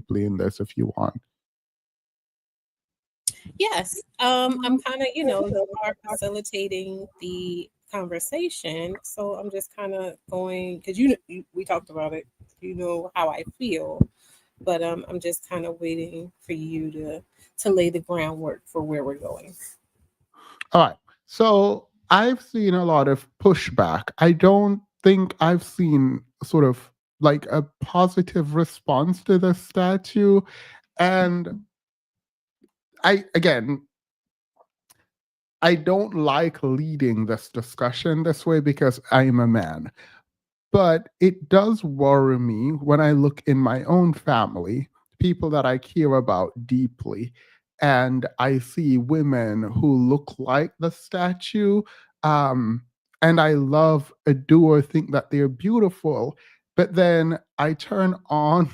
deeply in this if you want. Yes. I'm kind of, you are facilitating the conversation. So I'm just kind of going, because we talked about it, how I feel, but I'm just kind of waiting for you to lay the groundwork for where we're going. All right. So I've seen a lot of pushback. I don't think I've seen sort of like a positive response to the statue. And again, I don't like leading this discussion this way because I'm a man. But it does worry me when I look in my own family, people that I care about deeply, and I see women who look like the statue. Um, and I love, adore, think that they're beautiful. But then I turn on,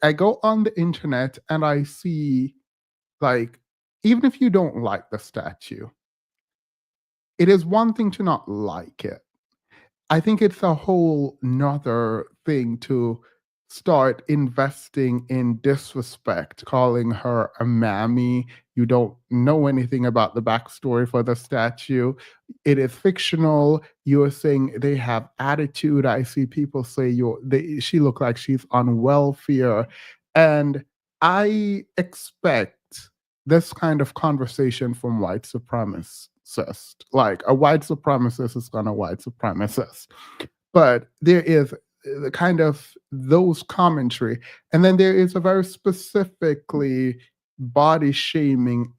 I go on the internet and I see, like, even if you don't like the statue, it is one thing to not like it. I think it's a whole nother thing to start investing in disrespect, calling her a mammy. You don't know anything about the backstory for the statue. It is fictional. You're saying they have attitude. I see people say she look like she's on welfare. And I expect this kind of conversation from white supremacists. Like a white supremacist is gonna white supremacist. But there is the kind of those commentary, and then there is a very specifically body shaming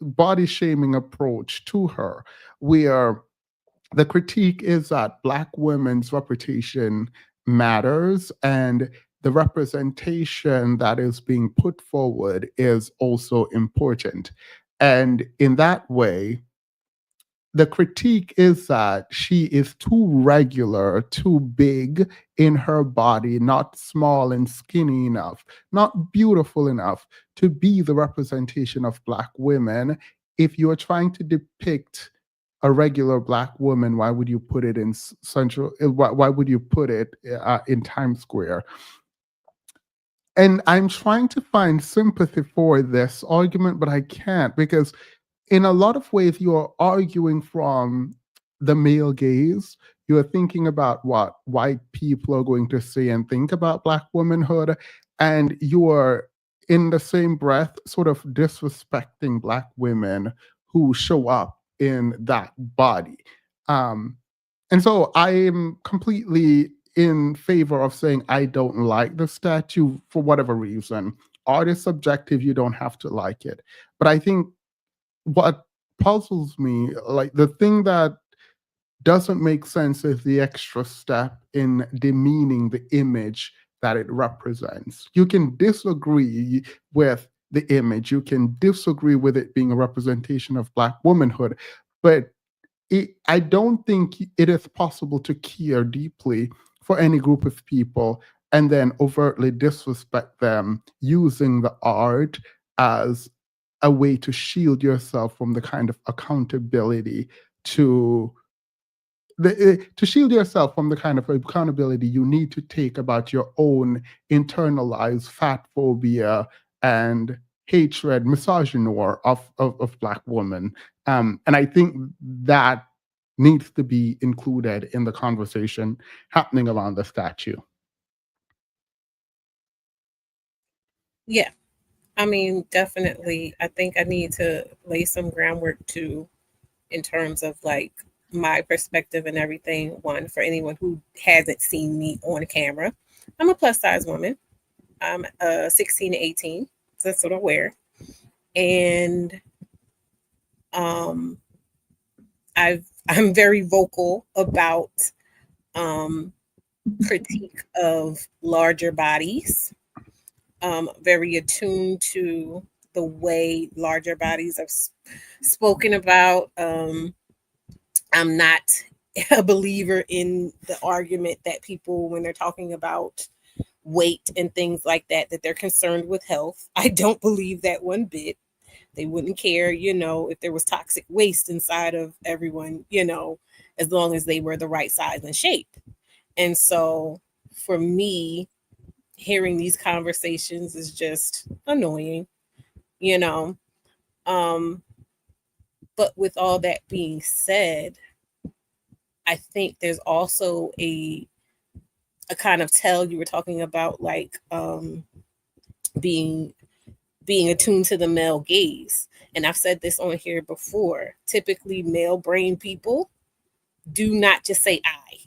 body shaming approach to her, where the critique is that Black women's reputation matters and the representation that is being put forward is also important. And in that way, the critique is that she is too regular, too big in her body, not small and skinny enough, not beautiful enough to be the representation of Black women. If you're trying to depict a regular Black woman, why would you put it in central? Why would you put it in Times Square? And I'm trying to find sympathy for this argument, but I can't, because in a lot of ways you're arguing from the male gaze. You're thinking about what white people are going to say and think about Black womanhood, and you are in the same breath sort of disrespecting Black women who show up in that body. um, and so I am completely in favor of saying I don't like the statue for whatever reason. Art is subjective, you don't have to like it. But I think what puzzles me, like the thing that doesn't make sense, is the extra step in demeaning the image that it represents. You can disagree with the image, you can disagree with it being a representation of Black womanhood, but I don't think it is possible to care deeply for any group of people and then overtly disrespect them using the art as a way to shield yourself from the kind of accountability to to shield yourself from the kind of accountability you need to take about your own internalized fat phobia and hatred, misogynoir of Black women. And I think that needs to be included in the conversation happening around the statue. Yeah. I mean, definitely. I think I need to lay some groundwork too, in terms of like my perspective and everything. One, for anyone who hasn't seen me on camera, I'm a plus size woman. I'm 16 to 18. So that's what I wear. And um, I'm very vocal about um, critique of larger bodies. Very attuned to the way larger bodies are spoken about. I'm not a believer in the argument that people, when they're talking about weight and things like that, that they're concerned with health. I don't believe that one bit. They wouldn't care, if there was toxic waste inside of everyone, as long as they were the right size and shape. And so for me, hearing these conversations is just annoying, you know. Um, but with all that being said, I think there's also a kind of tell you were talking about, like being being attuned to the male gaze. And I've said this on here before. Typically, male brain people do not just say I.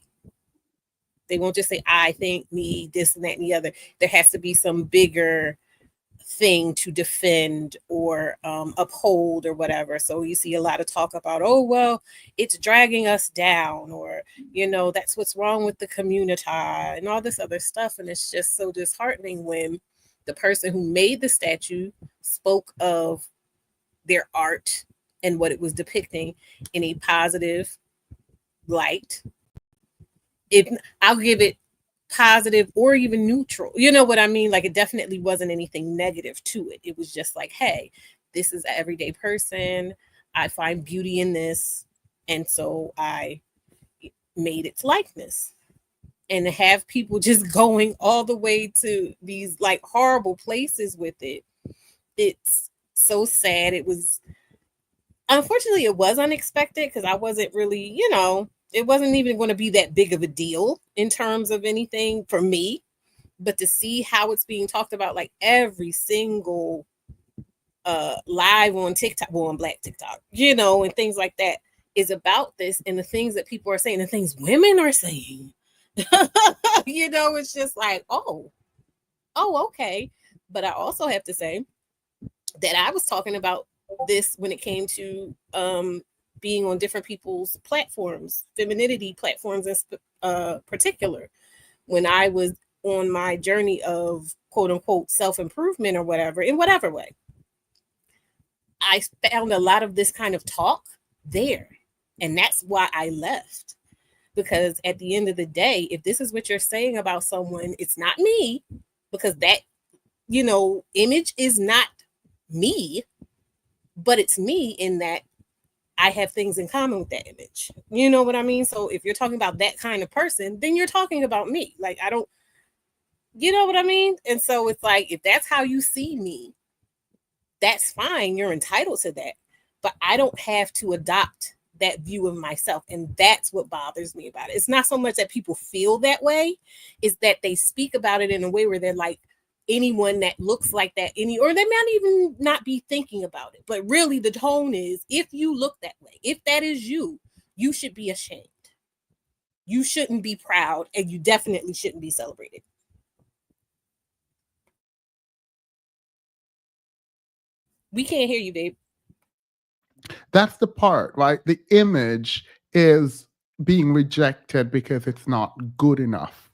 They won't just say I think, me, this and that and the other. There has to be some bigger thing to defend or uphold or whatever. So you see a lot of talk about, oh, well, it's dragging us down, or, that's what's wrong with the community and all this other stuff. And it's just so disheartening when the person who made the statue spoke of their art and what it was depicting in a positive light. If I'll give it positive or even neutral. You know what I mean? Like, it definitely wasn't anything negative to it. It was just like, hey, this is an everyday person. I find beauty in this. And so I made its likeness. And to have people just going all the way to these like horrible places with it, it's so sad. It was, unfortunately, it was unexpected because I wasn't really, it wasn't even going to be that big of a deal in terms of anything for me. But to see how it's being talked about, like every single live on TikTok, well, on Black TikTok, and things like that, is about this, and the things that people are saying, the things women are saying, it's just like, oh, okay. But I also have to say that I was talking about this when it came to being on different people's platforms, femininity platforms in particular, when I was on my journey of quote unquote self-improvement or whatever, in whatever way. I found a lot of this kind of talk there. And that's why I left. Because at the end of the day, if this is what you're saying about someone, it's not me, because that, image is not me, but it's me in that I have things in common with that image. You know what I mean? So if you're talking about that kind of person, then you're talking about me. Like, I don't, you know what I mean? And so it's like, if that's how you see me, that's fine. You're entitled to that. But I don't have to adopt that view of myself. And that's what bothers me about it. It's not so much that people feel that way, it's that they speak about it in a way where they're like, anyone that looks like that, or they might even not be thinking about it. But really the tone is, if you look that way, if that is you, you should be ashamed. You shouldn't be proud, and you definitely shouldn't be celebrated. We can't hear you, babe. That's the part, right? The image is being rejected because it's not good enough.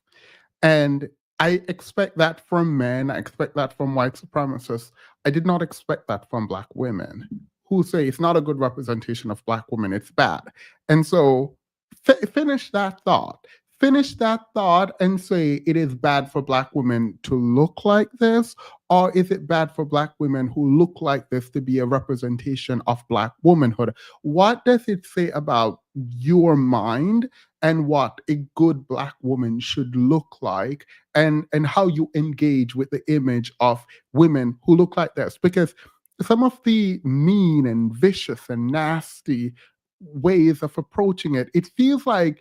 And I expect that from men. I expect that from white supremacists. I did not expect that from Black women who say it's not a good representation of Black women, it's bad. And so finish that thought. Finish that thought and say it is bad for Black women to look like this, or is it bad for Black women who look like this to be a representation of Black womanhood? What does it say about your mind and what a good Black woman should look like, and how you engage with the image of women who look like this? Because some of the mean and vicious and nasty ways of approaching it, it feels like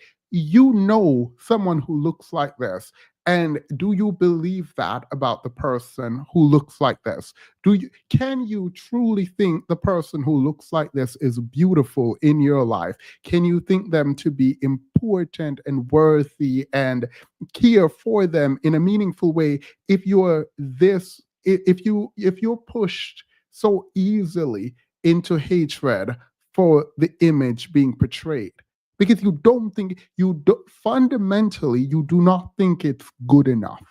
someone who looks like this. And do you believe that about the person who looks like this? Can you truly think the person who looks like this is beautiful in your life? Can you think them to be important and worthy and care for them in a meaningful way if you're pushed so easily into hatred for the image being portrayed? Because fundamentally you do not think it's good enough.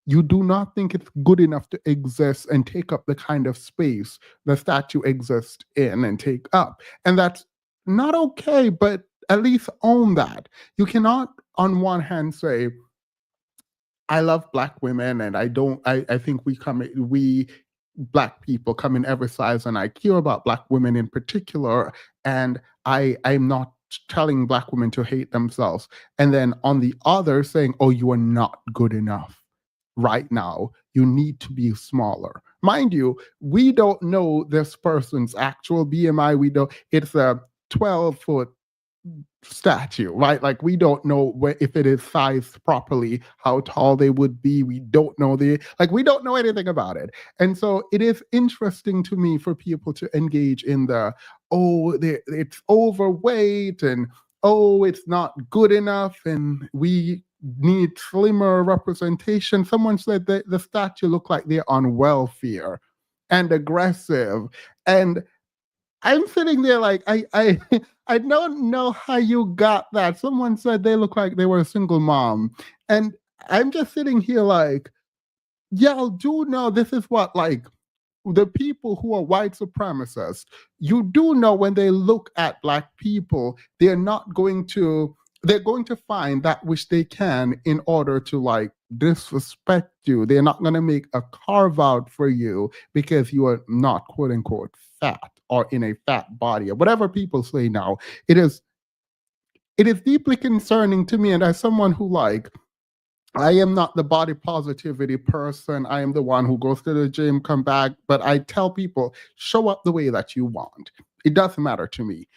You do not think it's good enough to exist and take up the kind of space the statue exists in and take up. And that's not okay, but at least own that. You cannot on one hand say, I love Black women and I think we Black people come in every size, and I care about Black women in particular, and I'm not telling Black women to hate themselves. And then on the other saying, oh, you are not good enough. right now, you need to be smaller. Mind you, we don't know this person's actual BMI. We don't, it's a 12-foot statue, right? Like we don't know if it is sized properly, how tall they would be. We don't know we don't know anything about it. And so it is interesting to me for people to engage in the, oh, it's overweight and oh, it's not good enough and we need slimmer representation. Someone said that the statue look like they're on welfare and aggressive. And I'm sitting there like I don't know how you got that. Someone said they look like they were a single mom. And I'm just sitting here like, y'all do know this is what like the people who are white supremacists, you do know when they look at black people, they're going to find that which they can in order to like disrespect you. They're not going to make a carve out for you because you are not quote unquote fat or in a fat body or whatever people say now. It is deeply concerning to me. And as someone who like I am not the body positivity person. I am the one who goes to the gym, come back. But I tell people, show up the way that you want. It doesn't matter to me.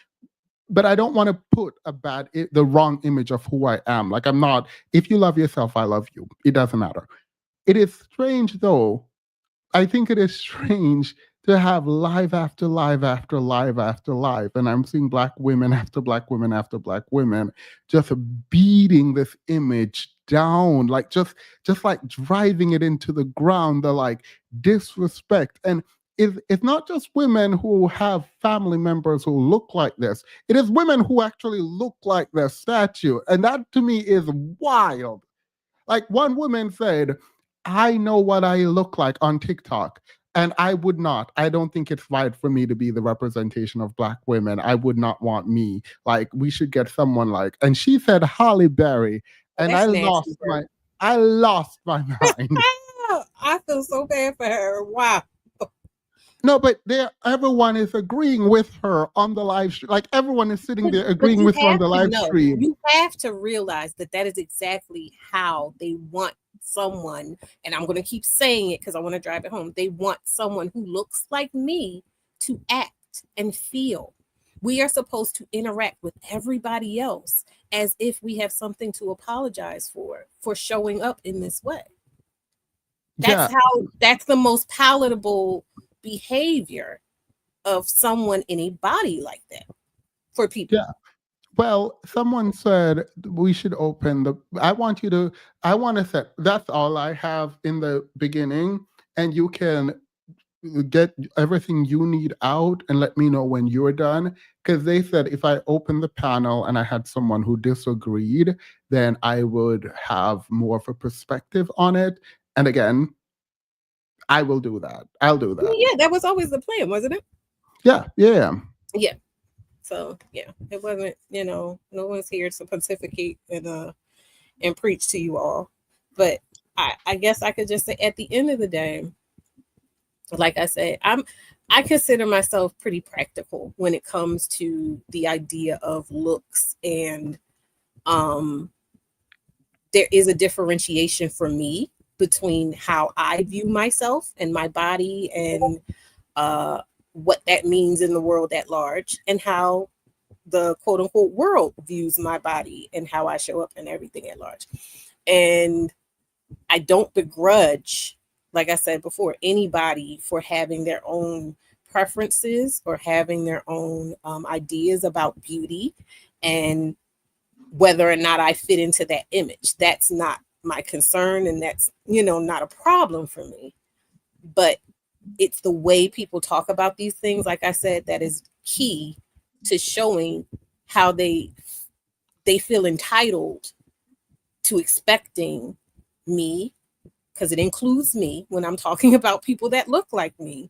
But I don't want to put the wrong image of who I am. Like I'm not, if you love yourself, I love you. It doesn't matter. It is strange though. I think it is strange to have live after live after live after live. And I'm seeing black women after black women after black women just beating this image down, like just like driving it into the ground, the like disrespect. And it's not just women who have family members who look like this. It is women who actually look like their statue. And that to me is wild. Like one woman said, I know what I look like on TikTok. And I would not. I don't think it's right for me to be the representation of black women. I would not want me. Like we should get someone like. And she said Holly Berry, Oh, and that's nasty, I lost my mind. I feel so bad for her. Wow. No, but everyone is agreeing with her on the live stream. Like everyone is sitting there agreeing with her on the live stream. You have to realize that that is exactly how they want someone, and I'm going to keep saying it because I want to drive it home. They want someone who looks like me to act and feel. We are supposed to interact with everybody else as if we have something to apologize for showing up in this way. That's the most palatable behavior of someone in a body like that for people. Yeah. Well, someone said we should open I want to set, that's all I have in the beginning, and you can get everything you need out and let me know when you're done. Because they said if I open the panel and I had someone who disagreed, then I would have more of a perspective on it. And again, I will do that. I'll do that. Yeah, that was always the plan, wasn't it? Yeah. So yeah, it wasn't, no one's here to pontificate and preach to you all. But I guess I could just say at the end of the day, like I said, I consider myself pretty practical when it comes to the idea of looks, and there is a differentiation for me between how I view myself and my body and what that means in the world at large, and how the quote unquote world views my body and how I show up and everything at large. And I don't begrudge, like I said before, anybody for having their own preferences or having their own ideas about beauty and whether or not I fit into that image. That's not my concern, and that's, not a problem for me. But it's the way people talk about these things, like I said, that is key to showing how they feel entitled to expecting me, because it includes me when I'm talking about people that look like me,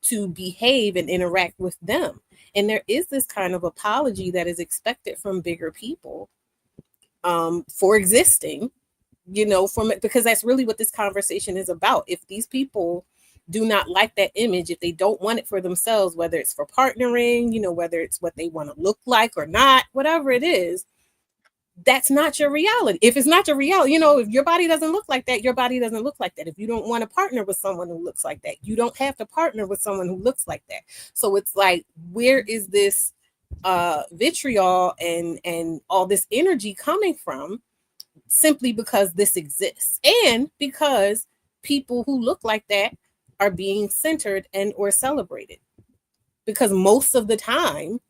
to behave and interact with them. And there is this kind of apology that is expected from bigger people for existing, because that's really what this conversation is about. If these people do not like that image, if they don't want it for themselves, whether it's for partnering, whether it's what they want to look like or not, whatever it is, that's not your reality. If it's not your reality, if your body doesn't look like that, your body doesn't look like that. If you don't want to partner with someone who looks like that, you don't have to partner with someone who looks like that. So it's like, where is this vitriol and all this energy coming from? Simply because this exists, and because people who look like that are being centered and or celebrated. Because most of the time,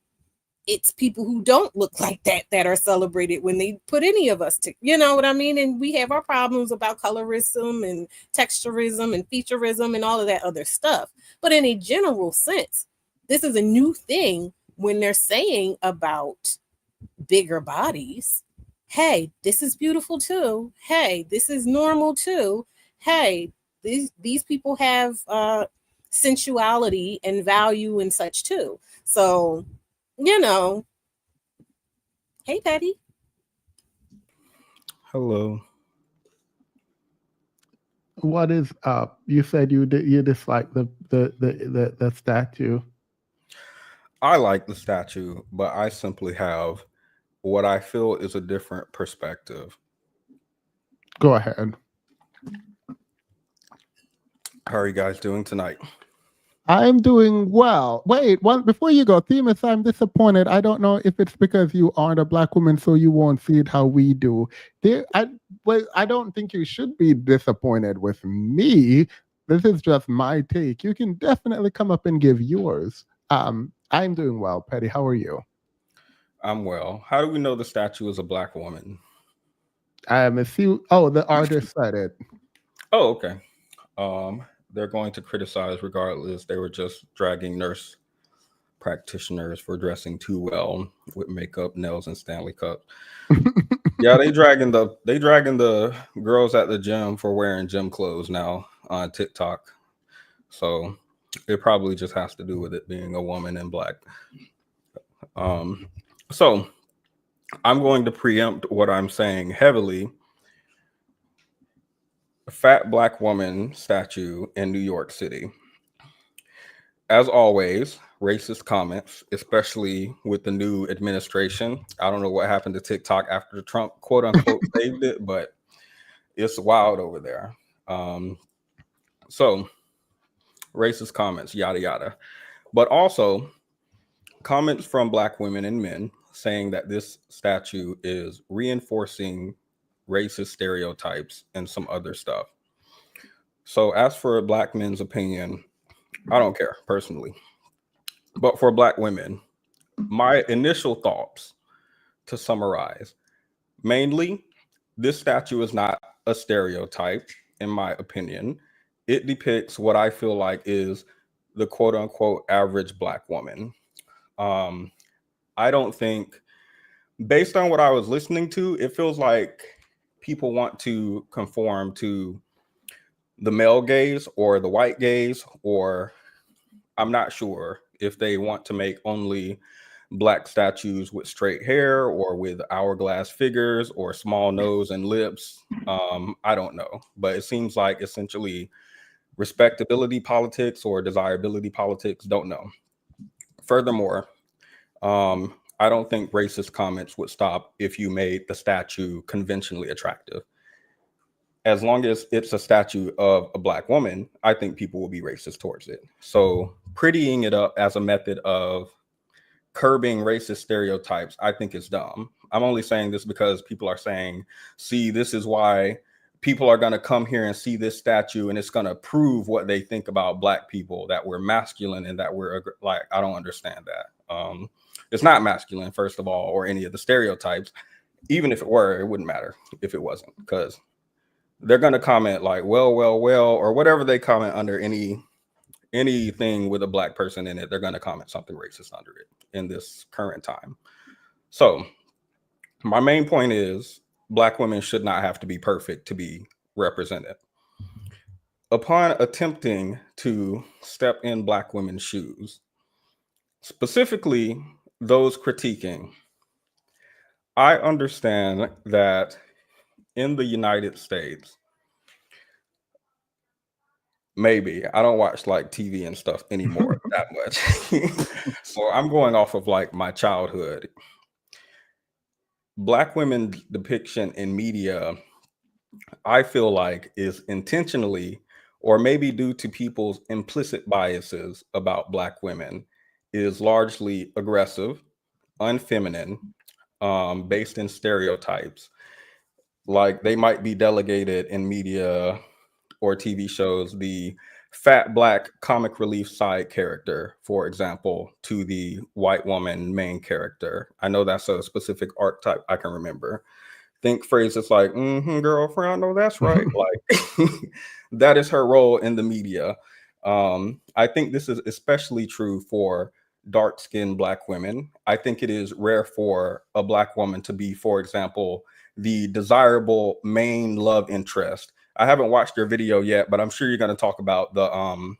it's people who don't look like that are celebrated when they put any of us to, you know what I mean? And we have our problems about colorism and texturism and featureism and all of that other stuff. But in a general sense, this is a new thing when they're saying about bigger bodies. Hey, this is beautiful too. Hey, this is normal too. Hey, these people have sensuality and value and such too. So, you know, hey Patty. Hello. What is up? You said you dislike the statue. I like the statue, but I simply have what I feel is a different perspective. Go ahead. How are you guys doing tonight? I'm doing well. Wait, one before you go, Themis, I'm disappointed. I don't know if it's because you aren't a black woman, so you won't see it how we do. I don't think you should be disappointed with me. This is just my take. You can definitely come up and give yours. I'm doing well, Petty. How are you? I'm well. How do we know the statue is a black woman? I'm a few. Oh, the artist said it. Oh, okay. They're going to criticize regardless. They were just dragging nurse practitioners for dressing too well with makeup, nails, and Stanley Cup. Yeah, they dragging the girls at the gym for wearing gym clothes now on TikTok. So it probably just has to do with it being a woman in black. So I'm going to preempt what I'm saying heavily. A fat black woman statue in New York City. As always, racist comments, especially with the new administration. I don't know what happened to TikTok after the Trump quote unquote saved it, but it's wild over there. So racist comments, yada yada. But also comments from black women and men saying that this statue is reinforcing racist stereotypes and some other stuff. So as for black men's opinion, I don't care personally. But for black women, my initial thoughts, to summarize, mainly, this statue is not a stereotype, in my opinion. It depicts what I feel like is the quote unquote average black woman. I don't think, based on what I was listening to, it feels like people want to conform to the male gaze or the white gaze, or I'm not sure if they want to make only black statues with straight hair or with hourglass figures or small nose and lips. I don't know, but it seems like essentially respectability politics or desirability politics. Don't know. Furthermore, I don't think racist comments would stop if you made the statue conventionally attractive. As long as it's a statue of a black woman, I think people will be racist towards it. So prettying it up as a method of curbing racist stereotypes, I think it's dumb. I'm only saying this because people are saying, see, this is why people are going to come here and see this statue and it's going to prove what they think about black people, that we're masculine and that we're like, I don't understand that. It's not masculine, first of all, or any of the stereotypes. Even if it were, it wouldn't matter if it wasn't, because they're going to comment like, well, or whatever they comment under anything with a black person in it. They're going to comment something racist under it in this current time. So my main point is black women should not have to be perfect to be represented. Upon attempting to step in black women's shoes, specifically those critiquing, I understand that in the United States, maybe I don't watch like TV and stuff anymore that much. So I'm going off of like my childhood. Black women depiction in media, I feel like, is intentionally, or maybe due to people's implicit biases about Black women, is largely aggressive, unfeminine, based in stereotypes. Like they might be delegated in media or TV shows the fat Black comic relief side character, for example, to the white woman main character. I know that's a specific archetype I can remember. Think phrases like girlfriend, I know that's right, like that is her role in the media. I think this is especially true for dark-skinned Black women. I think it is rare for a Black woman to be, for example, the desirable main love interest. I haven't watched your video yet, but I'm sure you're going to talk about the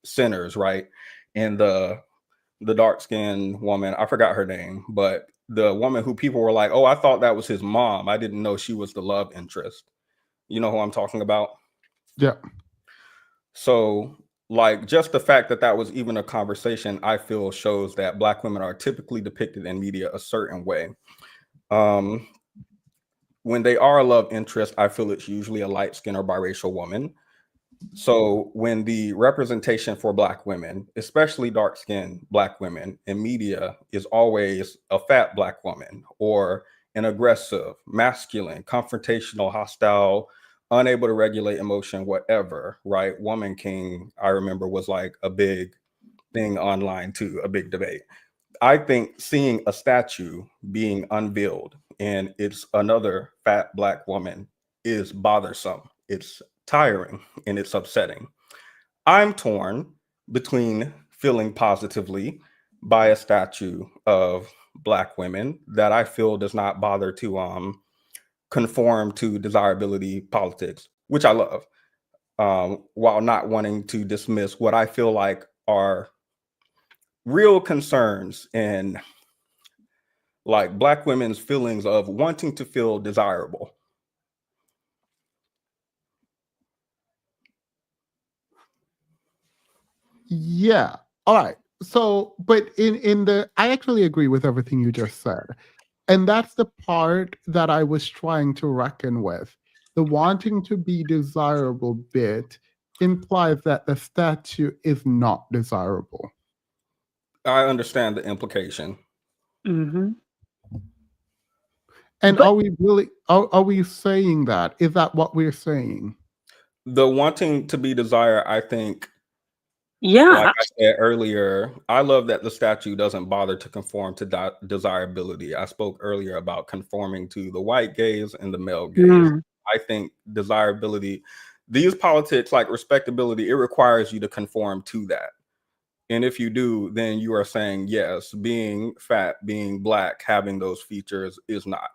sinners, right? And the dark-skinned woman, I forgot her name, but the woman who people were like, oh, I thought that was his mom. I didn't know she was the love interest. You know who I'm talking about? Yeah. So, like, just the fact that that was even a conversation, I feel shows that Black women are typically depicted in media a certain way. When they are a love interest, I feel it's usually a light-skinned or biracial woman. So when the representation for Black women, especially dark-skinned Black women in media, is always a fat Black woman or an aggressive, masculine, confrontational, hostile, unable to regulate emotion, whatever, right? Woman King, I remember, was like a big thing online too, a big debate. I think seeing a statue being unveiled and it's another fat Black woman is bothersome. It's tiring and it's upsetting. I'm torn between feeling positively by a statue of Black women that I feel does not bother to conform to desirability politics, which I love, while not wanting to dismiss what I feel like are real concerns and like Black women's feelings of wanting to feel desirable. Yeah. All right. So, but in the I actually agree with everything you just said. And that's the part that I was trying to reckon with. The wanting to be desirable bit implies that the statue is not desirable. I understand the implication. Mm-hmm. And But are we really are we saying that? Is that what we're saying? The wanting to be desired, I think, yeah, like I said earlier, I love that the statue doesn't bother to conform to desirability. I spoke earlier about conforming to the white gaze and the male gaze. Mm. I think desirability, these politics like respectability, it requires you to conform to that. And if you do, then you are saying, yes, being fat, being Black, having those features is not.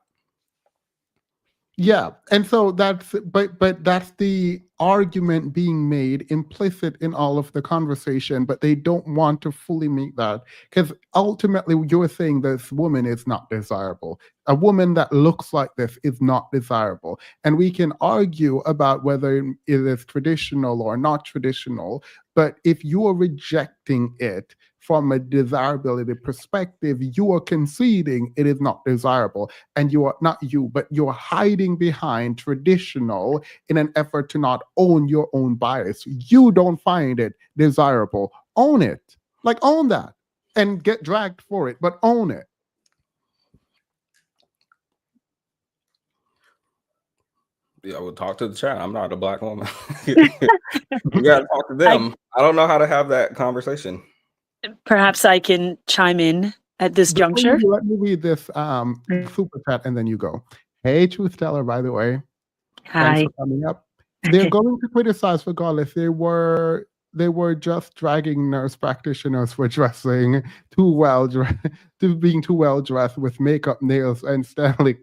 Yeah, and so but that's the argument being made implicit in all of the conversation, but they don't want to fully make that because ultimately you're saying this woman is not desirable. A woman that looks like this is not desirable, and we can argue about whether it is traditional or not traditional. But if you are rejecting it from a desirability perspective, you are conceding it is not desirable. And you are not you, but you're hiding behind traditional in an effort to not own your own bias. You don't find it desirable. Own it. Like, own that and get dragged for it, but own it. Yeah, we'll talk to the chat. I'm not a Black woman. You gotta talk to them. I don't know how to have that conversation. Perhaps I can chime in at this Before you juncture. do, let me read this super chat and then you go. Hey, Truth Teller, by the way. Thanks Hi. for coming up. They're going to criticize regardless. They were just dragging nurse practitioners for dressing too well, to being too well dressed with makeup, nails, and Stanley.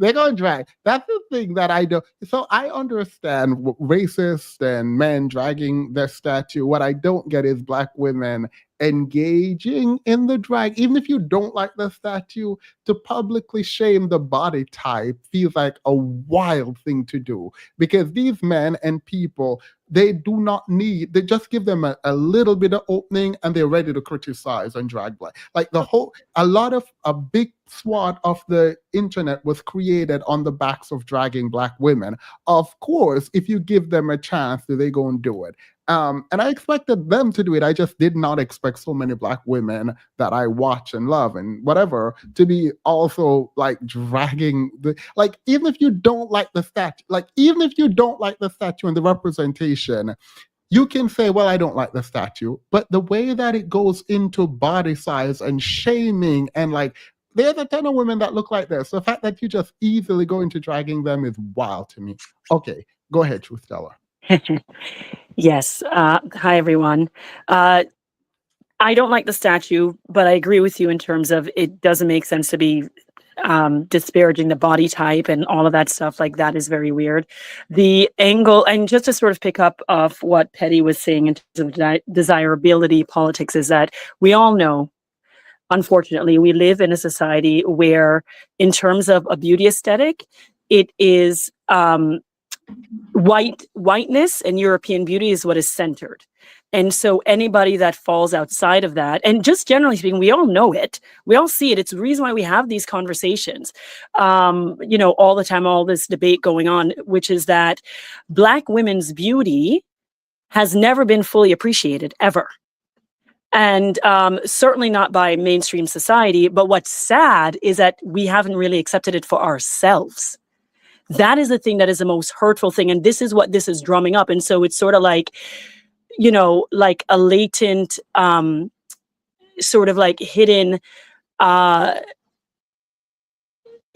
They're going to drag. That's the thing that I don't. So I understand racists and men dragging their statue. What I don't get is Black women engaging in the drag, even if you don't like the statue. To publicly shame the body type feels like a wild thing to do because these men and people they do not need, they just give them a little bit of opening and they're ready to criticize and drag black. Like a big swath of the internet was created on the backs of dragging black women. Of course, if you give them a chance, they go and do it. And I expected them to do it. I just did not expect so many black women that I watch and love and whatever to be also like dragging like, even if you don't like the statue, and the representation, you can say, well, I don't like the statue, but the way that it goes into body size and shaming and like, there's a ton of women that look like this. The fact that you just easily go into dragging them is wild to me. Okay, go ahead, Truth Teller. Yes. Hi, everyone. I don't like the statue, but I agree with you in terms of it doesn't make sense to be disparaging the body type and all of that stuff. Like, that is very weird. The angle, and just to sort of pick up off what Petty was saying in terms of desirability politics, is that we all know, unfortunately, we live in a society where, in terms of a beauty aesthetic, it is whiteness and European beauty is what is centered. And so anybody that falls outside of that, and just generally speaking, we all know it, we all see it. It's the reason why we have these conversations, all the time, all this debate going on, which is that Black women's beauty has never been fully appreciated, ever. And certainly not by mainstream society. But what's sad is that we haven't really accepted it for ourselves. That is the thing that is the most hurtful thing. And this is what this is drumming up. And so it's sort of like, like a latent, sort of like hidden, like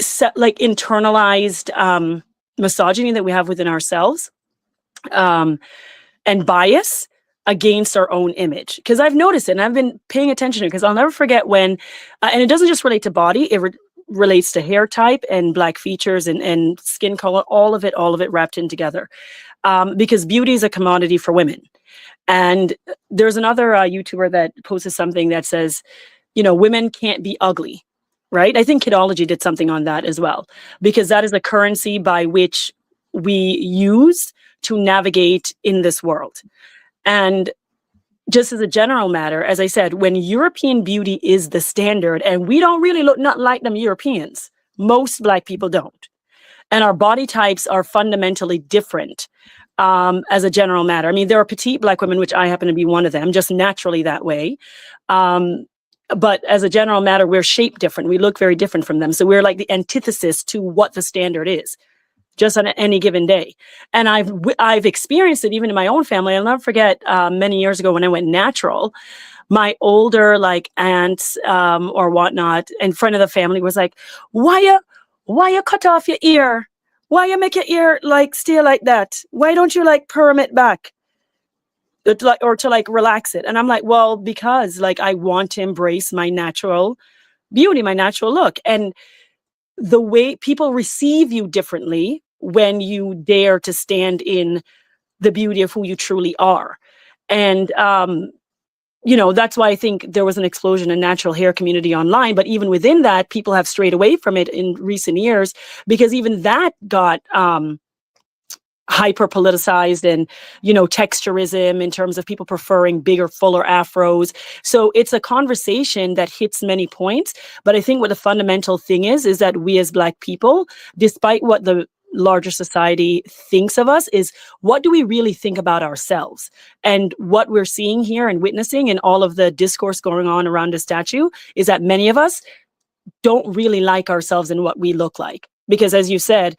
internalized misogyny that we have within ourselves, and bias against our own image. Because I've noticed it and I've been paying attention to it, because I'll never forget when, and it doesn't just relate to body, it relates to hair type and Black features and skin color, all of it wrapped in together. Because beauty is a commodity for women. And there's another YouTuber that posted something that says, women can't be ugly, right? I think Kidology did something on that as well, because that is the currency by which we use to navigate in this world. And just as a general matter, as I said, when European beauty is the standard, and we don't really look not like them Europeans, most Black people don't. And our body types are fundamentally different, as a general matter. I mean, there are petite Black women, which I happen to be one of them, just naturally that way. But as a general matter, we're shaped different. We look very different from them. So we're like the antithesis to what the standard is, just on any given day. And I've experienced it even in my own family. I'll never forget many years ago when I went natural, my older like aunts or whatnot in front of the family was like, why you cut off your ear? Why you make your ear like stay like that? Why don't you like perm it back? Or to like relax it? And I'm like, well, because like I want to embrace my natural beauty, my natural look. And the way people receive you differently when you dare to stand in the beauty of who you truly are. And, that's why I think there was an explosion in natural hair community online. But even within that, people have strayed away from it in recent years, because even that got hyper politicized and, texturism in terms of people preferring bigger, fuller afros. So it's a conversation that hits many points. But I think what the fundamental thing is that we as Black people, despite what the larger society thinks of us, is what do we really think about ourselves? And what we're seeing here and witnessing in all of the discourse going on around the statue is that many of us don't really like ourselves and what we look like. Because as you said,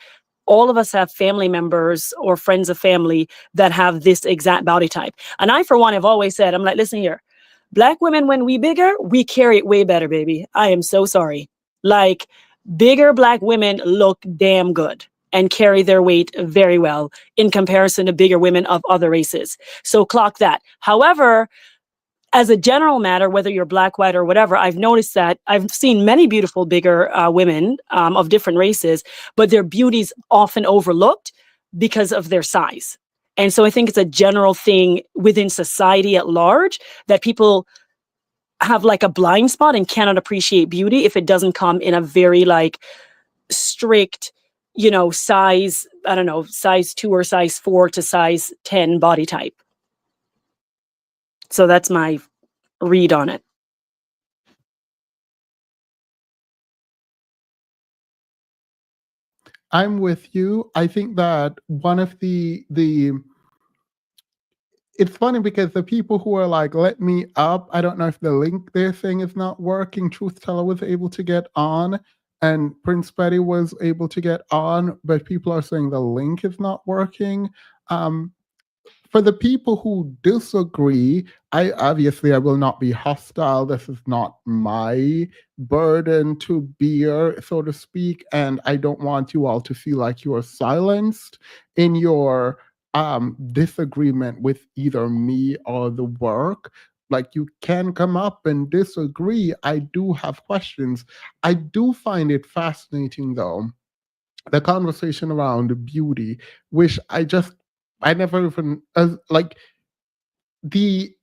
all of us have family members or friends of family that have this exact body type. And I, for one, have always said, I'm like, listen here, Black women, when we bigger, we carry it way better, baby. I am so sorry. Like, bigger Black women look damn good and carry their weight very well in comparison to bigger women of other races. So clock that. However, as a general matter, whether you're Black, white, or whatever, I've noticed that I've seen many beautiful, bigger women of different races, but their beauty's often overlooked because of their size. And so I think it's a general thing within society at large that people have like a blind spot and cannot appreciate beauty if it doesn't come in a very like strict, size, I don't know, size 2 or size 4 to size 10 body type. So that's my read on it. I'm with you. I think that one of the it's funny because the people who are like, let me up, I don't know if the link they're saying is not working. Truth Teller was able to get on and Prince Betty was able to get on, but people are saying the link is not working. For the people who disagree, I will not be hostile. This is not my burden to bear, so to speak. And I don't want you all to feel like you are silenced in your disagreement with either me or the work. Like, you can come up and disagree. I do have questions. I do find it fascinating, though, the conversation around beauty, which I never even like the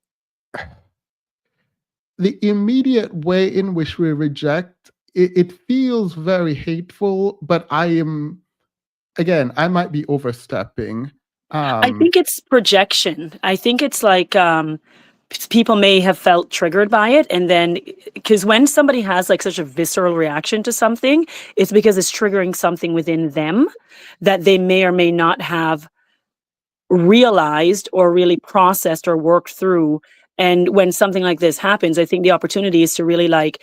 immediate way in which we reject it, it feels very hateful, but I might be overstepping. I think it's projection. I think it's like people may have felt triggered by it, and then because when somebody has like such a visceral reaction to something, it's because it's triggering something within them that they may or may not have realized or really processed or worked through. And when something like this happens, I think the opportunity is to really like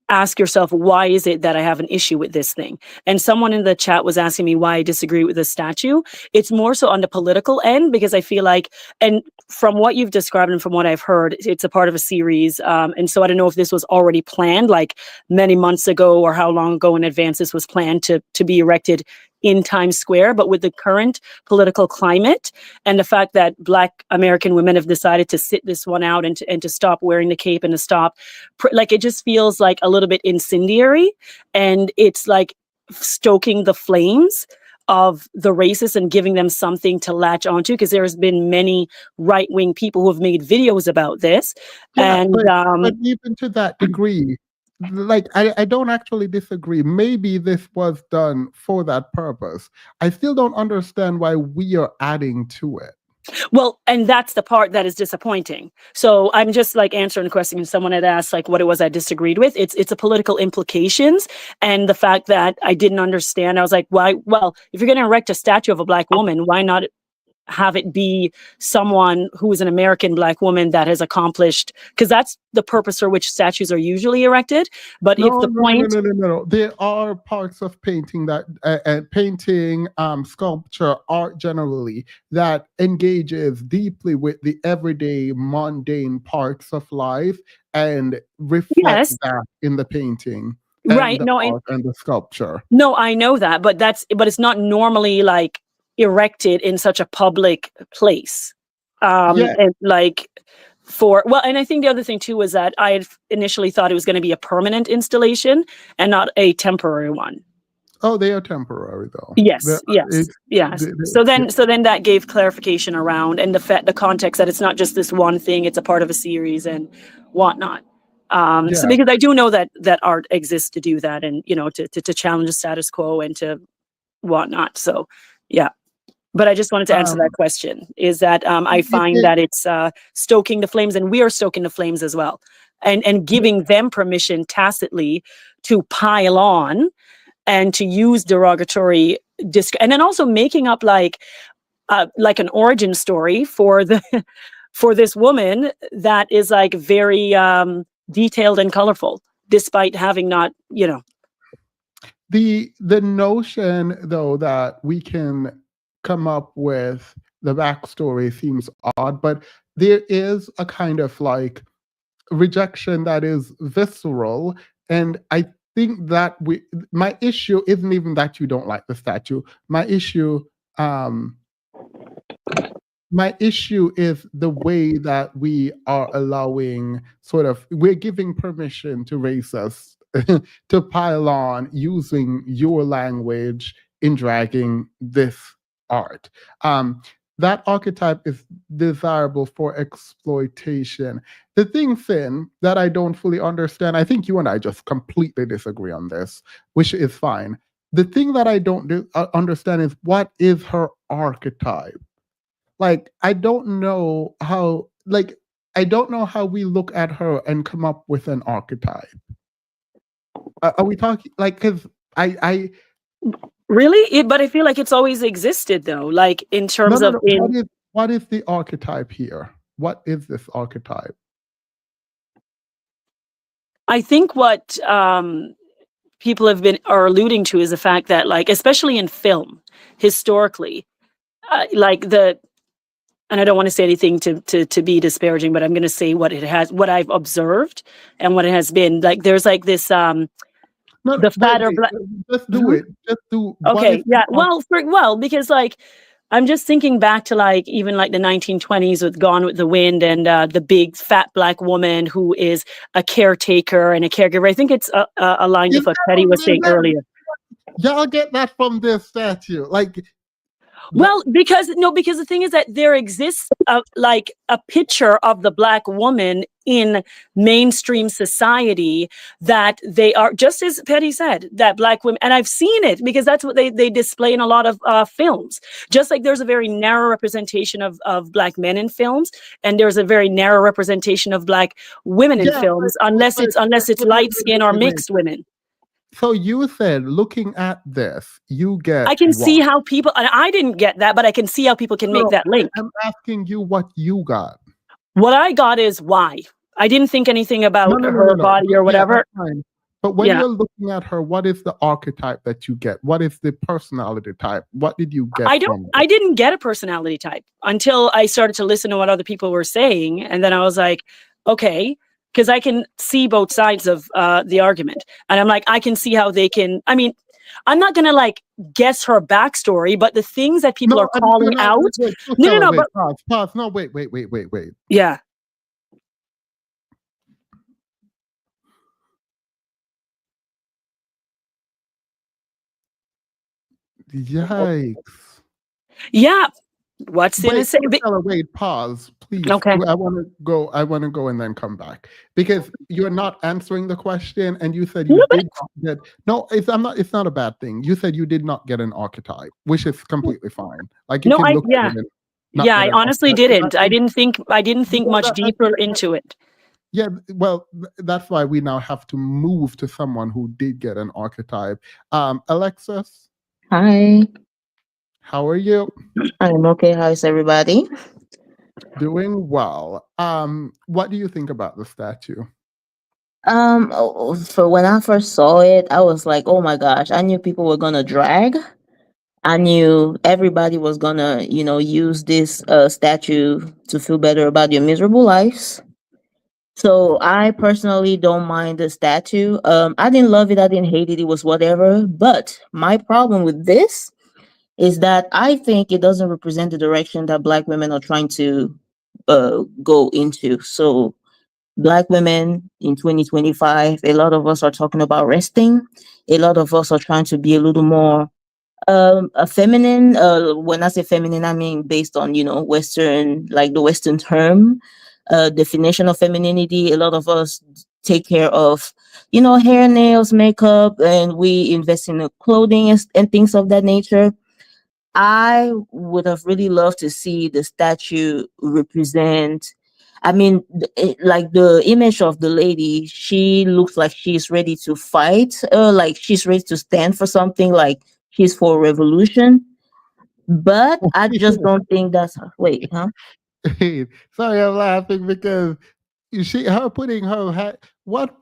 ask yourself, why is it that I have an issue with this thing? And someone in the chat was asking me why I disagree with the statue. It's more so on the political end, because I feel like, and from what you've described and from what I've heard, it's a part of a series. And so I don't know if this was already planned, like many months ago, or how long ago in advance this was planned to be erected in Times Square. But with the current political climate and the fact that Black American women have decided to sit this one out and to stop wearing the cape and to stop, like, it just feels like a little bit incendiary, and it's like stoking the flames of the racists and giving them something to latch onto, because there's been many right-wing people who have made videos about this. Yeah, And but even to that degree, like I don't actually disagree. Maybe this was done for that purpose. I still don't understand why we are adding to it. well, and that's the part that is disappointing. So I'm just like answering a question, and someone had asked like what it was I disagreed with. It's a political implications, and the fact that I didn't understand. I was like, why? Well, if you're going to erect a statue of a Black woman, why not have it be someone who is an American Black woman that has accomplished, because that's the purpose for which statues are usually erected. But if the point, No. There are parts of painting that painting, sculpture, art generally, that engages deeply with the everyday mundane parts of life and reflects yes, that in the painting right, and the no, art and the sculpture. no, I know that, but it's not normally like erected in such a public place. Yeah. And like and I think the other thing too was that I had initially thought it was going to be a permanent installation and not a temporary one. Oh, they are temporary though. Yes. Yeah. So then that gave clarification around, and the context that it's not just this one thing; it's a part of a series and whatnot. So because I do know that art exists to do that, and to challenge the status quo and to whatnot. So yeah. But I just wanted to answer that question, is that I find that it's stoking the flames, and we are stoking the flames as well, and giving them permission tacitly to pile on and to use derogatory and then also making up like an origin story for for this woman that is like very detailed and colorful, despite having not, the notion though that we can come up with the backstory seems odd, but there is a kind of like rejection that is visceral, and I think that my issue isn't even that you don't like the statue. My issue is the way that we are allowing, we're giving permission to racists to pile on using your language in dragging this art. That archetype is desirable for exploitation. The thing, Finn, that I don't fully understand, I think you and I just completely disagree on this, which is fine. the thing that I don't understand is what is her archetype? Like, I don't know how, like, I don't know how we look at her and come up with an archetype. Are we talking, like, because I, Really? But I feel like it's always existed though, like in no, terms no, of no. in. What is the archetype here? What is this archetype? I think what people are alluding to is the fact that, like, especially in film, historically, like and I don't want to say anything to be disparaging, but I'm going to say what I've observed and what it has been. Like, there's like this No, no, the fatter wait. black. Just do Mhm. it. Just do. What Okay, is yeah. the Well, because like I'm just thinking back to like even like the 1920s with Gone with the Wind and the big fat black woman who is a caretaker and a caregiver. I think it's aligned with what Petty was saying earlier. Y'all get that from this statue? Like, Well, because the thing is that there exists like a picture of the black woman in mainstream society that they are, just as Petty said, that black women, and I've seen it because that's what they display in a lot of films. Just like there's a very narrow representation of black men in films, and there's a very narrow representation of black women in yeah, films, unless it's light skin or mixed women. So you said, looking at this, you get. I can see what? how people, and I didn't get that, but I can see how people can make No, that link. I'm asking you what you got. What I got is why. I didn't think anything about her body or Yeah, whatever. that's fine. But when Yeah. you're looking at her, what is the archetype that you get? What is the personality type? What did you get from I didn't get a personality type until I started to listen to what other people were saying. And then I was like, okay, because I can see both sides of the argument. And I'm like, I can see how they can, I mean, I'm not going to like guess her backstory, but the things that people are calling out. No, Wait, but pause. No, wait. Yeah. Yikes. Yeah. What's in it? Wait, pause, please. Okay. I want to go and then come back because you're not answering the question, and you said you did not get. No, it's not a bad thing. You said you did not get an archetype, which is completely fine. Like, you No, can look at it. Yeah, I honestly didn't. I didn't think much that- deeper into it. Yeah, well, that's why we now have to move to someone who did get an archetype. Alexis, Hi, how are you? I'm okay. How's everybody? Doing well. What do you think about the statue? For when I first saw it, I was like, oh my gosh, I knew people were gonna drag. I knew everybody was gonna, use this statue to feel better about your miserable lives. So I personally don't mind the statue. I didn't love it, I didn't hate it, it was whatever. But my problem with this is that I think it doesn't represent the direction that Black women are trying to go into. So Black women in 2025, a lot of us are talking about resting. A lot of us are trying to be a little more a feminine. When I say feminine, I mean based on Western, like the Western term definition of femininity. A lot of us take care of hair, nails, makeup, and we invest in clothing and things of that nature. I would have really loved to see the statue represent. I mean, like the image of the lady, she looks like she's ready to fight, like she's ready to stand for something, like she's for revolution. But I just don't think that's wait, huh? Sorry, I'm laughing because her putting her hat. What?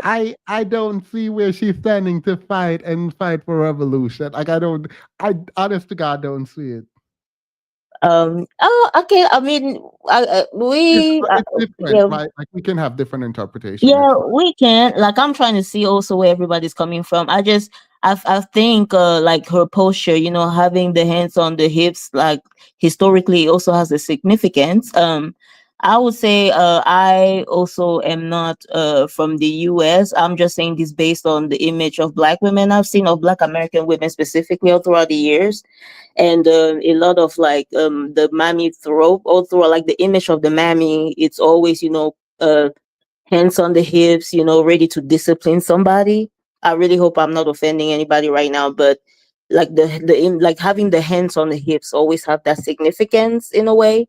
I don't see where she's standing to fight for revolution. Like, I honest to God don't see it. Oh, okay. I mean, It's different, yeah, right? Like, we can have different interpretations. yeah, we can. Like, I'm trying to see also where everybody's coming from. I think like her posture, having the hands on the hips, like historically also has a significance. I would say I also am not from the US. I'm just saying this based on the image of Black women I've seen, of Black American women specifically all throughout the years. And a lot of like the mammy throat, all through like the image of the mammy, it's always, hands on the hips, ready to discipline somebody. I really hope I'm not offending anybody right now, but like like having the hands on the hips always have that significance in a way.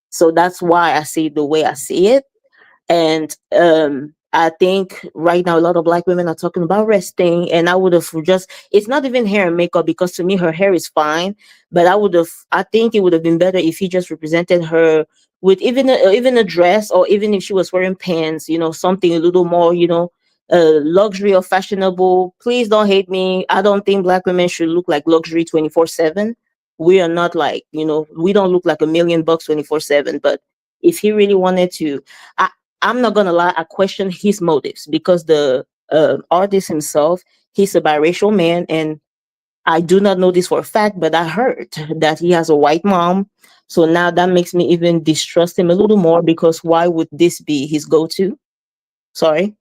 So that's why I see it the way I see it. And I think right now a lot of Black women are talking about resting, and I would have just, it's not even hair and makeup, because to me her hair is fine, but I think it would have been better if he just represented her with even a dress, or even if she was wearing pants, something a little more, luxury or fashionable. Please don't hate me. I don't think Black women should look like luxury 24/7. We are not like, we don't look like $1 million 24/7. But if he really wanted to, I'm not gonna lie, I question his motives, because the artist himself, he's a biracial man, and I do not know this for a fact, but I heard that he has a white mom. So now that makes me even distrust him a little more, because why would this be his go-to? Sorry.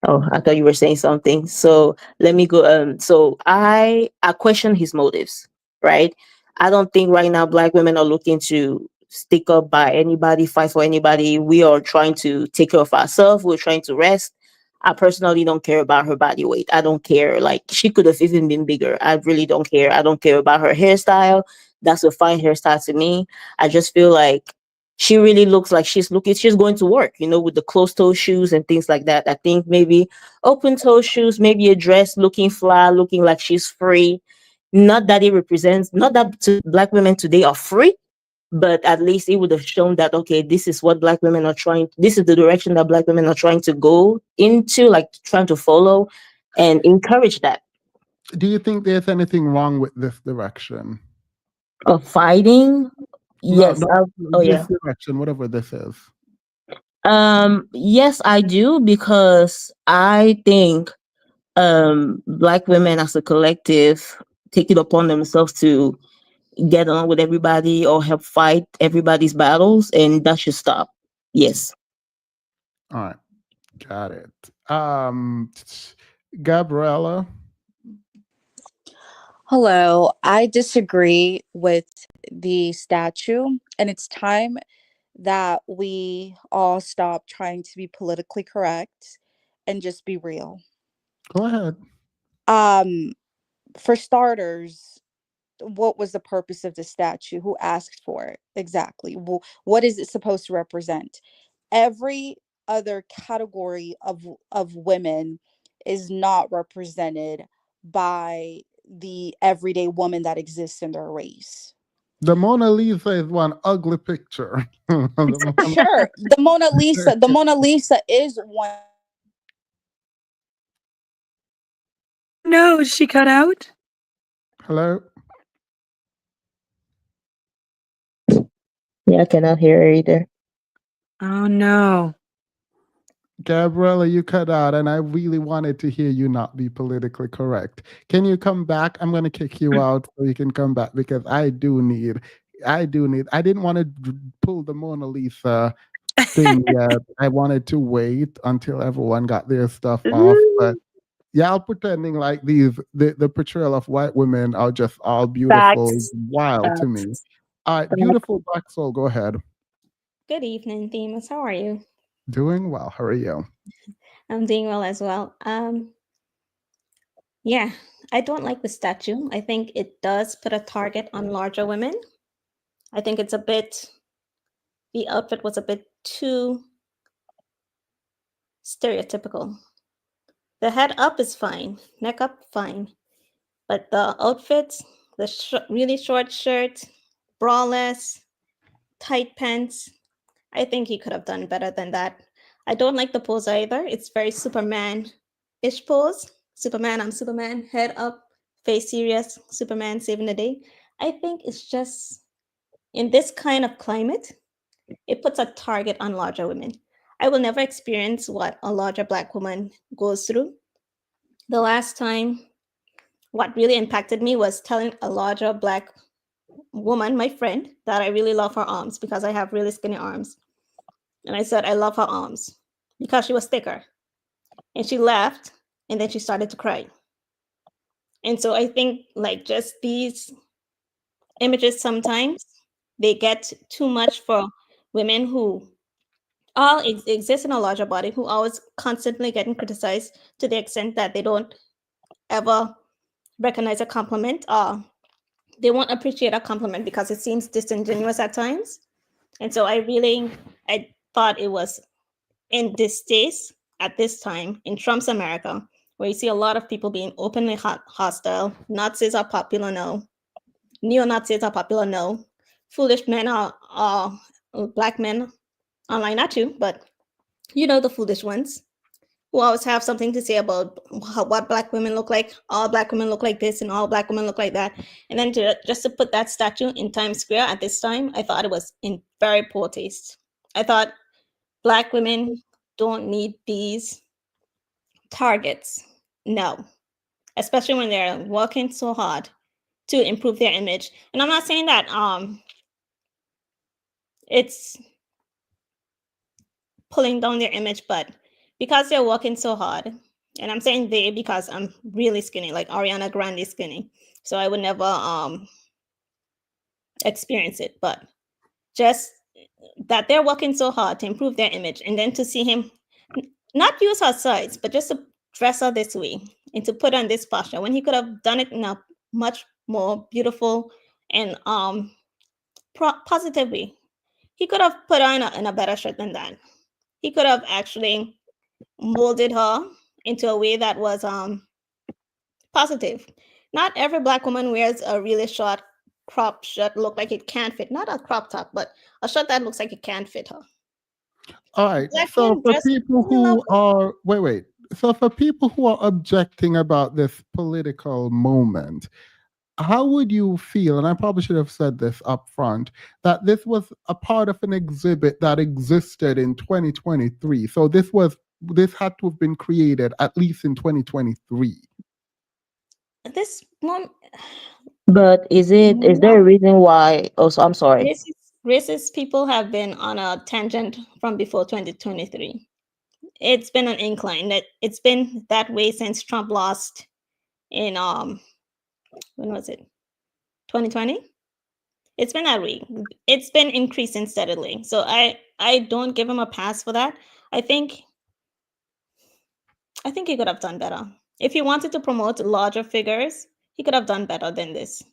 Oh, I thought you were saying something. So let me go. So I question his motives, right? I don't think right now Black women are looking to stick up by anybody, fight for anybody. We are trying to take care of ourselves. We're trying to rest. I personally don't care about her body weight. I don't care. Like, she could have even been bigger. I really don't care. I don't care about her hairstyle. That's a fine hairstyle to me. I just feel like she really looks like she's going to work, with the closed toe shoes and things like that. I think maybe open toe shoes, maybe a dress, looking fly, looking like she's free. Not that it represents, not that Black women today are free, but at least it would have shown that, okay, this is what Black women are trying, this is the direction that Black women are trying to go into, like trying to follow, and encourage that. Do you think there's anything wrong with this direction? Of fighting. No, Yes. no, Oh this yeah. direction, whatever this is. Yes, I do, because I think Black women as a collective take it upon themselves to get on with everybody or help fight everybody's battles, and that should stop. Yes. All right, got it. Gabriella. Hello, I disagree with the statue, and it's time that we all stop trying to be politically correct and just be real. Go ahead. Um, for starters, what was the purpose of the statue? Who asked for it? Exactly. What is it supposed to represent? Every other category of women is not represented by the everyday woman that exists in their race. The Mona Lisa is one ugly picture. Sure, the Mona Lisa is one. No, she cut out. Hello? Yeah, I cannot hear her either. Oh no. Gabriella, you cut out, and I really wanted to hear you not be politically correct. Can you come back? I'm going to kick you out so you can come back, because I didn't want to pull the Mona Lisa thing yet. I wanted to wait until everyone got their stuff off. But y'all pretending like the portrayal of white women are just all beautiful is Facts. wild to me. All right, beautiful Black Soul, go ahead. Good evening, Themis. How are you? Doing well. How are you? I'm doing well as well. Yeah, I don't like the statue. I think it does put a target on larger women. I think the outfit was a bit too stereotypical. The head up is fine, neck up, fine. But the outfits, the really short shirt, braless, tight pants, I think he could have done better than that. I don't like the pose either. It's very Superman-ish pose. Superman, I'm Superman, head up, face serious, Superman saving the day. I think it's just in this kind of climate, it puts a target on larger women. I will never experience what a larger Black woman goes through. The last time, what really impacted me was telling a larger Black woman, my friend, that I really love her arms because I have really skinny arms. And I said, I love her arms because she was thicker. And she laughed and then she started to cry. And so I think like just these images sometimes they get too much for women who all exist in a larger body who always constantly getting criticized to the extent that they don't ever recognize a compliment, or they won't appreciate a compliment because it seems disingenuous at times. And so I thought it was in this days, at this time, in Trump's America, where you see a lot of people being openly hostile. Nazis are popular now. Neo-Nazis are popular now. Foolish men are black men online, not you, but you know the foolish ones who always have something to say about what black women look like. All black women look like this and all black women look like that. And then just to put that statue in Times Square at this time, I thought it was in very poor taste. I thought black women don't need these targets. No, especially when they're working so hard to improve their image. And I'm not saying that it's pulling down their image, but because they're working so hard, and I'm saying they because I'm really skinny, like Ariana Grande skinny, so I would never experience it, but just that they're working so hard to improve their image, and then to see him not use her size, but just to dress her this way and to put on this posture when he could have done it in a much more beautiful and positive way. He could have put her in a better shirt than that. He could have actually molded her into a way that was positive. Not every black woman wears a really short crop shirt look like it can't fit. Not a crop top, but a shirt that looks like it can't fit her. All right. Black So men for dress people really who lovely. are wait. So for people who are objecting about this political moment, how would you feel, and I probably should have said this up front, that this was a part of an exhibit that existed in 2023. So this had to have been created at least in 2023. This one, But is there a reason why? Also, I'm sorry. racist people have been on a tangent from before 2023. It's been an incline. That it's been that way since Trump lost in when was it? 2020? It's been that way. It's been increasing steadily. So I don't give him a pass for that. I think he could have done better. If he wanted to promote larger figures, he could have done better than this.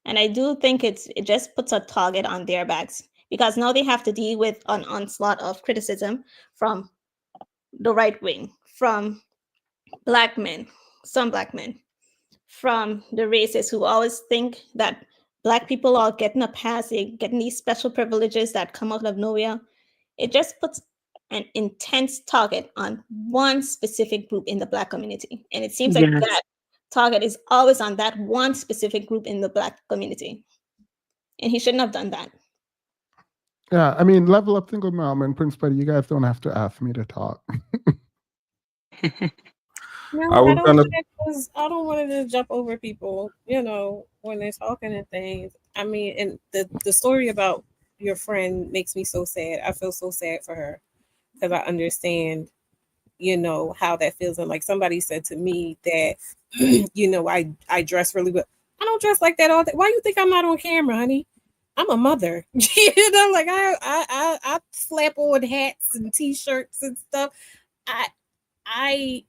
And I do think it just puts a target on their backs because now they have to deal with an onslaught of criticism from the right wing, from black men, some black men, from the racists who always think that black people are getting a pass, they're getting these special privileges that come out of nowhere. It just puts an intense target on one specific group in the black community. And it seems like Yes. that target is always on that one specific group in the black community. And he shouldn't have done that. Yeah, I mean, Level Up Single Mom and Prince Buddy, you guys don't have to ask me to talk. No, I was gonna. I don't want to just jump over people, when they're talking and things. I mean, and the story about your friend makes me so sad. I feel so sad for her because I understand, how that feels. And like somebody said to me that, I dress really well. I don't dress like that all day. Why you think I'm not on camera, honey? I'm a mother. Like I slap on hats and t-shirts and stuff. I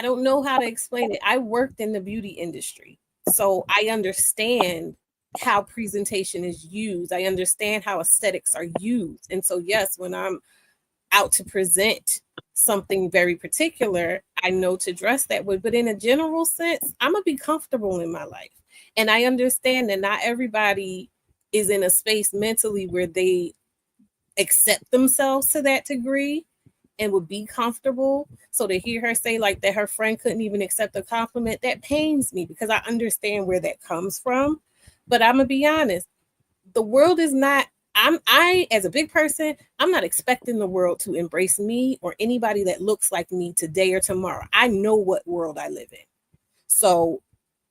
don't know how to explain it. I worked in the beauty industry, so I understand how presentation is used. I understand how aesthetics are used. And so, yes, when I'm out to present something very particular, I know to dress that way. But in a general sense, I'm going to be comfortable in my life. And I understand that not everybody is in a space mentally where they accept themselves to that degree and would be comfortable. So to hear her say like that her friend couldn't even accept a compliment, that pains me because I understand where that comes from. But I'm gonna be honest, the world is not, I as a big person, I'm not expecting the world to embrace me or anybody that looks like me today or tomorrow. I know what world I live in. So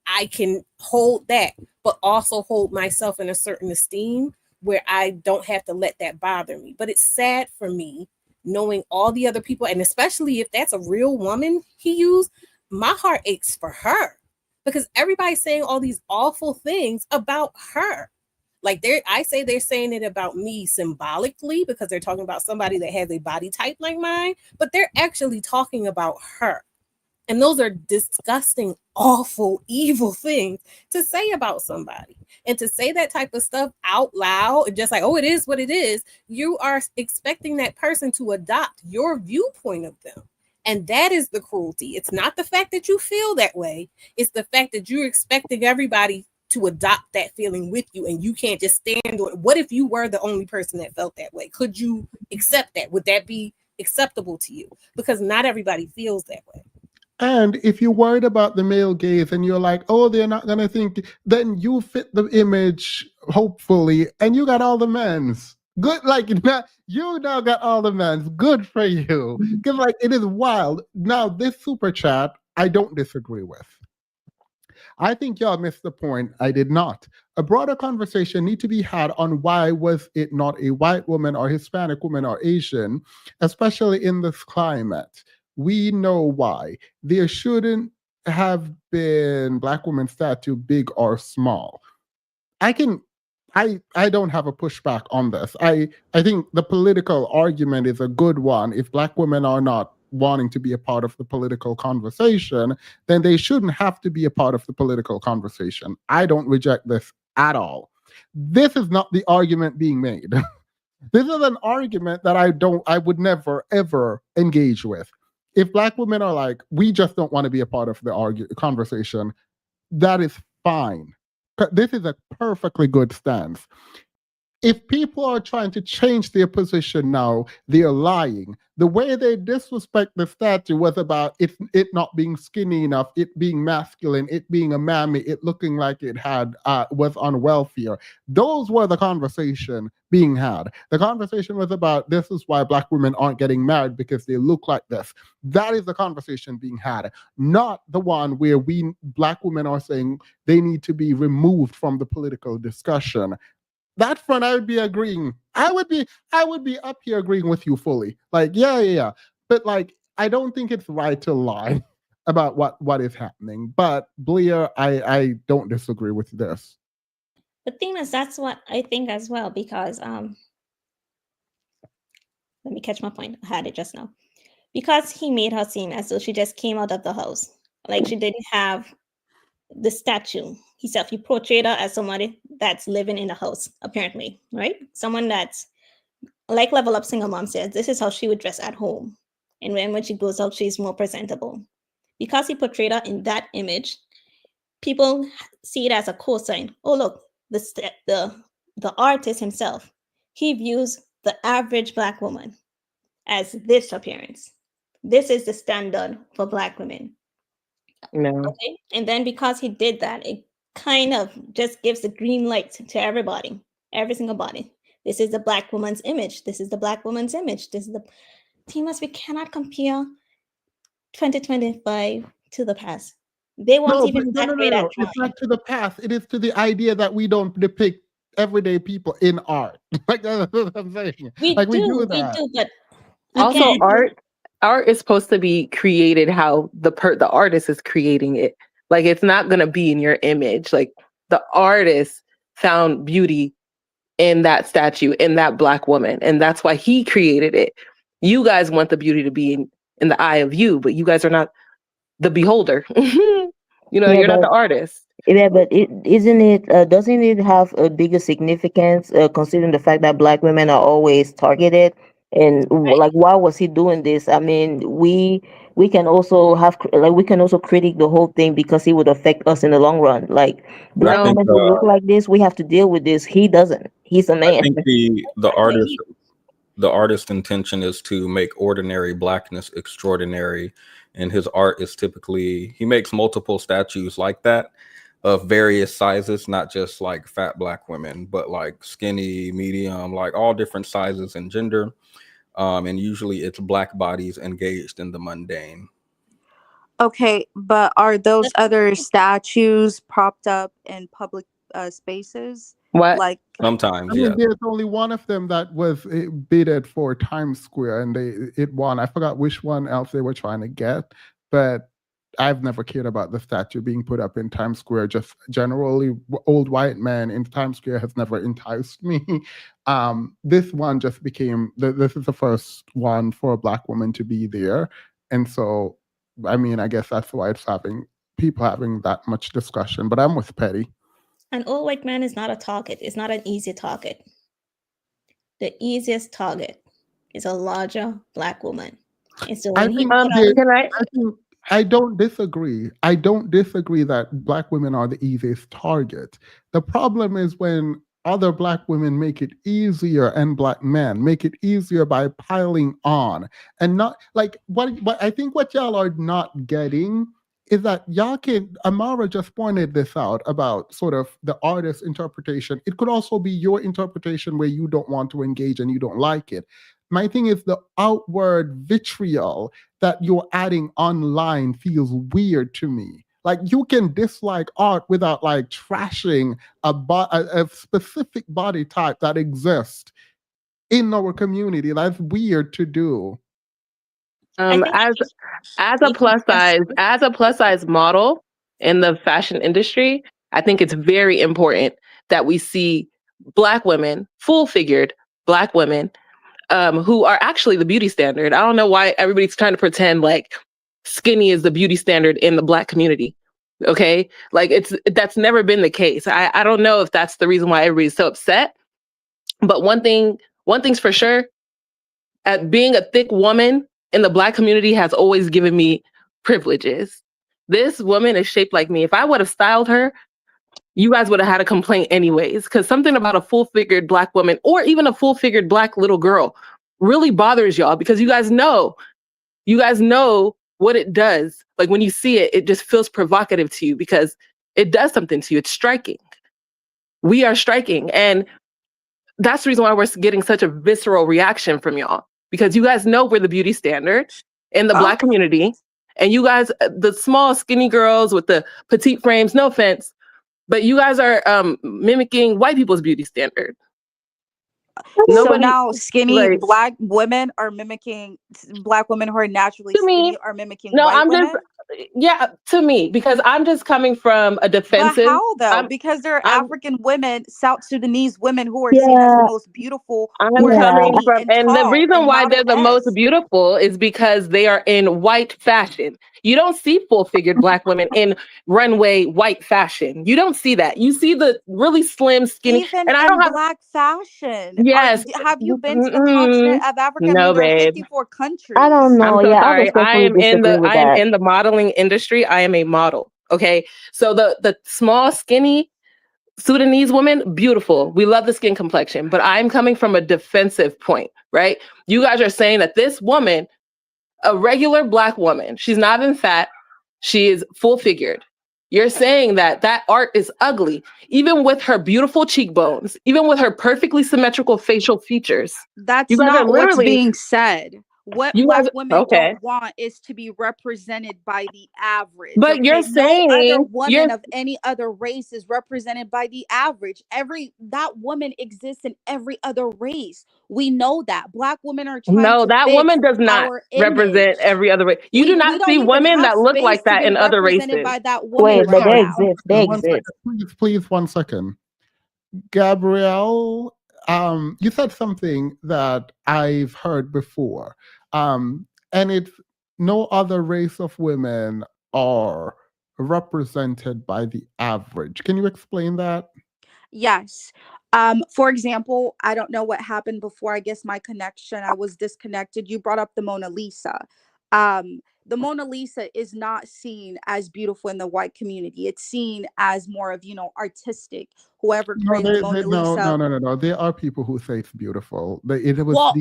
I can hold that, but also hold myself in a certain esteem where I don't have to let that bother me. But it's sad for me knowing all the other people, and especially if that's a real woman he used, my heart aches for her because everybody's saying all these awful things about her. Like I say they're saying it about me symbolically because they're talking about somebody that has a body type like mine, but they're actually talking about her. And those are disgusting, awful, evil things to say about somebody. And to say that type of stuff out loud, just like, oh, it is what it is, you are expecting that person to adopt your viewpoint of them. And that is the cruelty. It's not the fact that you feel that way. It's the fact that you're expecting everybody to adopt that feeling with you, and you can't just stand on it. What if you were the only person that felt that way? Could you accept that? Would that be acceptable to you? Because not everybody feels that way. And if you're worried about the male gaze and you're like, oh, they're not going to think, then you fit the image, hopefully, and you got all the men's. Good, like, you now got all the men's. Good for you. Because, like, it is wild. Now, this super chat, I don't disagree with. I think y'all missed the point. I did not. A broader conversation need to be had on why was it not a white woman or Hispanic woman or Asian, especially in this climate. We know why. There shouldn't have been Black women statue, big or small. I don't have a pushback on this. I think the political argument is a good one. If Black women are not wanting to be a part of the political conversation, then they shouldn't have to be a part of the political conversation. I don't reject this at all. This is not the argument being made. This is an argument that I would never, ever engage with. If Black women are like, we just don't want to be a part of the conversation, that is fine. This is a perfectly good stance. If people are trying to change their position now, they're lying. The way they disrespect the statue was about it not being skinny enough, it being masculine, it being a mammy, it looking like it was on welfare. Those were the conversation being had. The conversation was about this is why Black women aren't getting married because they look like this. That is the conversation being had, not the one where Black women are saying they need to be removed from the political discussion. That front, I would be agreeing. I would be up here agreeing with you fully. Like, yeah. But like, I don't think it's right to lie about what is happening. But Blair, I don't disagree with this. The thing is, that's what I think as well, because let me catch my point. I had it just now. Because he made her seem as though she just came out of the house, like she didn't have the statue. He portrayed her as somebody that's living in the house, apparently, right? Someone that's like Level Up Single Mom says, this is how she would dress at home. And when she goes out, she's more presentable. Because he portrayed her in that image, people see it as a cosign. Oh, look, the artist himself, he views the average Black woman as this appearance. This is the standard for Black women. No. Okay. And then because he did that, it kind of just gives the green light to everybody, every single body. This is the Black woman's image. This is the Black woman's image. This is the Timas. We cannot compare 2025 to the past. They won't even No. It's not to the past. It is to the idea that we don't depict everyday people in art. Like that's what I'm saying. We do, but Also, again, art is supposed to be created how the artist is creating it. Like, it's not going to be in your image. Like, the artist found beauty in that statue, in that Black woman, and that's why he created it. You guys want the beauty to be in the eye of you, but you guys are not the beholder. You're not the artist. Yeah, but doesn't it have a bigger significance, considering the fact that Black women are always targeted? And like, why was he doing this? I mean, we can also critique the whole thing because he would affect us in the long run. Like, Black I think, women who look like this, we have to deal with this. He doesn't. He's a man. I think the artist's intention is to make ordinary Blackness extraordinary, and his art is typically, he makes multiple statues like that of various sizes, not just like fat Black women, but like skinny, medium, like all different sizes and gender. And usually it's Black bodies engaged in the mundane. Okay, but are those other statues propped up in public spaces? What? Like, Sometimes, I mean, yeah. there's only one of them that was bidded for Times Square, and it won. I forgot which one else they were trying to get, but I've never cared about the statue being put up in Times Square. Just generally, old white men in Times Square has never enticed me. This one just became this is the first one for a Black woman to be there, and so I mean, I guess that's why it's having people having that much discussion. But I'm with Petty. An old white man is not a target. It's not an easy target. The easiest target is a larger Black woman. And so I when he, think you know, Can I? I don't disagree. I don't disagree that Black women are the easiest target. The problem is when other Black women make it easier and Black men make it easier by piling on and not like what I think what y'all are not getting is that y'all can Amara just pointed this out about sort of the artist's interpretation. It could also be your interpretation where you don't want to engage and you don't like it. My thing is the outward vitriol that you're adding online feels weird to me. Like you can dislike art without like trashing a specific body type that exists in our community. That's weird to do. I think As a plus size model in the fashion industry, I think it's very important that we see Black women, full figured Black women, who are actually the beauty standard. I don't know why everybody's trying to pretend like skinny is the beauty standard in the Black community. Okay, like that's never been the case. I don't know if that's the reason why everybody's so upset. But one thing's for sure, at being a thick woman in the Black community has always given me privileges. This woman is shaped like me. If I would have styled her, you guys would have had a complaint anyways, because something about a full-figured Black woman or even a full-figured Black little girl really bothers y'all because you guys know what it does. Like when you see it, it just feels provocative to you because it does something to you. It's striking. We are striking. And that's the reason why we're getting such a visceral reaction from y'all, because you guys know we're the beauty standard in the Black community. And you guys, the small, skinny girls with the petite frames, no offense, but you guys are mimicking white people's beauty standard. So now skinny Black women are mimicking Black women who are naturally skinny are mimicking white women? To me, because I'm just coming from a defensive. But how though? Because there are African women, South Sudanese women who are seen as the most beautiful. And the reason why they're the most beautiful is because they are in white fashion. You don't see full-figured Black women in runway white fashion. You don't see that. You see the really slim, skinny. Even and I don't have Black fashion. Yes. Have you been to the continent of Africa? No, there are babe. 54 countries. I don't know. I'm so sorry. I am in the modeling industry. I am a model. Okay. So the small, skinny Sudanese woman, beautiful. We love the skin complexion, but I'm coming from a defensive point, right? You guys are saying that this woman, a regular Black woman, she's not even fat, she is full figured. You're saying that art is ugly, even with her beautiful cheekbones, even with her perfectly symmetrical facial features. That's not what's being said. What Black women don't want is to be represented by the average. But you're saying no other woman of any other race is represented by the average. That woman exists in every other race. We know that. Black women are trying to that woman does not represent every other race. You do not see women that look like that in other races. By that woman but they exist. They exist. Please, 1 second. Gabrielle, you said something that I've heard before. And it's no other race of women are represented by the average. Can you explain that? Yes. For example, I don't know what happened before. I guess my connection, I was disconnected. You brought up the Mona Lisa. The Mona Lisa is not seen as beautiful in the white community. It's seen as more of, artistic. Whoever created the Mona Lisa. No. There are people who say it's beautiful. It was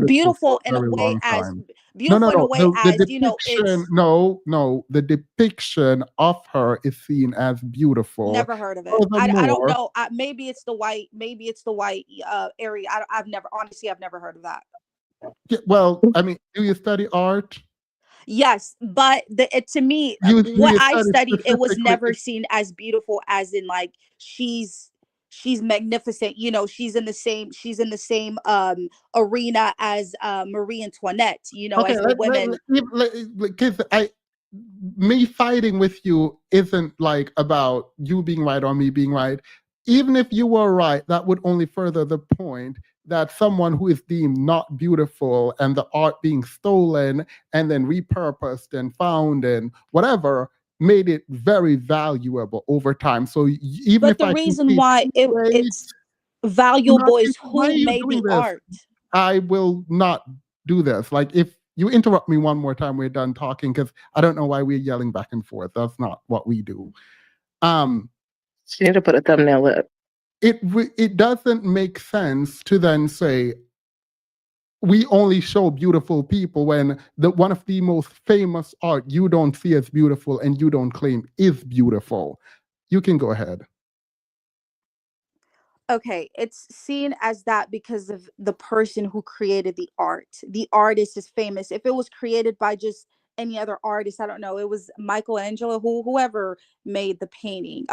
beautiful in a way as beautiful in a way as the depiction. The depiction of her is seen as beautiful. Never heard of it. I don't know. Maybe it's the white. Area. I've never heard of that. Yeah, well, I mean, do you study art? Yes, but to me, what I studied, it was never seen as beautiful as in like she's magnificent. She's in the same arena as Marie Antoinette. As the women. Because me fighting with you isn't like about you being right or me being right. Even if you were right, that would only further the point that someone who is deemed not beautiful and the art being stolen and then repurposed and found and whatever made it very valuable over time. So even But if the I reason concede, why wait, it's valuable is why are who you made doing the this? art. I will not do this. Like, if you interrupt me one more time, we're done talking, because I don't know why we're yelling back and forth. That's not what we do. She need to put a thumbnail up. It doesn't make sense to then say we only show beautiful people when one of the most famous art you don't see as beautiful and you don't claim is beautiful. You can go ahead. Okay, it's seen as that because of the person who created the art. The artist is famous. If it was created by just any other artist, I don't know, it was Michelangelo, whoever made the painting,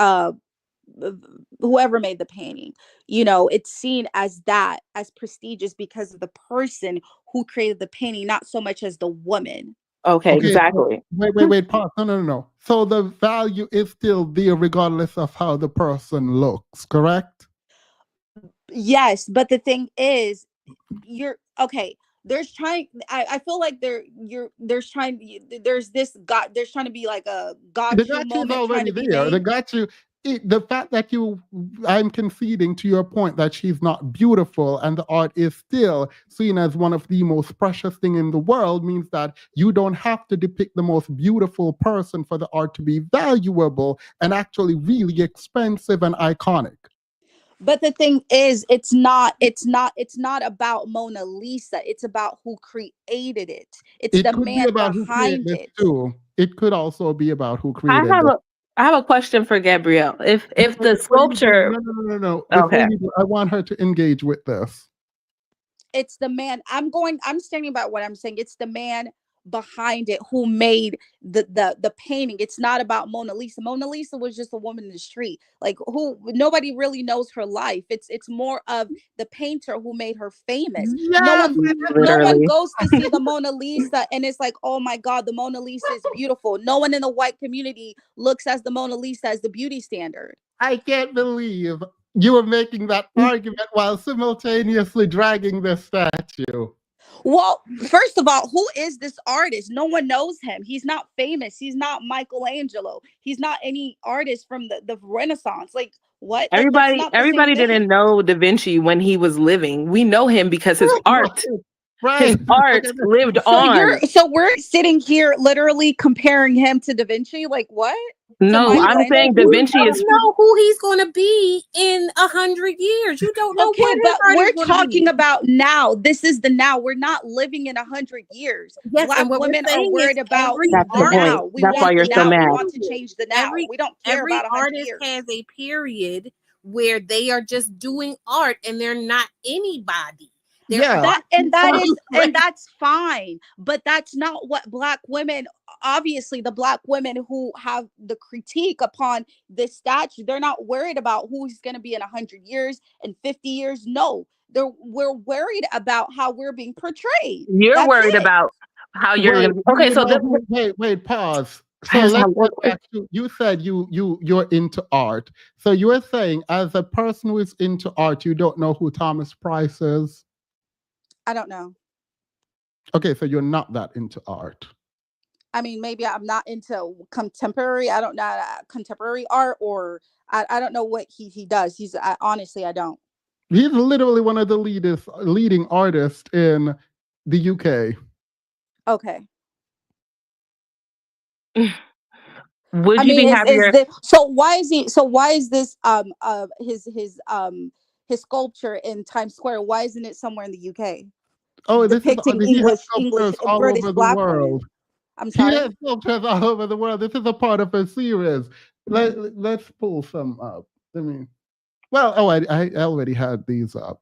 whoever made the painting, it's seen as that, as prestigious because of the person who created the painting, not so much as the woman. Okay, Okay, exactly. wait, pause. No. So the value is still there regardless of how the person looks, correct? Yes, but the thing is, you're okay. I feel like there's trying to be like a The got you got you is moment trying already to be there. The made. got you, the fact that I'm conceding to your point that she's not beautiful and the art is still seen as one of the most precious thing in the world means that you don't have to depict the most beautiful person for the art to be valuable and actually really expensive and iconic. But the thing is, it's not about Mona Lisa. It's about who created it. It's It the could be man about who created behind this it. too. It could also be about who I created have this. I have a question for Gabrielle. If the Before you do, sculpture, no. Before okay, you do, I want her to engage with this. It's the man. I'm standing by what I'm saying. It's the man behind it who made the painting. It's not about Mona Lisa. Mona Lisa was just a woman in the street, like, who nobody really knows her life. It's more of the painter who made her famous. no Yes, one no one literally. goes to see the Mona Lisa and it's like, oh my god, the Mona Lisa is beautiful. No one in the white community looks as the Mona Lisa as the beauty standard. I can't believe you were making that argument while simultaneously dragging this statue. Well, first of all, who is this artist? No one knows him. He's not famous. He's not Michelangelo. He's not any artist from the Renaissance. Like, what? That's not the same Everybody thing. didn't know Da Vinci when he was living. We know him because his art Right. lived So on. we're sitting here literally comparing him to Da Vinci. Like, what? To No, I'm saying Da Michelangelo? You Vinci is don't know who he's going to be in 100 years. You don't know Okay, what his but art we're is going to talking be. about now. This is the now. We're not living in 100 years. Yes, Black and what we're women are saying is worried about every that's the the point. now. artist We That's why want you're the so now. We mad. want to change the now. We don't care every about 100 artist years. has a period where they are just doing art and they're not anybody. Yeah. That's fine, but that's not what Black women, obviously the Black women who have the critique upon this statue, they're not worried about who he's going to be in 100 years and 50 years. No, we're worried about how we're being portrayed. You're That's worried it. about how you're Wait, gonna. Okay, so wait, pause. So That's let's not get what- back to, you said you're into art. So you were saying, as a person who is into art, you don't know who Thomas Price is? I don't know. Okay, so you're not that into art. I mean, maybe I'm not into contemporary. I don't know contemporary art, or I don't know what he does. Honestly, I don't. He's literally one of the leading artists in the UK. Okay. would I you mean, be is happier? this, so why is he, so why is this his sculpture in Times Square? Why isn't it somewhere in the UK Oh, depicting he has English sculptures all British over the Black women? world. I'm He sorry. has sculptures all over the world. This is a part of a series. Let's pull some up. I mean, well, I already had these up.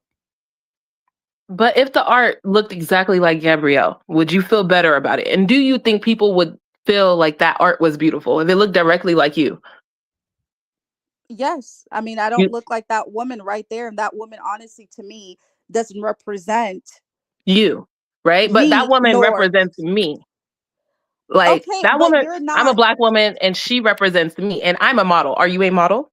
But if the art looked exactly like Gabrielle, would you feel better about it? And do you think people would feel like that art was beautiful if it looked directly like you? Yes. I mean, I don't look like that woman right there, and that woman, honestly, to me, doesn't represent You, right? But that me, woman nor represents me. Like Okay, that but woman, you're I'm a not. black woman and she represents me and I'm a model. Are you a model?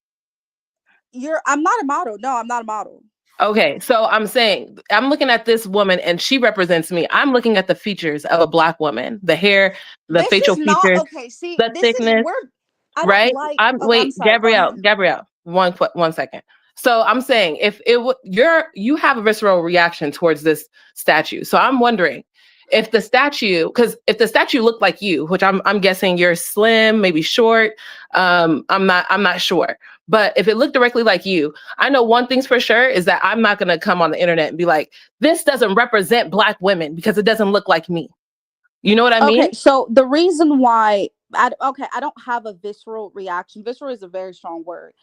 I'm not a model. No, I'm not a model. Okay, so I'm saying I'm looking at this woman and she represents me. I'm looking at the features of a black woman, the hair, the This facial is not features, okay. See, the this is thickness, where I don't right? like. I'm Okay, I'm wait, sorry. Go ahead. Gabrielle, 1 second. So I'm saying if you have a visceral reaction towards this statue. So I'm wondering if the statue, because if the statue looked like you, which I'm guessing you're slim, maybe short, I'm not sure. But if it looked directly like you, I know one thing's for sure is that I'm not gonna come on the internet and be like, this doesn't represent black women because it doesn't look like me. You know what I mean? Okay, so the reason why I don't have a visceral reaction. Visceral is a very strong word.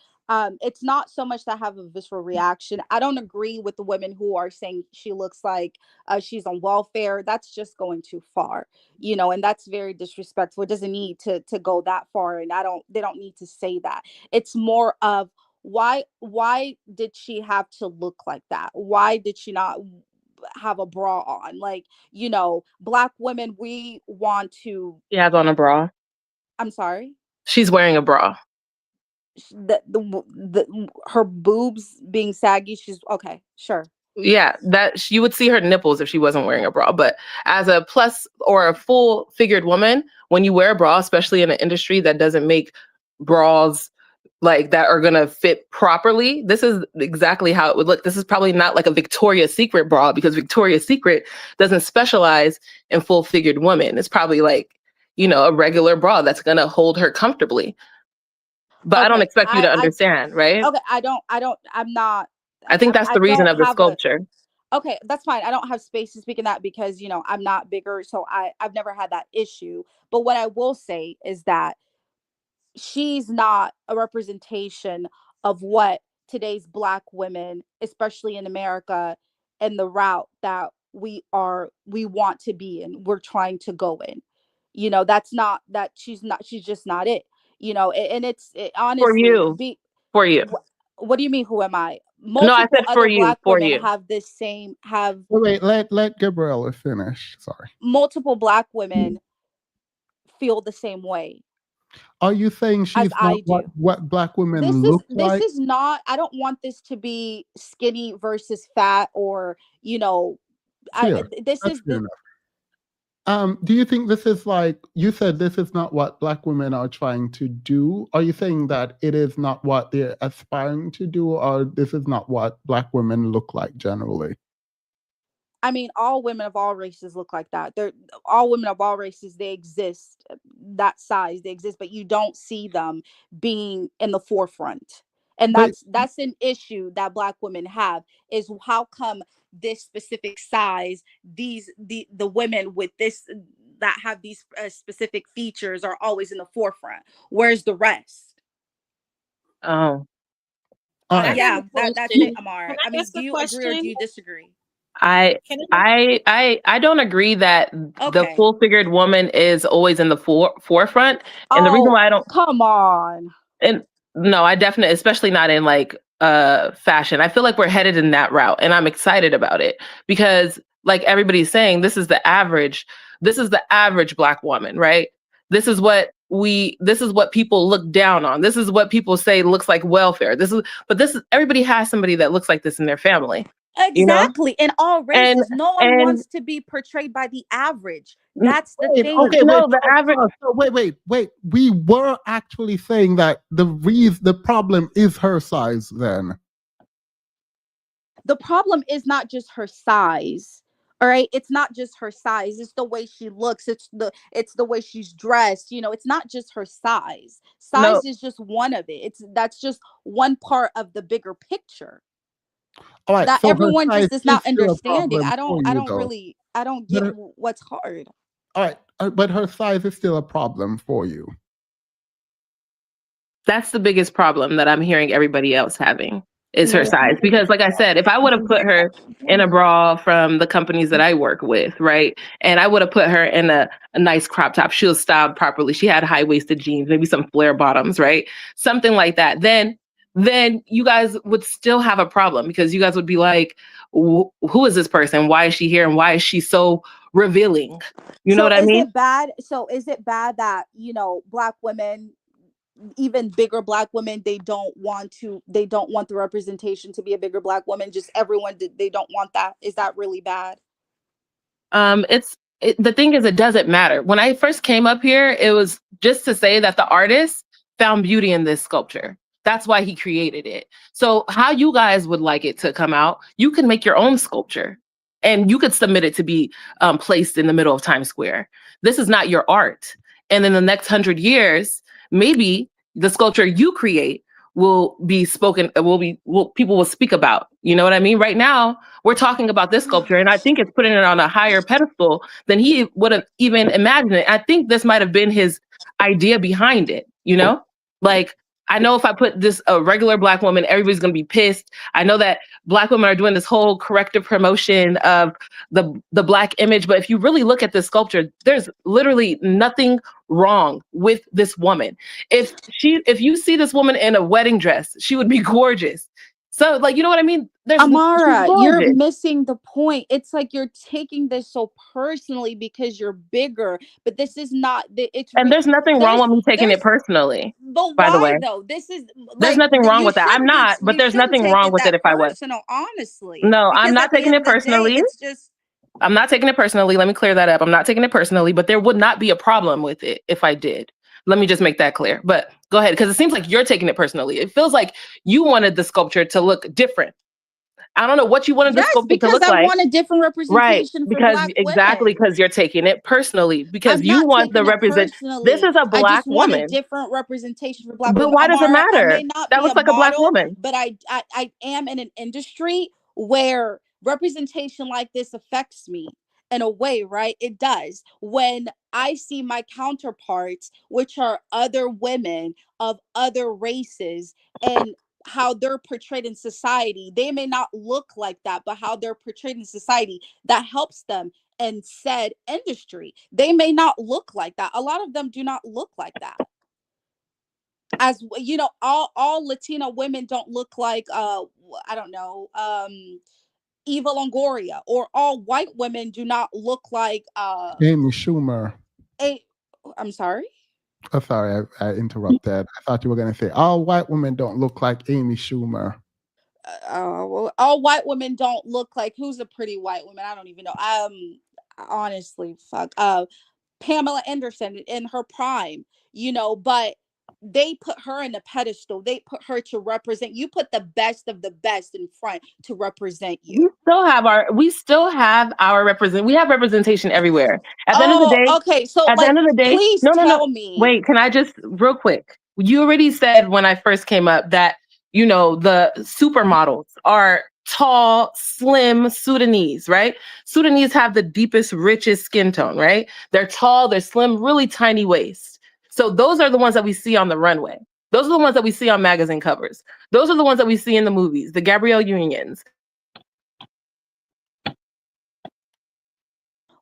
It's not so much that I have a visceral reaction. I don't agree with the women who are saying she looks like she's on welfare. That's just going too far, and that's very disrespectful. It doesn't need to go that far, and they don't need to say that. It's more of why did she have to look like that? Why did she not have a bra on? Like, black women, we want to. She has on a bra. I'm sorry. She's wearing a bra. Her boobs being saggy. She's okay. Sure. Yeah, that you would see her nipples if she wasn't wearing a bra. But as a plus or a full figured woman, when you wear a bra, especially in an industry that doesn't make bras like that are gonna fit properly, this is exactly how it would look. This is probably not like a Victoria's Secret bra because Victoria's Secret doesn't specialize in full figured women. It's probably like, a regular bra that's gonna hold her comfortably. But I don't Okay. expect you to understand, right? Okay. I'm not. I think that's I the reason don't of the have a. sculpture. Okay, that's fine. I don't have space to speak in that because I'm not bigger, so I've never had that issue. But what I will say is that she's not a representation of what today's black women, especially in America, and the route that we want to be in, we're trying to go in. That's not that she's just not it. And For honestly, you. For you. what do you mean? Who am I? No, I Multiple said for other you. black For women you. have Wait, let Gabriella finish. Sorry. multiple black women feel the same way Are you saying as she's not I do. what black women This look like? is not. I don't want this to be skinny versus fat, or Fair. this That's is fair the. enough. Do you think this is like you said? This is not what black women are trying to do. Are you saying that it is not what they're aspiring to do, or this is not what black women look like generally? I mean, all women of all races look like that. They're all women of all races. They exist, that size. They exist, but you don't see them being in the forefront. And But that's an issue that black women have. Is how come this specific size, the women with this that have these specific features are always in the forefront? Where's the rest? Oh. all I right. Yeah, have a that's it, question. Amar. Can I I mean, ask do a you agree or do question? you disagree? Can I? I don't agree that the Okay. full figured woman is always in the forefront. And the reason Oh, why I don't come on. and no, I definitely, especially not in like fashion. I feel like we're headed in that route and I'm excited about it because like everybody's saying, this is the average black woman, right? This is what people look down on. This is what people say looks like welfare. Everybody has somebody that looks like this in their family, you know? Exactly. In all And races, no one and wants to be portrayed by the average. That's the Wait, thing. okay, wait, no, the average. wait. We were actually saying that the problem is her size then. The problem is not just her size. All right, it's not just her size. It's the way she looks. It's the way she's dressed. It's not just her size. No, Size is just one of it. That's just one part of the bigger picture All right, that so her everyone size just is is not still a understanding. problem for I you don't though. really I don't But get her, what's hard. all right, but her size is still a problem for you. that's the biggest problem that I'm hearing everybody else having is her Well, size. Because like I said, if I would have put her in a bra from the companies that I work with, right? And I would have put her in a nice crop top. She was styled properly. She had high-waisted jeans, maybe some flare bottoms, right? Something like that. Then then you guys would still have a problem, because you guys would be like, who is this person? Why is she here? And why is she so revealing? You know So what I is mean? it bad? So is it bad that, Black women, even bigger Black women, they don't want the representation to be a bigger Black woman? Just everyone, they don't want that. Is that really bad? The thing is, it doesn't matter. When I first came up here, it was just to say that the artist found beauty in this sculpture. That's why he created it. So how you guys would like it to come out, you can make your own sculpture and you could submit it to be placed in the middle of Times Square. This is not your art. And in the next 100 years, maybe the sculpture you create will be spoken, people will speak about. You know what I mean? Right now, we're talking about this sculpture, and I think it's putting it on a higher pedestal than he would have even imagined it. I think this might have been his idea behind it, you know? Like, I know if I put this a regular Black woman, everybody's gonna be pissed. I know that Black women are doing this whole corrective promotion of the Black image, but if you really look at this sculpture, there's literally nothing wrong with this woman. If you see this woman in a wedding dress, she would be gorgeous. So, like, you know what I mean? Amara, you're gorgeous. missing the point. It's like you're taking this so personally because you're bigger, but this is not And there's nothing wrong with me taking it personally. But By the why way, though? This is there's like nothing wrong you with that. I'm shouldn't not, but you there's shouldn't nothing take wrong it with it that if I was. personal, honestly. No, I'm Because not at the taking end it of the day, personally. it's just I'm not taking it personally. Let me clear that up. I'm not taking it personally, but there would not be a problem with it if I did. Let me just make that clear. But go ahead, because it seems like you're taking it personally. It feels like you wanted the sculpture to look different. I don't know what you wanted the yes, sculpture to because look I like. want a different Right, representation for because Black exactly, women. because you're taking it personally, because I'm you not want the taking it represent. This personally. is a I Black just want a woman. different representation for Black But women. why does it Amara, I may matter? not That be a looks like a Black model, woman. but I am in an industry where representation like this affects me in a way, right? It does. When I see my counterparts, which are other women of other races, and how they're portrayed in society, they may not look like that, but how they're portrayed in society, that helps them in said industry. They may not look like that. A lot of them do not look like that. As you know, all Latina women don't look like I don't know, Eva Longoria, or all white women do not look like Amy Schumer. I'm sorry. Oh, sorry, I interrupted. I thought you were going to say all white women don't look like Amy Schumer. Well, all white women don't look like, who's a pretty white woman? I don't even know. Honestly, fuck. Pamela Anderson in her prime, but they put her in a pedestal. They put her to represent. You put the best of the best in front to represent you. We still have our represent. We have representation everywhere. At the end of the day, okay. So, at the end of the day, please no. tell me. Wait, can I just real quick? You already said when I first came up that the supermodels are tall, slim Sudanese, right? Sudanese have the deepest, richest skin tone, right? They're tall, they're slim, really tiny waist. So those are the ones that we see on the runway. Those are the ones that we see on magazine covers. Those are the ones that we see in the movies, the Gabrielle Unions.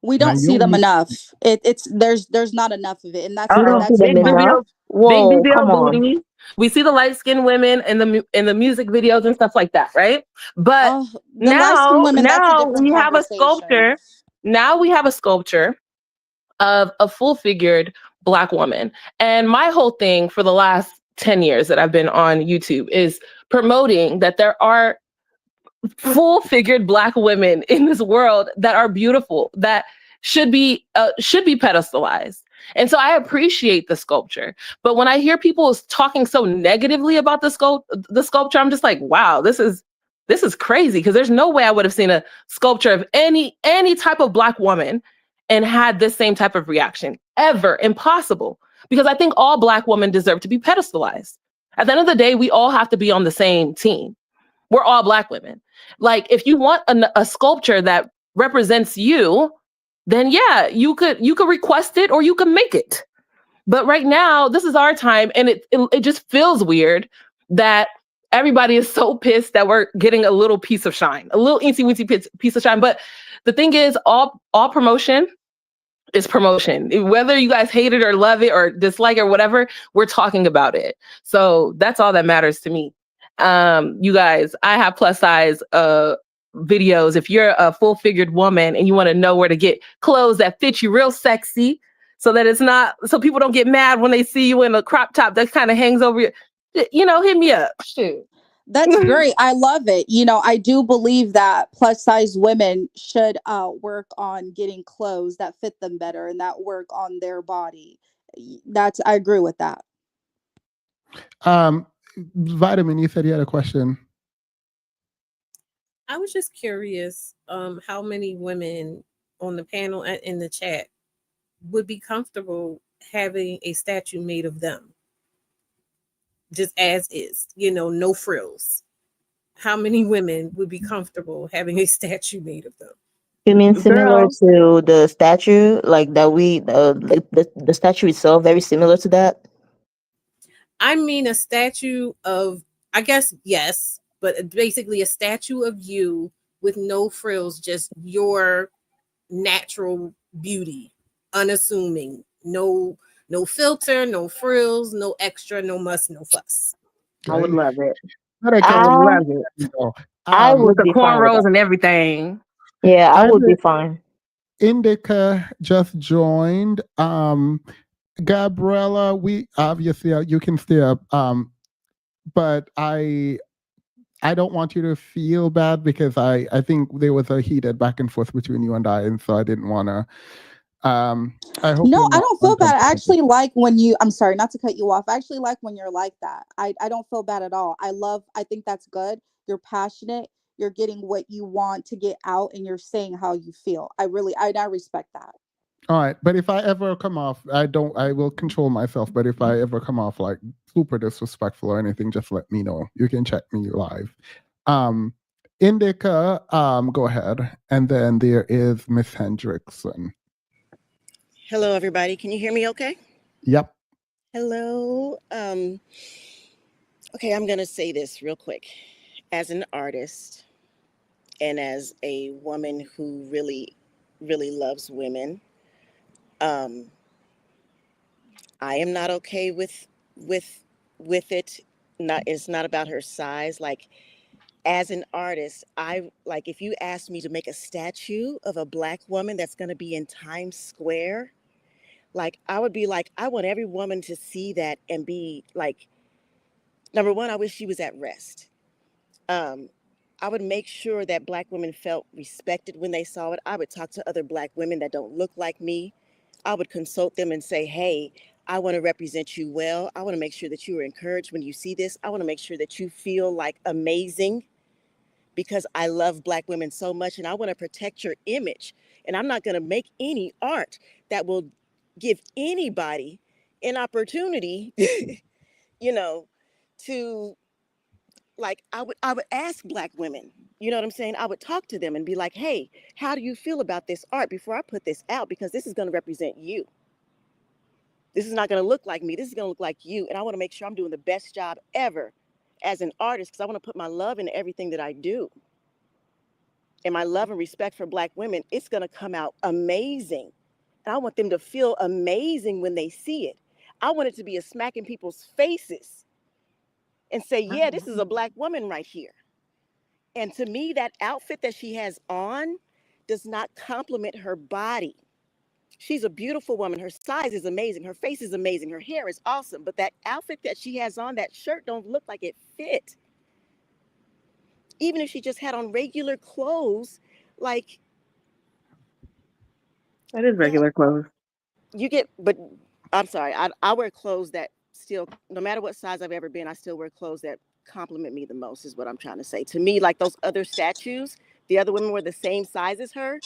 We don't see them enough. There's not enough of it, and that's big enough. Whoa, BBL come on. booty. We see the light skinned women in the music videos and stuff like that, right? But the light-skinned women, that's a different we have a conversation. sculpture. Now we have a sculpture of a full-figured Black woman. And my whole thing for the last 10 years that I've been on YouTube is promoting that there are full-figured Black women in this world that are beautiful, that should be pedestalized. And so I appreciate the sculpture. But when I hear people talking so negatively about the sculpture, I'm just like, wow, this is crazy, because there's no way I would have seen a sculpture of any type of Black woman and had this same type of reaction ever. Impossible. Because I think all Black women deserve to be pedestalized. At the end of the day, we all have to be on the same team. We're all Black women. Like, if you want a sculpture that represents you, then yeah, you could request it or you can make it. But right now, this is our time, and it just feels weird that everybody is so pissed that we're getting a little piece of shine, a little eensy weensy piece of shine. But the thing is, all promotion is promotion. Whether you guys hate it or love it or dislike it or whatever, we're talking about it. So that's all that matters to me. You guys, I have plus size videos. If you're a full figured woman and you want to know where to get clothes that fit you real sexy, so that it's not, so people don't get mad when they see you in a crop top that kind of hangs over you, hit me up. Shoot. That's great. I love it. I do believe that plus size women should work on getting clothes that fit them better and that work on their body. I agree with that. Vitamin, you said you had a question. I was just curious how many women on the panel and in the chat would be comfortable having a statue made of them, just as is, no frills. How many women would be comfortable having a statue made of them? You mean similar Girl. to the statue, like that the statue itself, very similar to that? I mean a statue of, I guess, yes, but basically a statue of you with no frills, just your natural beauty, unassuming, no filter, no frills, no extra, no muss, no fuss. I would love it. I would love it. I With would the be fine with cornrows that. and everything. Yeah, I would be fine. Indica just joined. Gabriella, we obviously you can stay up. But I don't want you to feel bad because I think there was a heated back and forth between you and I, and so I didn't want to. I hope. No, I don't feel bad. I actually like when I'm sorry, not to cut you off. I actually like when you're like that. I don't feel bad at all. I think that's good. You're passionate. You're getting what you want to get out and you're saying how you feel. I respect that. All right, but if I ever come off, I will control myself. But if I ever come off like super disrespectful or anything, just let me know. You can check me live. Indica, go ahead. And then there is Miss Hendrickson. Hello, everybody. Can you hear me okay? Yep. Hello. Okay, I'm going to say this real quick. As an artist and as a woman who really, really loves women, I am not okay with it. It's not about her size. Like, as an artist, if you asked me to make a statue of a Black woman that's going to be in Times Square, like, I would be like, I want every woman to see that and be like, number one, I wish she was at rest. I would make sure that Black women felt respected when they saw it. I would talk to other Black women that don't look like me. I would consult them and say, hey, I want to represent you well. I want to make sure that you are encouraged when you see this. I want to make sure that you feel like amazing because I love Black women so much and I want to protect your image. And I'm not going to make any art that will give anybody an opportunity, to, like, I would ask Black women, you know what I'm saying? I would talk to them and be like, hey, how do you feel about this art before I put this out? Because this is going to represent you. This is not going to look like me. This is going to look like you. And I want to make sure I'm doing the best job ever as an artist because I want to put my love into everything that I do. And my love and respect for Black women, it's going to come out amazing. And I want them to feel amazing when they see it. I want it to be a smack in people's faces and say, yeah, this is a Black woman right here. And to me, that outfit that she has on does not compliment her body. She's a beautiful woman. Her size is amazing. Her face is amazing. Her hair is awesome. But that outfit that she has on, that shirt don't look like it fit. Even if she just had on regular clothes, like. That is regular clothes. But I'm sorry, I wear clothes that still, no matter what size I've ever been, I still wear clothes that compliment me the most is what I'm trying to say. To me, like those other statues, the other women were the same size as her,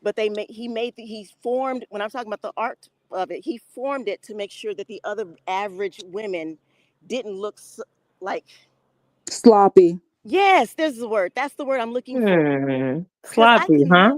but he formed, when I'm talking about the art of it, he formed it to make sure that the other average women didn't look like sloppy. Yes, there's the word. That's the word I'm looking for. Sloppy, huh?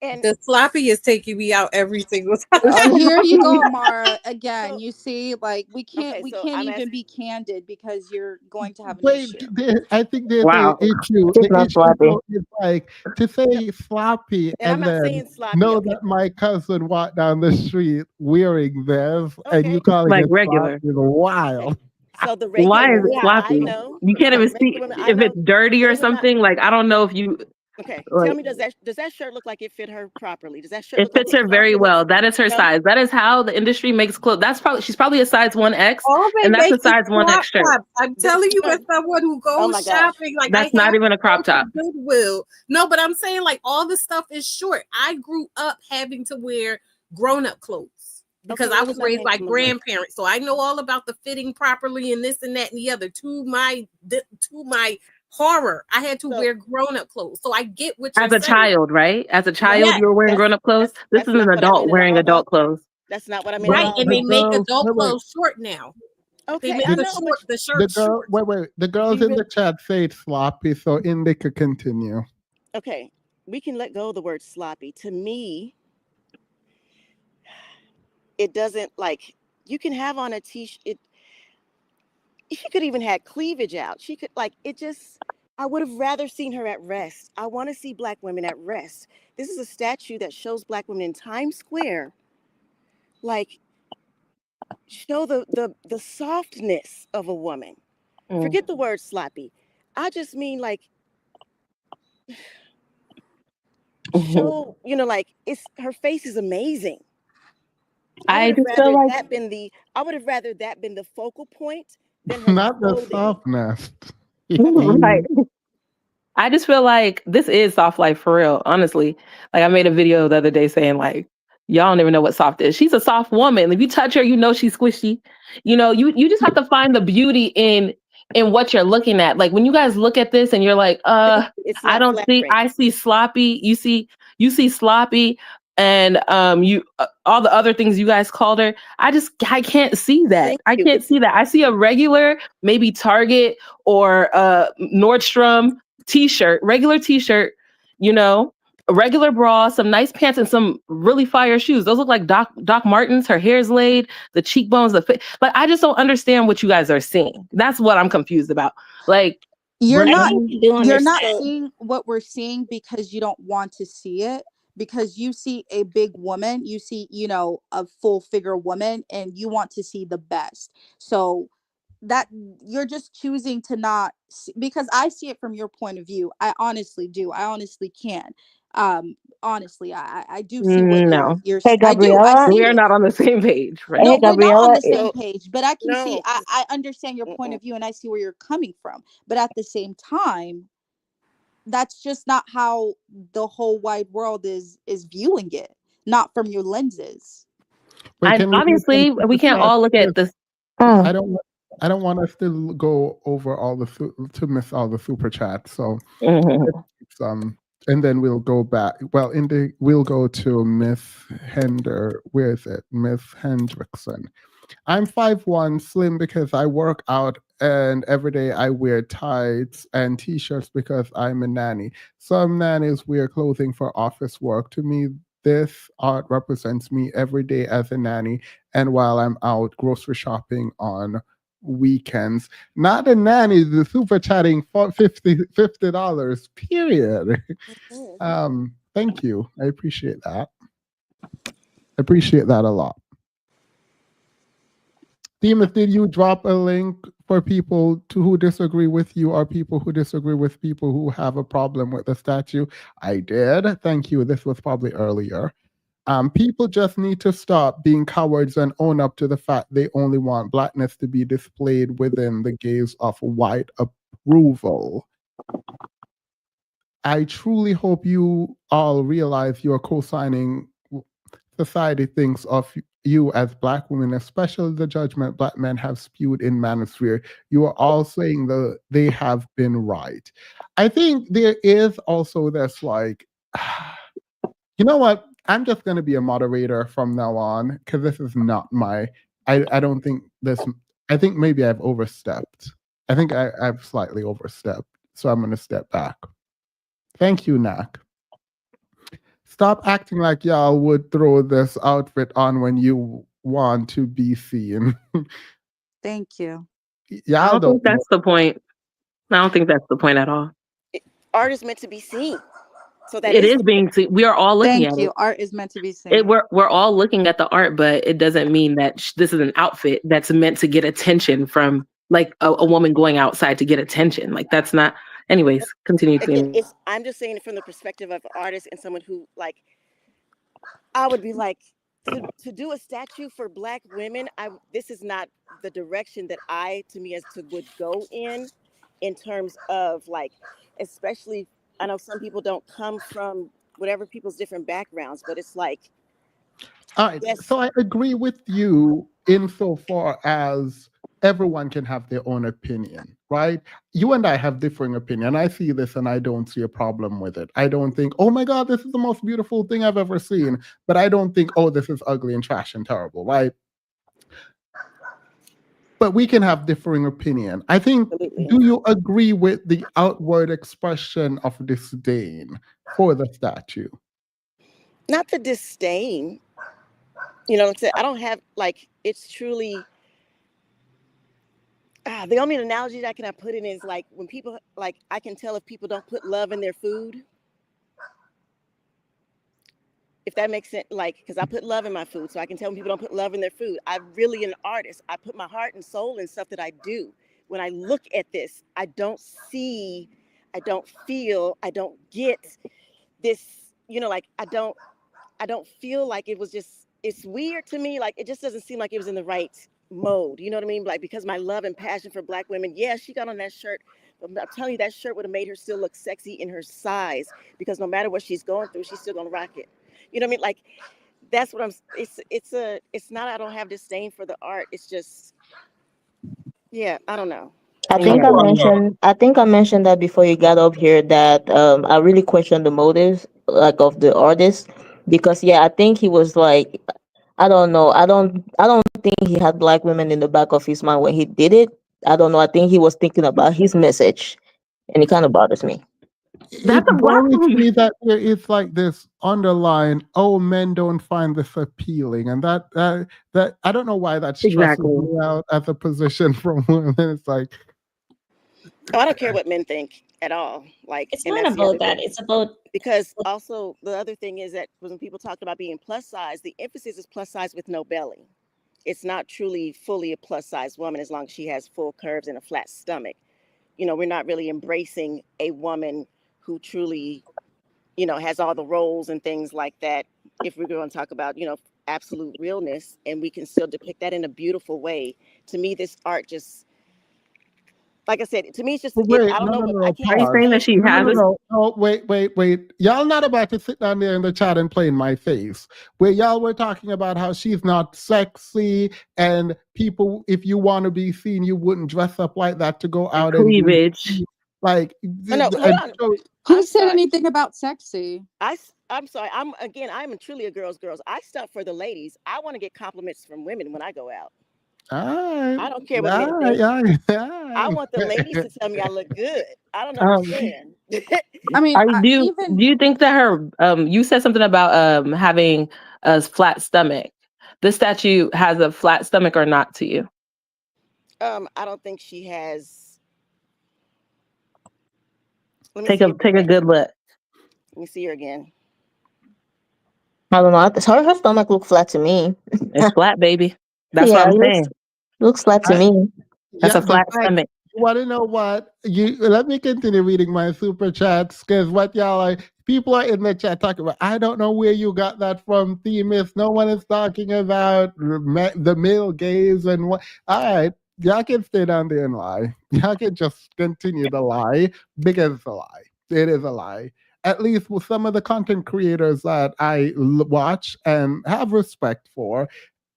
And the sloppy is taking me out every single time. Oh, here you go, Mara. Again, you see, like we can't even be candid because you're going to have an issue. I think there's Wow. an issue. It's not sloppy. Is like to say sloppy and then know that my cousin walked down the street wearing this and you calling like it regular. sloppy is wild. So the regular Why is women it that I sloppy? know, You can't even the regular see women I if know, it's dirty they or will not. something. Like, I don't know if you Okay, tell like me, does that shirt look like it fit her properly? Does that shirt it look like fits it her very compliments? well. That is her No. size. That is how the industry makes clothes. She's probably a size 1X, All they and that's make a is size 1X crop shirt. tops. I'm This telling you, as shirt. someone who Oh goes my gosh. shopping, like I That's not have even a to crop go to top. Goodwill. No, but I'm saying like all the stuff is short. I grew up having to wear grown-up clothes because Okay, I let's was not raised make by them a list. grandparents, so I know all about the fitting properly and this and that and the other. To my horror, I had to So wear grown-up clothes. So I get what you're As a saying. child, right? As a no, child, Yes, you were wearing that's grown-up clothes. that's This that's is an not what I adult meant at wearing all, though. adult clothes. That's not what I meant at But right, all. and the they But make girls, adult wait, wait, clothes short now. They okay, make I the, the know, but the short girl, short. wait, wait, the girls we in the really chat say it's sloppy, so Indica continue. okay. We can let go of the word sloppy. To me, it doesn't like you can have on a t-shirt. She could even had cleavage out. She could like it just. I would have rather seen her at rest. I want to see Black women at rest. This is a statue that shows Black women in Times Square, like show the softness of a woman. Mm. Forget the word sloppy. I just mean like show, like it's her face is amazing. I just feel like I would have rather that been the focal point than her Not the clothing. softness. right. I just feel like this is soft life for real, honestly. Like I made a video the other day saying like, y'all don't even know what soft is. She's a soft woman. If you touch her, you know she's squishy. You just have to find the beauty in what you're looking at. Like when you guys look at this and you're like, It's I not don't see, flattering. I see sloppy. You see sloppy and you all the other things you guys called her. I can't see that. Thank I you. can't see that. I see a regular, maybe Target or Nordstrom t-shirt, regular t-shirt, a regular bra, some nice pants, and some really fire shoes. Those look like Doc Martens. Her hair's laid, the cheekbones, like I just don't understand what you guys are seeing. That's what I'm confused about. Like You're Brandy, I not think you do you're not understand. seeing what we're seeing because you don't want to see it, because you see a big woman, you see, a full figure woman, and you want to see the best. So that you're just choosing to not see, because I see it from your point of view. I honestly do. I honestly can. Honestly, I do see what no, Hey, I do. I Gabriella. we see are it. not on the same page, right? Hey, No, we're not on Gabriella. the same So page, but I can see, No. I understand your point mm-mm. of view and I see where you're coming from. But at the same time, that's just not how the whole wide world is viewing it, not from your lenses. Wait, And can we do some obviously, we super can't chats? all look at this. Mm. I don't want us to go over all to miss all the super chats. So Mhm. some, and then we'll go back. Well, we'll go to Miss Where is it? Miss Hendrickson. I'm 5'1", slim because I work out, and every day I wear tights and t-shirts because I'm a nanny. Some nannies wear clothing for office work. To me, this art represents me every day as a nanny and while I'm out grocery shopping on weekends. Not a nanny, the super chatting for $50, period. Thank you. I appreciate that. A lot. Demas, did you drop a link for people who disagree with you or people who disagree with people who have a problem with the statue? I did. Thank you. This was probably earlier. People just need to stop being cowards and own up to the fact they only want blackness to be displayed within the gaze of white approval. I truly hope you all realize you're co-signing society thinks of you as Black women, especially the judgment Black men have spewed in manosphere. You are all saying that they have been right. I think there is also this like, you know what? I'm just going to be a moderator from now on because this is not my. I don't think this. I think maybe I've overstepped. I think I've slightly overstepped, so I'm going to step back. Thank you, Nak. Stop acting like y'all would throw this outfit on when you want to be seen. Thank you. I Y'all don't think don't know. that's the point. I don't think that's the point at all. Art is meant to be seen. So that It is is being seen. We are all looking Thank at you. it. Art is meant to be seen. We're all looking at the art, but it doesn't mean that this is an outfit that's meant to get attention from like a woman going outside to get attention. Like that's not. Anyways, continue. Again, I'm just saying it from the perspective of an artist and someone who, like, I would be like, to do a statue for Black women, this is not the direction that would go in terms of, like, especially, I know some people don't come from whatever people's different backgrounds, but it's like, all right, so I agree with you insofar as everyone can have their own opinion, right? You and I have differing opinion. I see this and I don't see a problem with it. I don't think, oh my God, this is the most beautiful thing I've ever seen. But I don't think, oh, this is ugly and trash and terrible, right? But we can have differing opinion. I think, do you agree with the outward expression of disdain for the statue? Not the disdain. You know what I'm saying? I don't have, like, it's truly, the only analogy that I can put in is like when people, like, I can tell if people don't put love in their food. If that makes sense, like, because I put love in my food, so I can tell when people don't put love in their food. I'm really an artist. I put my heart and soul in stuff that I do. When I look at this, I don't see, I don't feel, I don't get this, you know, like, I don't feel like it was just, it's weird to me. Like, it just doesn't seem like it was in the right mode. You know what I mean? Like, because my love and passion for Black women, yeah, she got on that shirt, but I'm telling you, that shirt would have made her still look sexy in her size, because no matter what she's going through, she's still gonna rock it. You know what I mean? Like, that's what it's not, I don't have disdain for the art. It's just, yeah, I don't know. I think I mentioned that before you got up here, that I really questioned the motives, like, of the artist, because I think he was like, I don't know, I don't think he had Black women in the back of his mind when he did it. I don't know. I think he was thinking about his message, and it kind of bothers me. It worries me that there is like this underlying, oh, men don't find this appealing, and that I don't know why that stresses me out as a position from women. It's like, oh, I don't care what men think at all. Like, it's not about that. It's about, because also the other thing is that when people talk about being plus size, the emphasis is plus size with no belly. It's not truly fully a plus size woman as long as she has full curves and a flat stomach. You know, we're not really embracing a woman who truly, you know, has all the roles and things like that. If we're going to talk about, you know, absolute realness, and we can still depict that in a beautiful way. To me, this art just, like I said, to me, it's just, wait, I don't know. No, I can't. Are you saying that she has? No, wait. Y'all not about to sit down there in the chat and play in my face. Where y'all were talking about how she's not sexy, and people, if you want to be seen, you wouldn't dress up like that to go out and cleavage. Like, no, who said anything about sexy? I'm sorry. I'm truly a girl's. I stuff for the ladies. I want to get compliments from women when I go out. I don't care what men think. I want the ladies to tell me I look good. I don't understand. I mean, do you think that her you said something about having a flat stomach? This statue has a flat stomach or not to you? I don't think she has. Take a good look. Let me see her again. I don't know. Her stomach looks flat to me. It's flat, baby. That's what I'm saying. Looks flat to me. That's a flat stomach. You want to know what? Let me continue reading my super chats, because what y'all are, people are in the chat talking about, I don't know where you got that from, Themis. No one is talking about the male gaze and what. All right, y'all can stay down there and lie. Y'all can just continue to lie, because it's a lie. It is a lie. At least with some of the content creators that I watch and have respect for,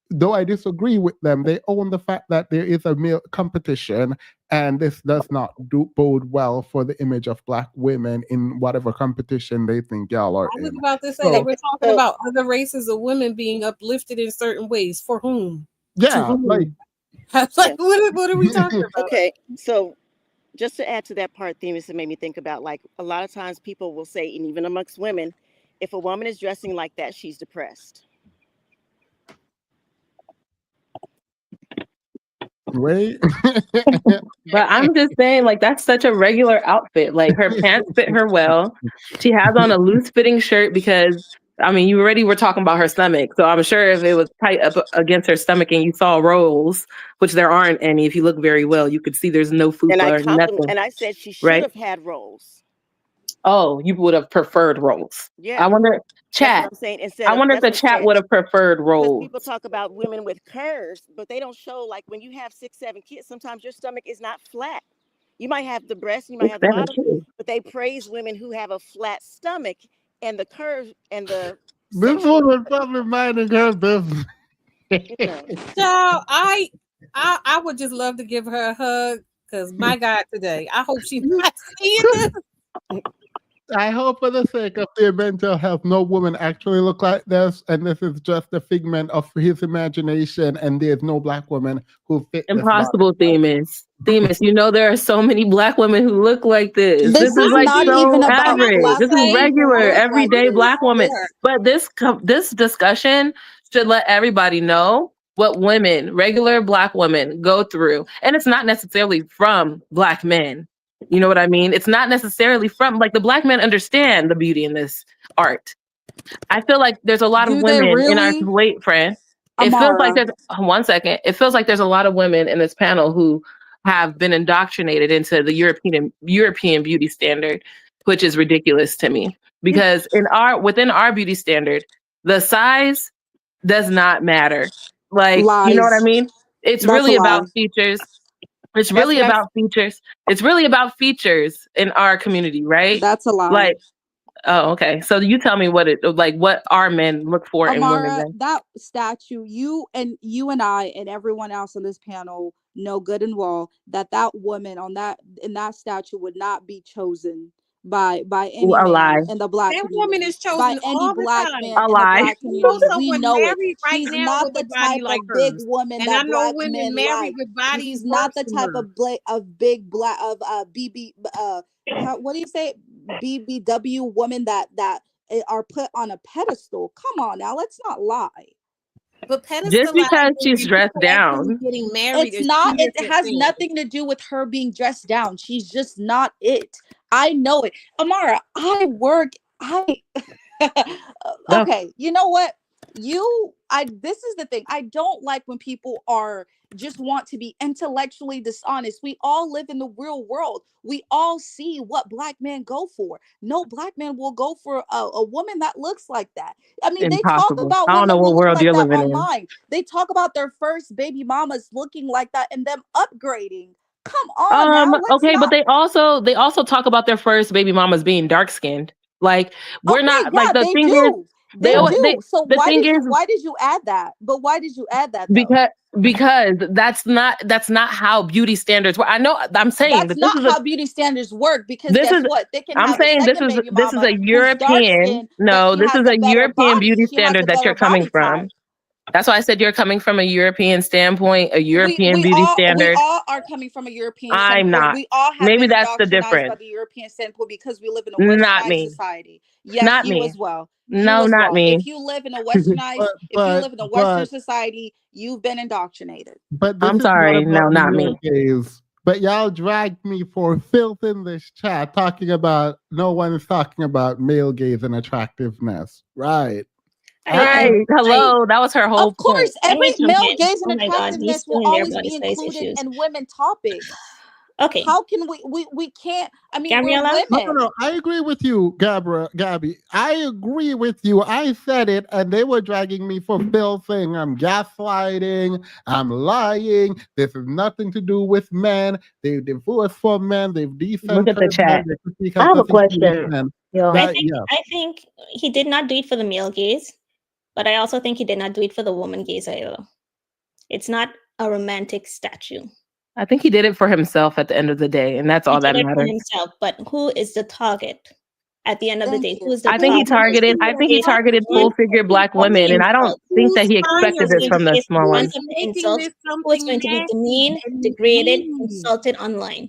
though I disagree with them, they own the fact that there is a male competition, and this does not bode well for the image of Black women in whatever competition they think y'all are I was in. about to say that we're talking about other races of women being uplifted in certain ways. For whom? Yeah, like what are we talking about? Okay, so just to add to that part, Themis, it made me think about, like, a lot of times people will say, and even amongst women, if a woman is dressing like that, she's depressed. Wait. But I'm just saying, like, that's such a regular outfit. Like, her pants fit her well. She has on a loose fitting shirt because I mean, you already were talking about her stomach, so I'm sure if it was tight up against her stomach and you saw rolls, which there aren't any, if you look very well, you could see there's no And I fupa or nothing, and I said she should right? have had rolls. Oh, you would have preferred rolls. Yeah, I wonder, that's what chat. I'm saying. I wonder if That's the what I'm chat saying. would have preferred Because rolls. people talk about women with curves, but they don't show, like, when you have 6, 7 kids, sometimes your stomach is not flat. You might have the breast, you might have the bottom, but they praise women who have a flat stomach and the curve and the This sexual, woman probably minding her business. you know. Child, I would just love to give her a hug because my God, today I hope she's not seeing this. I hope for the sake of their mental health, no woman actually look like this, and this is just a figment of his imagination, and there's no black woman who fit this Impossible, body. Themis. You know there are so many black women who look like this. This This is is like not so even about average. black This is women who regular, look like everyday this. black woman. But this discussion should let everybody know what women, regular black women, go through, and it's not necessarily from black men. You know what I mean? It's not necessarily from, like, the black men understand the beauty in this art. I feel like there's a lot of Do they women in our, really? wait, friend. It feels like Amara. there's, 1 second. It feels like there's a lot of women in this panel who have been indoctrinated into the European beauty standard, which is ridiculous to me. Because within our beauty standard, the size does not matter. Like, you know what I Lies. mean? It's That's a really lie. about features. It's That's really what I'm about features. It's really about features in our community, right? That's a lie. Like, oh, okay. So you tell me what our men look for in women Amara, then. that statue, you and I and everyone else on this panel know good and well that woman in that statue would not be chosen by any A man lie. in the black That community. woman is By chosen any all the black time. man A in the lie. black You know community. We someone know it. married right She's now not with the a body type like of big hers. woman And I that know black women men married like. with bodies She's not worse the than type hers. of big black of BB what do you say, BBW woman that are put on a pedestal. Come on now, let's not lie. But Just pedestalizing because she's and dressed people actually down. getting married It's is not, two it different has things. nothing to do with her being dressed down. She's just not it. I know it. Amara, No. okay, you know what? This is the thing. I don't like when people are just want to be intellectually dishonest. We all live in the real world. We all see what black men go for. No black man will go for a woman that looks like that. I mean, they talk Impossible. about I don't know women who what look world like you're that living in. online. They talk about their first baby mamas looking like that and them upgrading. Come on now, let's Okay, not. but they also talk about their first baby mamas being dark skinned. Like, we're Okay, not, yeah, like, the they thing is, do. They do. So the thing is, why did you add that? But why did you add that though? because that's not how beauty standards work. I know, I'm saying That's that this not is how beauty standards work, because this guess is what? They can I'm have a saying second baby this is mama a who's dark European, skinned, but she this has is a a better European body. beauty She has a standard that you're better coming body from. type. That's why I said you're coming from a European standpoint, a European beauty We standard. all are coming from a European I'm standpoint. not. We all have Maybe been that's the indoctrinized by difference. the European standpoint because we live in a Not westernized me. society. Yes, Not you me. as well. No, You as not well. If me. you live in a westernized, if you live in a Western society, you've been indoctrinated. But this I'm is not sorry. about No, not male me. gaze. But y'all dragged me for filth in this chat talking about no one is talking about male gaze and attractiveness. Right. Hello. That was her whole Of course, point. every jump male in. gaze and Oh my God, he's attractiveness will spilling their always body be size included issues. in women topics. Okay, How can we can't? I mean, we're Gabriella? women. No. I agree with you, Gabby. I agree with you. I said it, and they were dragging me for filth, saying I'm gaslighting, I'm lying. This is nothing to do with men. They divorced from men. They've Look at the decentered chat. men. I have a Nothing to do with question. men. Yo. I think he did not do it for the male gaze, but I also think he did not do it for the woman gaze either. It's not a romantic statue. I think he did it for himself at the end of the day, and that's all that He did it for matters. himself, but who is the target at the end of the day? Who is the I think he targeted full figure black women, and I don't think that he expected this from the small ones. Insult. Who is going to be demeaned, degraded, insulted online?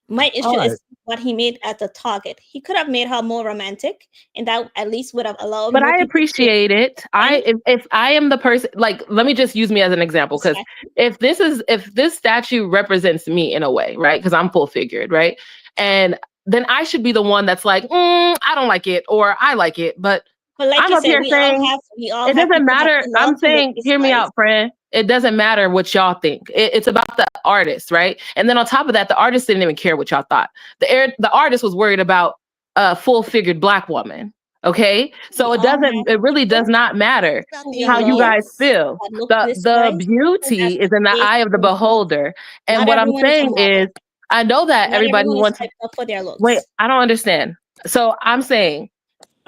My issue is what he made at the target. He could have made her more romantic, and that at least would have allowed. But I appreciate it. If I am the person, like, let me just use me as an example, because if this statue represents me in a way, right? Because I'm full figured, right? And then I should be the one that's like, I don't like it, or I like it. But But like I'm you up said, here saying we all it have doesn't people have matter. to love I'm to look saying, this hear me nice. out, friend. It doesn't matter what y'all think. It's about the artist, right? And then on top of that, the artist didn't even care what y'all thought. The artist was worried about a full-figured Black woman. Okay, so We it all doesn't. have It really does people not matter About who the we how you love guys audience. feel. that look this The nice, who has beauty is in the big eye of the boobs. beholder. And Not what I'm everyone is a saying is, model. I know that Not everybody everyone is wants. hyped up for their Wait, looks. I don't understand. So I'm saying,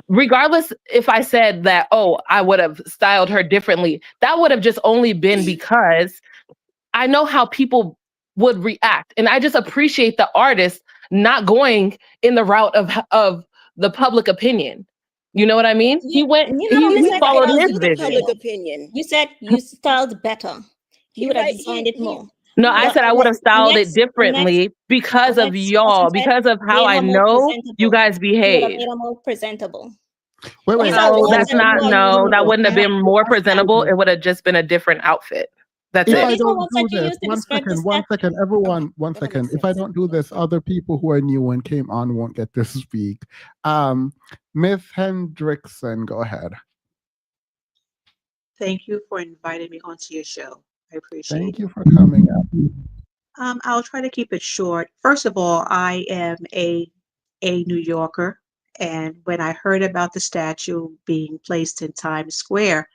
regardless if I said that, oh, I would have styled her differently, that would have just only been because I know how people would react. And I just appreciate the artist not going in the route of the public opinion. You know what I mean? You, you're not on the He We side of might followed public his argue the vision. public opinion. opinion. You said you styled better. You would have Right? designed it more. No, I Right. said I would have styled it The next differently because of person y'all, said because of how made I her more know you presentable. guys You would have behave. made her more presentable. Wait, Those wait. are No, words that's that Let you not, me are no, that using. wouldn't have I have been to more ask presentable. you. It would have just been a different outfit. That's If No, it. I these are don't words do that you this, use to describe the one statue. second, everyone, Okay, one go ahead, second. If I sis. don't do this, other people who are new and came on won't get to speak. Miss Hendrickson, go ahead. Thank you for inviting me onto your show. I appreciate Thank it. you for coming up. I'll try to keep it short. First of all, I am a New Yorker, and when I heard about the statue being placed in Times Square,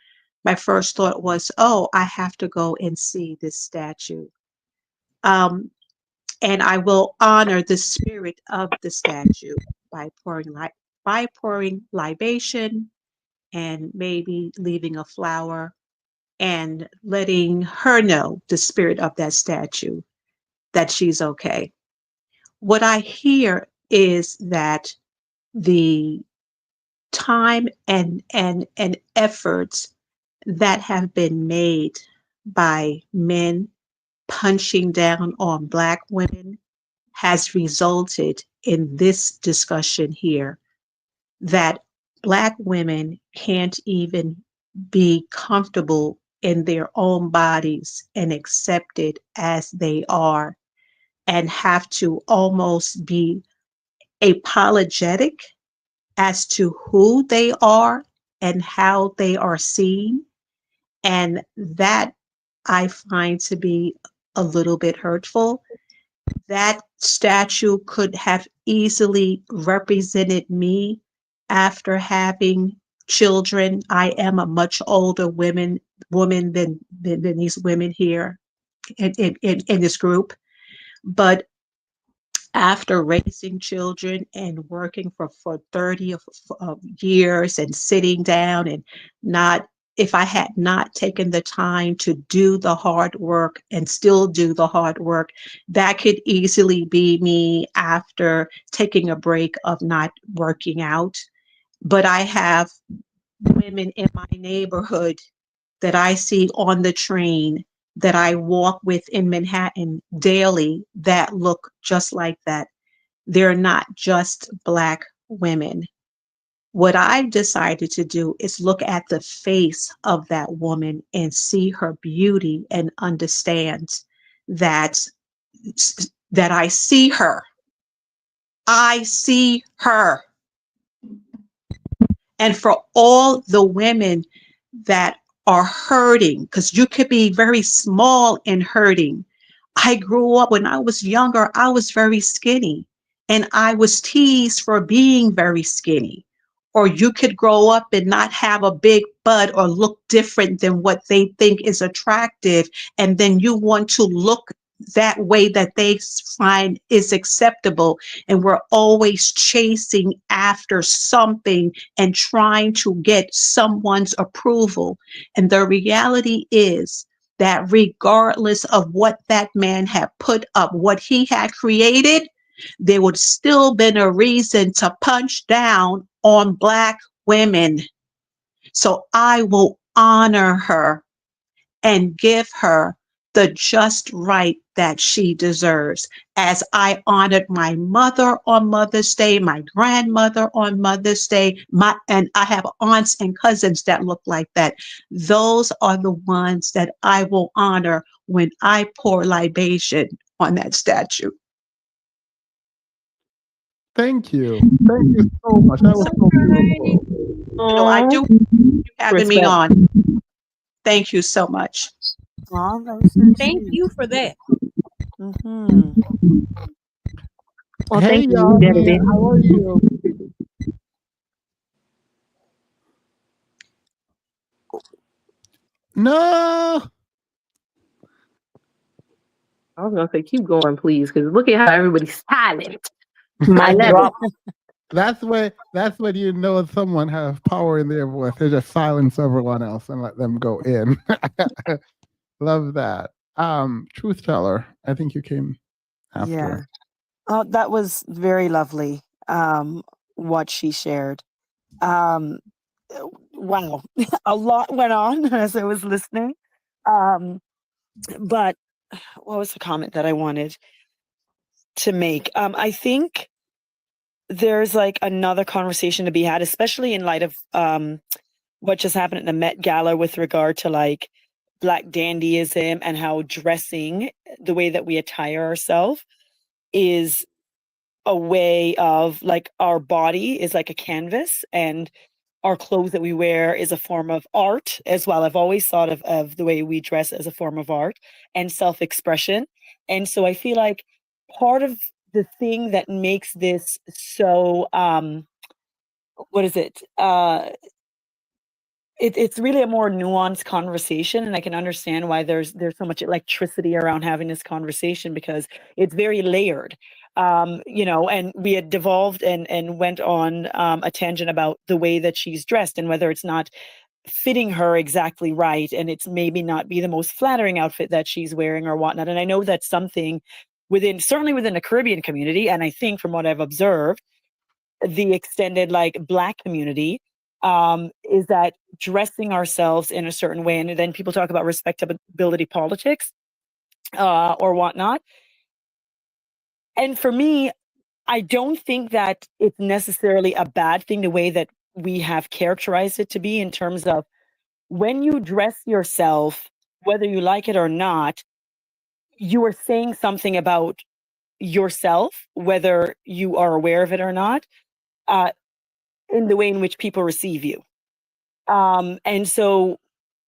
my first thought was, "Oh, I have to go and see this statue." Um, and I will honor the spirit of the statue by pouring libation and maybe leaving a flower and letting her know, the spirit of that statue, that she's okay. What I hear is that the time and efforts that have been made by men punching down on Black women has resulted in this discussion here, that Black women can't even be comfortable in their own bodies and accepted as they are, and have to almost be apologetic as to who they are and how they are seen. And that I find to be a little bit hurtful. That statue could have easily represented me after having children. I am a much older woman than these women here in this group. But after raising children and working for 30 years and sitting down and not, if I had not taken the time to do the hard work and still do the hard work, that could easily be me after taking a break of not working out. But I have women in my neighborhood that I see on the train, that I walk with in Manhattan daily, that look just like that. They're not just Black women. What I've decided to do is look at the face of that woman and see her beauty and understand that I see her. I see her. And for all the women that are hurting, because you could be very small and hurting. I grew up, when I was younger, I was very skinny and I was teased for being very skinny. Or you could grow up and not have a big butt or look different than what they think is attractive. And then you want to look that way that they find is acceptable. And we're always chasing after something and trying to get someone's approval. And the reality is that regardless of what that man had put up, what he had created, there would still been a reason to punch down on Black women. So I will honor her and give her the just right that she deserves. As I honored my mother on Mother's Day, my grandmother on Mother's Day, and I have aunts and cousins that look like that. Those are the ones that I will honor when I pour libation on that statue. Thank you. Thank you so much. That was so beautiful. I do you having me Respect. on. Thank you so much. Oh, that was so Thank sweet. you for that. Mm-hmm. Well, Hey, thank you, Yami, Genevieve. how are you? No. I was gonna say, keep going, please, because look at how everybody's silent. My Mic level. drop. That's when you know someone has power in their voice. They just silence everyone else and let them go in. Love that. Truth teller. I think you came after. Yeah. Oh, that was very lovely. What she shared. Um, wow, a lot went on as I was listening. But what was the comment that I wanted to make? I think there's like another conversation to be had, especially in light of what just happened at the Met Gala with regard to like Black dandyism and how dressing, the way that we attire ourselves, is a way of like our body is like a canvas and our clothes that we wear is a form of art as well. I've always thought of the way we dress as a form of art and self-expression. And so I feel like part of the thing that makes this so what is it? It's really a more nuanced conversation, and I can understand why there's so much electricity around having this conversation because it's very layered. And we had devolved and went on a tangent about the way that she's dressed and whether it's not fitting her exactly right, and it's maybe not be the most flattering outfit that she's wearing or whatnot. And I know that's something certainly within the Caribbean community, and I think from what I've observed, the extended like Black community, is that dressing ourselves in a certain way, and then people talk about respectability politics or whatnot. And for me, I don't think that it's necessarily a bad thing the way that we have characterized it to be, in terms of when you dress yourself, whether you like it or not, you are saying something about yourself, whether you are aware of it or not, uh, in the way in which people receive you. And so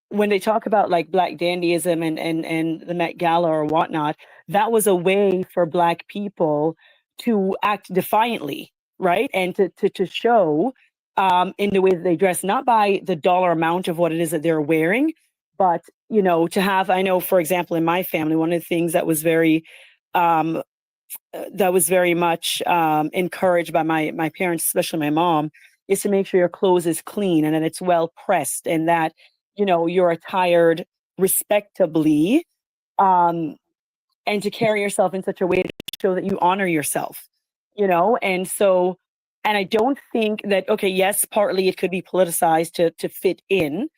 when they talk about like Black dandyism and the Met Gala or whatnot, that was a way for Black people to act defiantly, right? And to show in the way that they dress, not by the dollar amount of what it is that they're wearing, but to have, I know, for example, in my family, one of the things um, that was very much encouraged by my parents, especially my mom, is to make sure your clothes is clean and that it's well pressed and that you're attired respectably, um, and to carry yourself in such a way to show that you honor yourself. And so, and I don't think that, okay, yes, partly it could be politicized to fit in,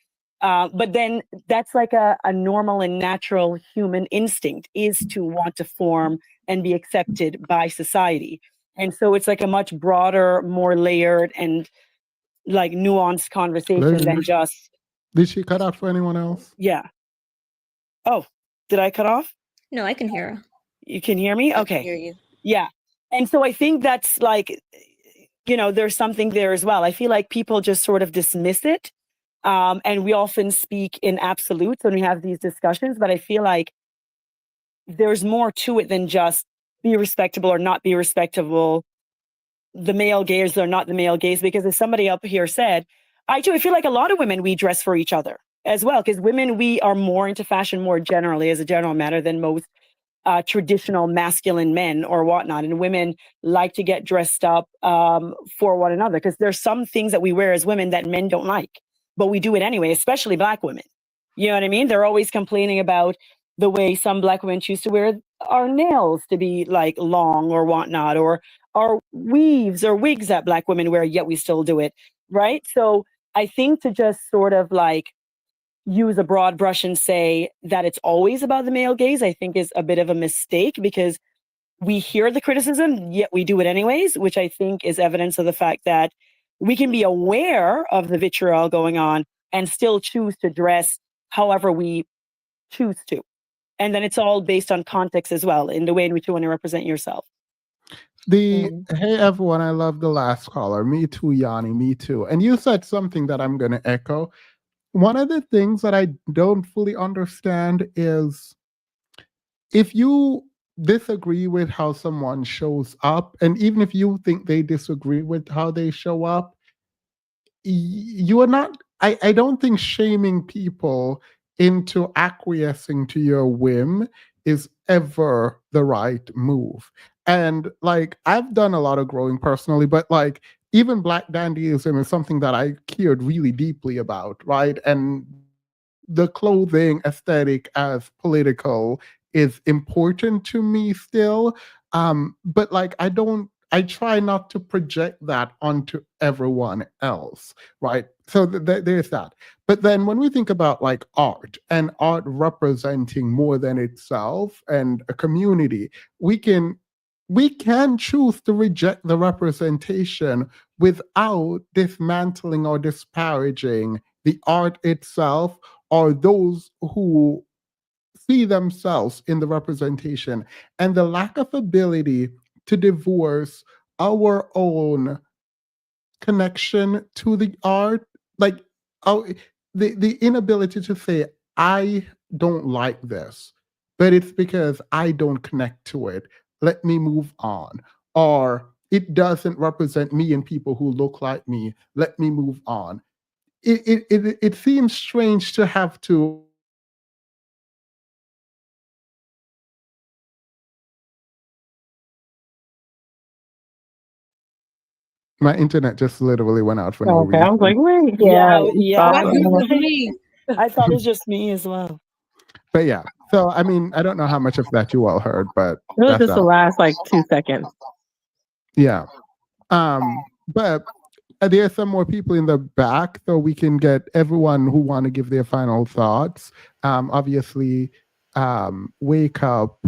but then that's like a normal and natural human instinct, is to want to form and be accepted by society. And so it's like a much broader, more layered and like nuanced conversation than just, Did she cut out for anyone else? yeah. Oh, did I cut off? No, I can hear her. You can hear me? I can Okay. hear you. Yeah. And so I think that's like, there's something there as well. I feel like people just sort of dismiss it. And we often speak in absolutes when we have these discussions, but I feel like there's more to it than just be respectable or not be respectable, the male gaze or not the male gaze, because as somebody up here said, I feel like a lot of women, we dress for each other as well, because women, we are more into fashion more generally as a general matter than most traditional masculine men or whatnot. And women like to get dressed up for one another, because there's some things that we wear as women that men don't like, but we do it anyway, especially Black women. You know what I mean? They're always complaining about the way some Black women choose to wear our nails to be like long or whatnot, or our weaves or wigs that Black women wear, yet we still do it, right? So I think to just sort of like use a broad brush and say that it's always about the male gaze, I think is a bit of a mistake, because we hear the criticism, yet we do it anyways, which I think is evidence of the fact that we can be aware of the vitriol going on and still choose to dress however we choose to. And then it's all based on context as well, in the way in which you want to represent yourself. Hey everyone, I love the last caller. Me too, Yanni, me too. And you said something that I'm gonna echo. One of the things that I don't fully understand is if you disagree with how someone shows up, and even if you think they disagree with how they show up, you are not, I don't think shaming people into acquiescing to your whim is ever the right move. And like I've done a lot of growing personally, but like even Black dandyism is something that I cared really deeply about, right? And the clothing aesthetic as political is important to me still. But like I try not to project that onto everyone else, right? So there's that. But then when we think about like art and art representing more than itself and a community, we can we can choose to reject the representation without dismantling or disparaging the art itself or those who see themselves in the representation, and the lack of ability to divorce our own connection to the art, like our, the inability to say I don't like this, but it's because I don't connect to it, let me move on, or it doesn't represent me and people who look like me, let me move on. It seems strange to have to. My internet just literally went out for no Okay, I was reason. like, wait. Yeah, Yeah, What it was me? I thought it was just me as well. But yeah, so I mean, I don't know how much of that you all heard, but It was that's just the that. last like 2 seconds. Yeah. But there are some more people in the back, so we can get everyone who want to give their final thoughts. Obviously, Wake Up,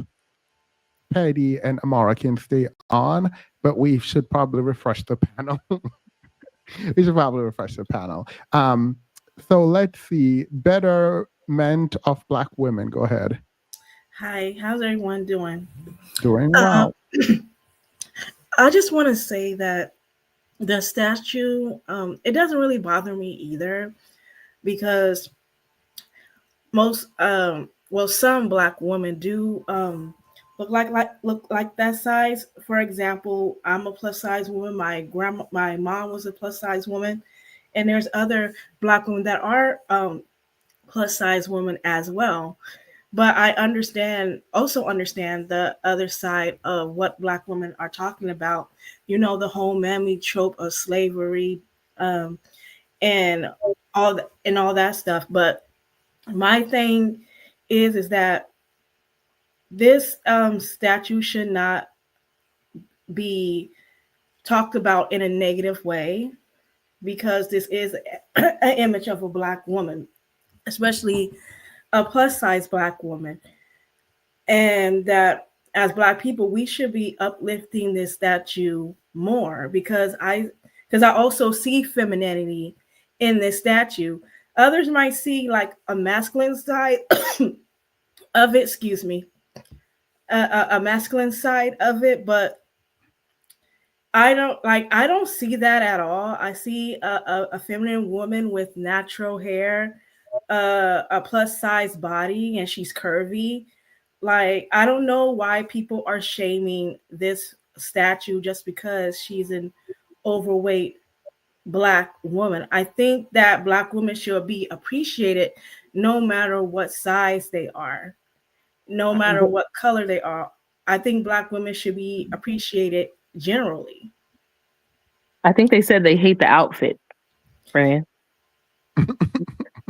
Petty, and Amara can stay on, but we should probably refresh the panel. We should probably refresh the panel. So let's see. Betterment of Black women. Go ahead. Hi, how's everyone doing? Doing Um, well. I just want to say that the statue, it doesn't really bother me either because some Black women do look like that size. For example, I'm a plus size woman. My mom was a plus size woman, and there's other Black women that are plus size women as well. But I also understand the other side of what Black women are talking about. You know, the whole mammy trope of slavery, um, and all that stuff. But my thing is that this statue should not be talked about in a negative way because this is an image of a Black woman, especially a plus size Black woman. And that as Black people we should be uplifting this statue more because I also see femininity in this statue. Others might see like a masculine side of it, excuse me, a masculine side of it, but I don't see that at all. I see a feminine woman with natural hair, a plus size body, and she's curvy. Like, I don't know why people are shaming this statue just because she's an overweight Black woman. I think that Black women should be appreciated no matter what size they are, no matter what color they are. I think Black women should be appreciated generally. I think they said they hate the outfit, right?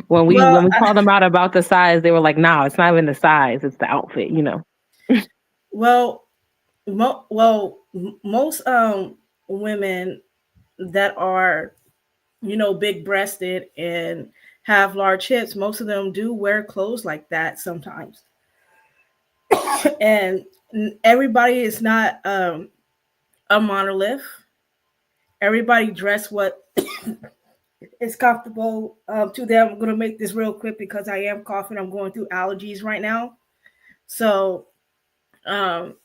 When we Well, called them out about the size, they were like, "No, it's not even the size; it's the outfit." You know. well, most women that are, you know, big breasted and have large hips, most of them do wear clothes like that sometimes. And everybody is not a monolith. Everybody dress what is comfortable to them. I'm going to make this real quick because I am coughing. I'm going through allergies right now. So, um,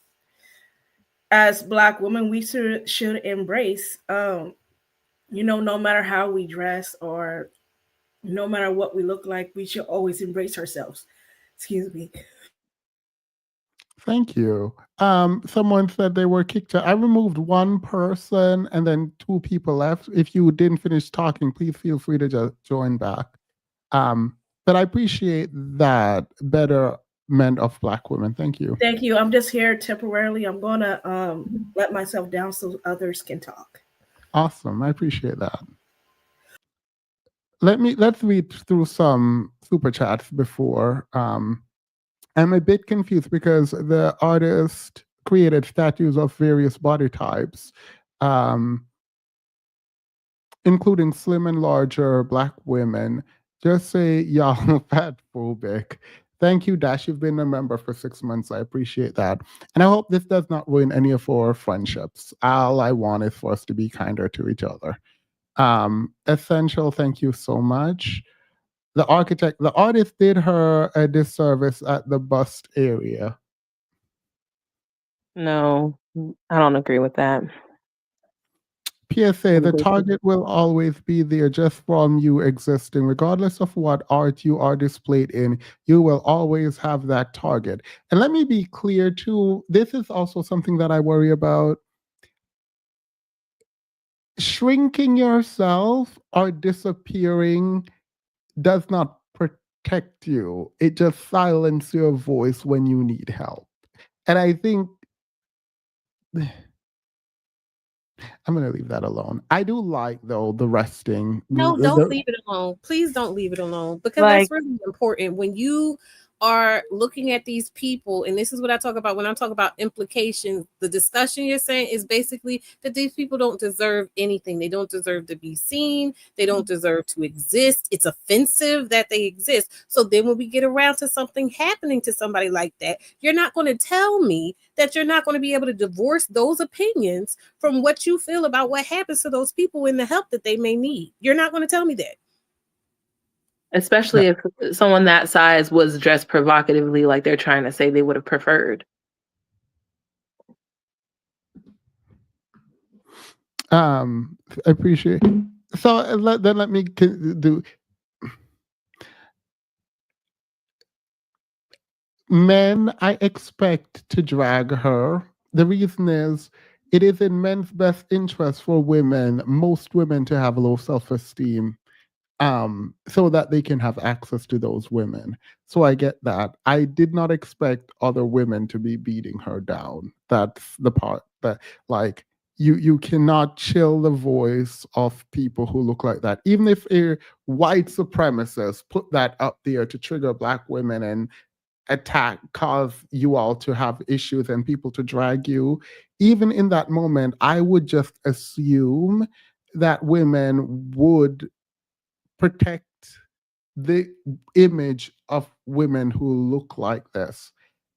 as Black women, we should embrace, no matter how we dress or no matter what we look like, we should always embrace ourselves. Excuse me. Thank you. Someone said they were kicked out. I removed one person and then 2 people left. If you didn't finish talking, please feel free to just join back. But I appreciate that betterment of Black women. Thank you. Thank you. I'm just here temporarily. I'm gonna let myself down so others can talk. Awesome. I appreciate that. Let's read through some super chats before. I'm a bit confused because the artist created statues of various body types, including slim and larger Black women. Just say y'all fat phobic. Thank you, Dash. You've been a member for 6 months. I appreciate that. And I hope this does not ruin any of our friendships. All I want is for us to be kinder to each other. Essential, thank you so much. The artist did her a disservice at the bust area. No, I don't agree with that. PSA, the target will always be there just from you existing. Regardless of what art you are displayed in, you will always have that target. And let me be clear too, this is also something that I worry about. Shrinking yourself or disappearing does not protect you. It just silences your voice when you need help. And I think I'm going to leave that alone. I do like, though, the resting. No, don't leave it alone. Please don't leave it alone, because that's really important when you are looking at these people. And this is what I talk about when I talk about implications. The discussion you're saying is basically that these people don't deserve anything. They don't deserve to be seen. They don't deserve to exist. It's offensive that they exist. So then when we get around to something happening to somebody like that, you're not going to tell me that you're not going to be able to divorce those opinions from what you feel about what happens to those people and the help that they may need. You're not going to tell me that. Especially if someone that size was dressed provocatively, like they're trying to say they would have preferred. I appreciate. So let me do. Men, I expect to drag her. The reason is it is in men's best interest for women, most women, to have low self-esteem. So that they can have access to those women. So I get that. I did not expect other women to be beating her down. That's the part that, like, you cannot chill the voice of people who look like that. Even if a white supremacist put that up there to trigger Black women and cause you all to have issues and people to drag you, even in that moment, I would just assume that women would protect the image of women who look like this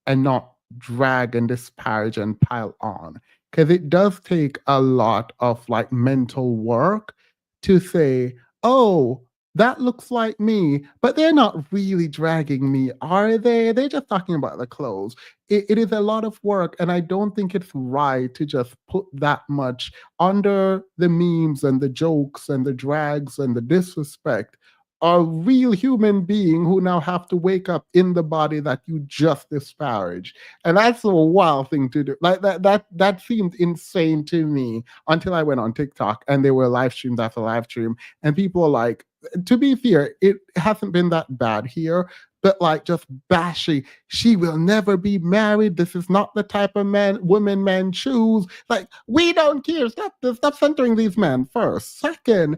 and not drag and disparage and pile on, because it does take a lot of like mental work to say, oh, that looks like me, but they're not really dragging me, are they? They're just talking about the clothes. It is a lot of work, and I don't think it's right to just put that much under the memes and the jokes and the drags and the disrespect. A real human being who now have to wake up in the body that you just disparage. And that's a wild thing to do. Like that seemed insane to me until I went on TikTok and there were live streams after live stream. And people are like, to be fair, it hasn't been that bad here, but like just bashing, she will never be married. This is not the type of women men choose. Like, we don't care. Stop centering these men first. Second,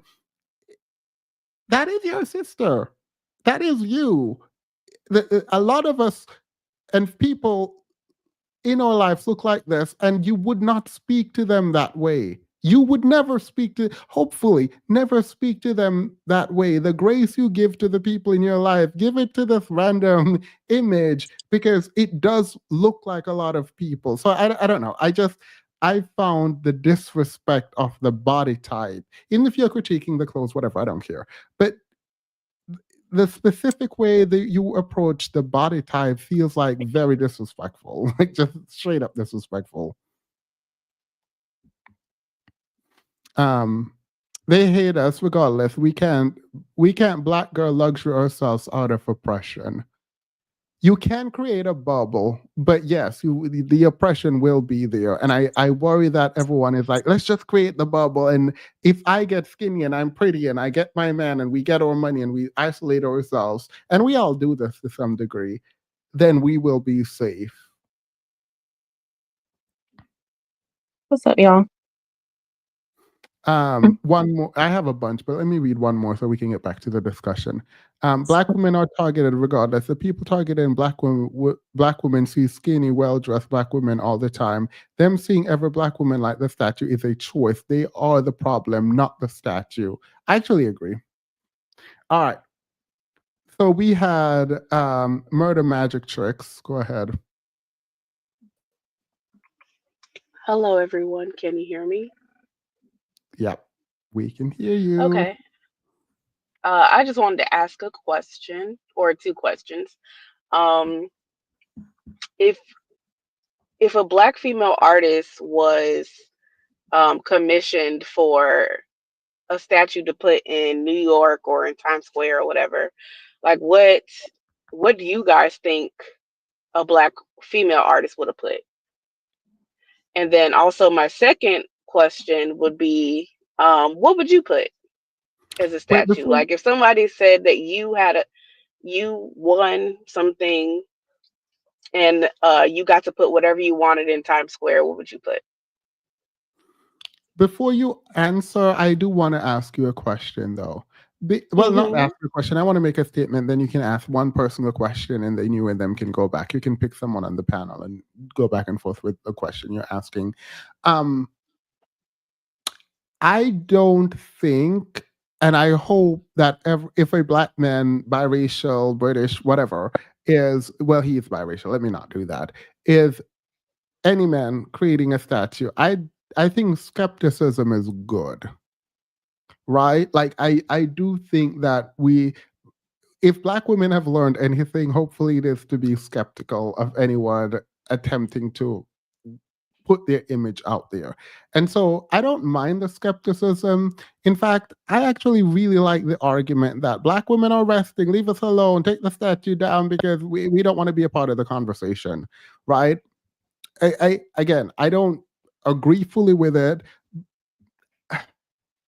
that is your sister. That is you. A lot of us and people in our lives look like this, and you would not speak to them that way. You would never hopefully, never speak to them that way. The grace you give to the people in your life, give it to this random image, because it does look like a lot of people. So I don't know. I found the disrespect of the body type, even if you're critiquing the clothes, whatever, I don't care. But the specific way that you approach the body type feels like very disrespectful, like just straight up disrespectful. They hate us regardless. We can't black girl luxury ourselves out of oppression. You can create a bubble, but yes, the oppression will be there. And I worry that everyone is like, let's just create the bubble. And if I get skinny and I'm pretty and I get my man and we get our money and we isolate ourselves, and we all do this to some degree, then we will be safe. What's up, y'all? One more. I have a bunch, but let me read one more so we can get back to the discussion. Black women are targeted regardless. The people targeting black women see skinny, well-dressed black women all the time. Them seeing every black woman like the statue is a choice. They are the problem, not the statue. I actually agree. All right. So we had murder magic tricks. Go ahead. Hello, everyone. Can you hear me? Yep, we can hear you. Okay. I just wanted to ask a question or two questions. Um, if a black female artist was commissioned for a statue to put in New York or in Times Square or whatever, like what do you guys think a black female artist would have put? And then also my second question would be, what would you put as a Wait, statue? before Like if somebody said that you won something and you got to put whatever you wanted in Times Square, what would you put? Before you answer, I do want to ask you a question, though. Well, not Mm-hmm. ask a question. I want to make a statement. Then you can ask one person a question, and then you and them can go back. You can pick someone on the panel and go back and forth with the question you're asking. I don't think, and I hope that if a black man, biracial, British, whatever, is, well, he is biracial. Let me not do that. Is any man creating a statue, I think skepticism is good, right? Like I do think that if black women have learned anything, hopefully it is to be skeptical of anyone attempting to put their image out there. And so I don't mind the skepticism. In fact, I actually really like the argument that black women are resting, leave us alone, take the statue down because we don't want to be a part of the conversation, right? Again, I don't agree fully with it,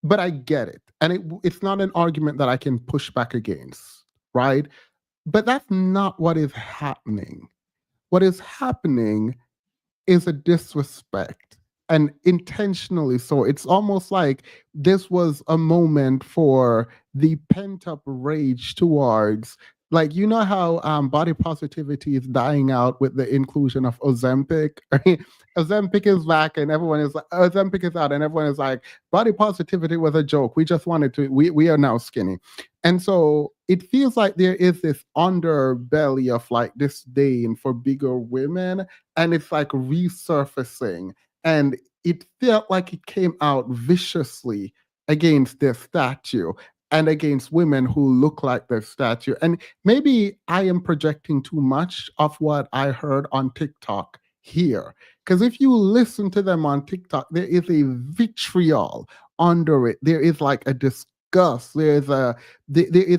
but I get it. And it's not an argument that I can push back against, right? But that's not what is happening. What is happening is a disrespect, and intentionally so. It's almost like this was a moment for the pent up rage towards, like, you know how body positivity is dying out with the inclusion of Ozempic. Ozempic is back and everyone is like, Ozempic is out and everyone is like, body positivity was a joke, we just wanted to, we are now skinny. And so it feels like there is this underbelly of like disdain for bigger women, and it's like resurfacing. And it felt like it came out viciously against their statue and against women who look like their statue. And maybe I am projecting too much of what I heard on TikTok here. Because if you listen to them on TikTok, there is a vitriol under it. There is like a disgust. There is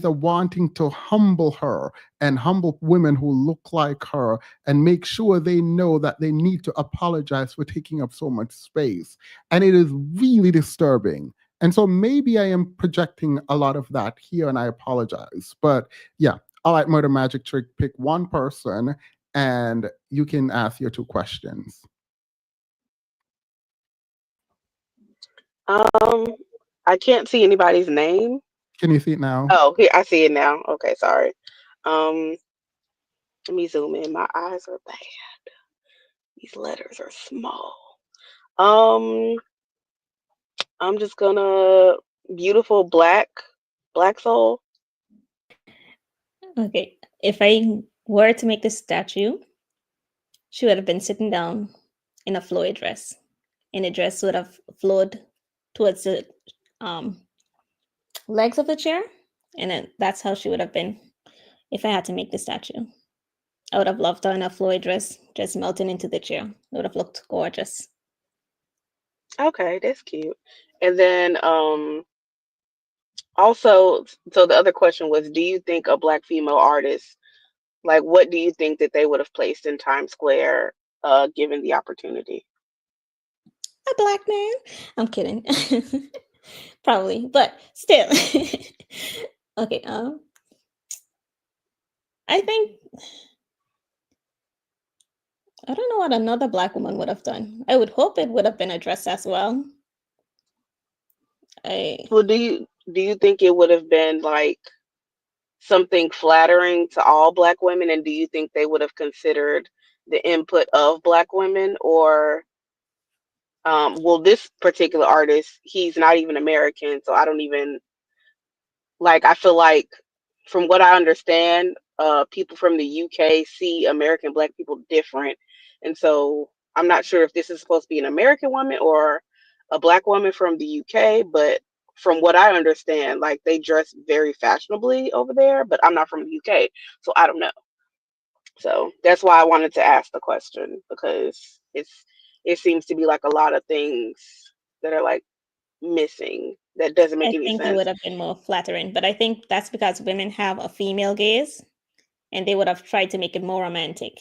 a wanting to humble her and humble women who look like her and make sure they know that they need to apologize for taking up so much space. And it is really disturbing. And so maybe I am projecting a lot of that here and I apologize. But yeah, all right, Murder Magic Trick, pick one person and you can ask your two questions. I can't see anybody's name. Can you see it now? Oh, here I see it now. Okay, sorry. Let me zoom in. My eyes are bad. These letters are small. I'm just gonna beautiful black soul. Okay, if I were to make this statue, she would have been sitting down in a flowy dress, and the dress would have flowed towards the legs of the chair, and then that's how she would have been if I had to make the statue. I would have loved her in a flowy dress, just melting into the chair. It would have looked gorgeous. Okay, that's cute. And then also, so the other question was, do you think a black female artist, like what do you think that they would have placed in Times Square given the opportunity? A black man. I'm kidding. Probably, but still. Okay, I think I don't know what another black woman would have done. I would hope it would have been a dress as well. I Well, do you think it would have been like something flattering to all black women, and do you think they would have considered the input of black women, or well, this particular artist, he's not even American, so I don't even like. I feel like, from what I understand, people from the UK see American black people different, and so I'm not sure if this is supposed to be an American woman or a black woman from the UK, but from what I understand, like they dress very fashionably over there, but I'm not from the UK, so I don't know. So that's why I wanted to ask the question, because it seems to be like a lot of things that are like missing that doesn't make I any think it would sense. have been more flattering, but I think that's because women have a female gaze and they would have tried to make it more romantic.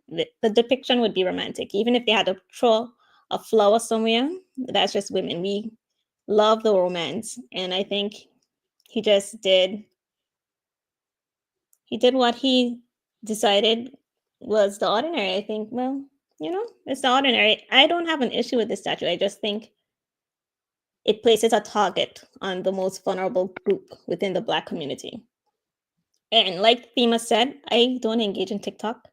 The depiction would be romantic, even if they had to throw a flower somewhere. That's just women. We love the romance, and I think he just did. He did what he decided was the ordinary. I think. Well, it's the ordinary. I don't have an issue with this statue. I just think it places a target on the most vulnerable group within the Black community. And like Thema said, I don't engage in TikTok,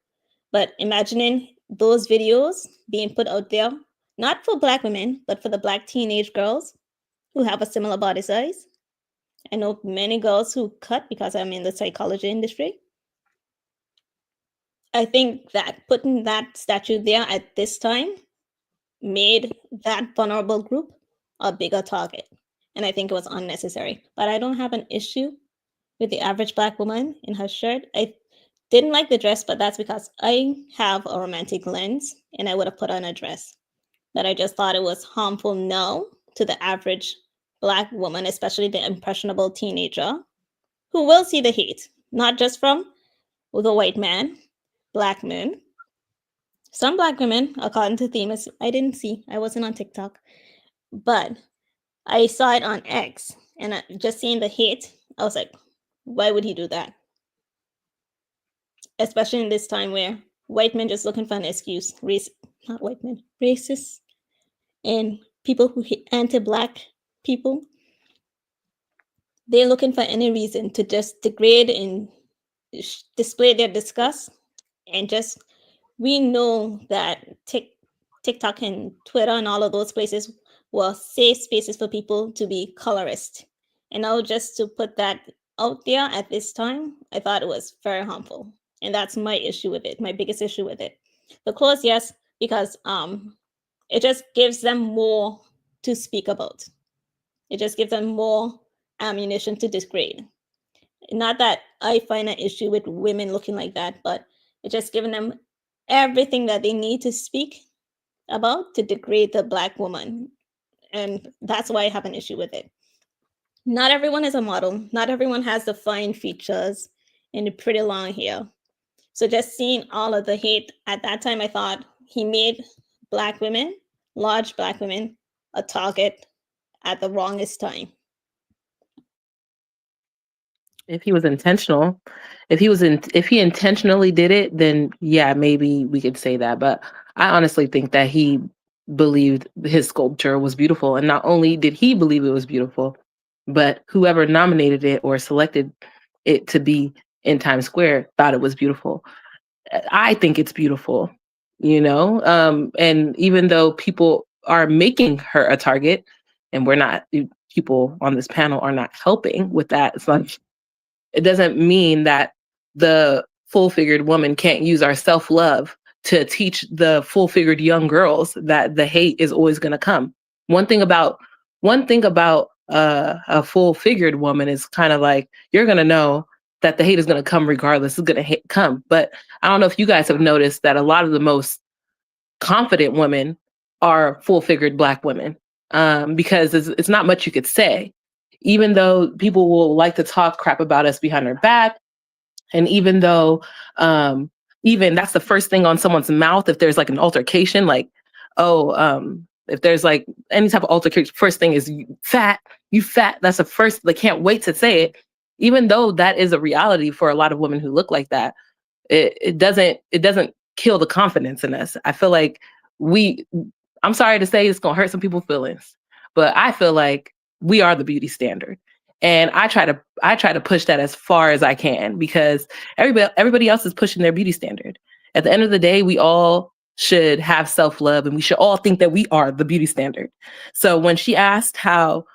but imagining those videos being put out there, not for Black women, but for the Black teenage girls who have a similar body size. I know many girls who cut because I'm in the psychology industry. I think that putting that statue there at this time made that vulnerable group a bigger target. And I think it was unnecessary. But I don't have an issue with the average Black woman in her shirt. I didn't like the dress, but that's because I have a romantic lens and I would have put on a dress. But I just thought it was harmful now to the average Black woman, especially the impressionable teenager, who will see the hate, not just from the white man, Black men. Some Black women, according to Themis, I didn't see. I wasn't on TikTok. But I saw it on X, and just seeing the hate, I was like, why would he do that? Especially in this time where white men just looking for an excuse, not white men, racists, and people who hate anti-Black people, they're looking for any reason to just degrade and display their disgust. And just, we know that TikTok and Twitter and all of those places were safe spaces for people to be colorist. And now just to put that out there at this time, I thought it was very harmful. And that's my issue with it, my biggest issue with it. The clothes, yes, because it just gives them more to speak about. It just gives them more ammunition to degrade. Not that I find an issue with women looking like that, but it's just giving them everything that they need to speak about to degrade the Black woman. And that's why I have an issue with it. Not everyone is a model. Not everyone has the fine features and the pretty long hair. So just seeing all of the hate at that time, I thought he made Black women, large Black women, a target at the wrongest time. If he was intentional, if he intentionally did it, then yeah, maybe we could say that. But I honestly think that he believed his sculpture was beautiful. And not only did he believe it was beautiful, but whoever nominated it or selected it to be in Times Square thought it was beautiful. I think it's beautiful, and even though people are making her a target, and people on this panel are not helping with that, it's like, it doesn't mean that the full-figured woman can't use our self-love to teach the full-figured young girls that the hate is always going to come. One thing about a full-figured woman is kind of like, you're going to know that the hate is going to come regardless. It's going to come. But I don't know if you guys have noticed that a lot of the most confident women are full-figured Black women, because it's not much you could say. Even though people will like to talk crap about us behind our back, and even though even that's the first thing on someone's mouth if there's like an altercation, like, if there's like any type of altercation, first thing is you fat. That's the first, they can't wait to say it. Even though that is a reality for a lot of women who look like that, it doesn't kill the confidence in us. I feel like I'm sorry to say it's gonna hurt some people's feelings, but I feel like we are the beauty standard. And I try to push that as far as I can, because everybody else is pushing their beauty standard. At the end of the day, we all should have self-love, and we should all think that we are the beauty standard. So when she asked how,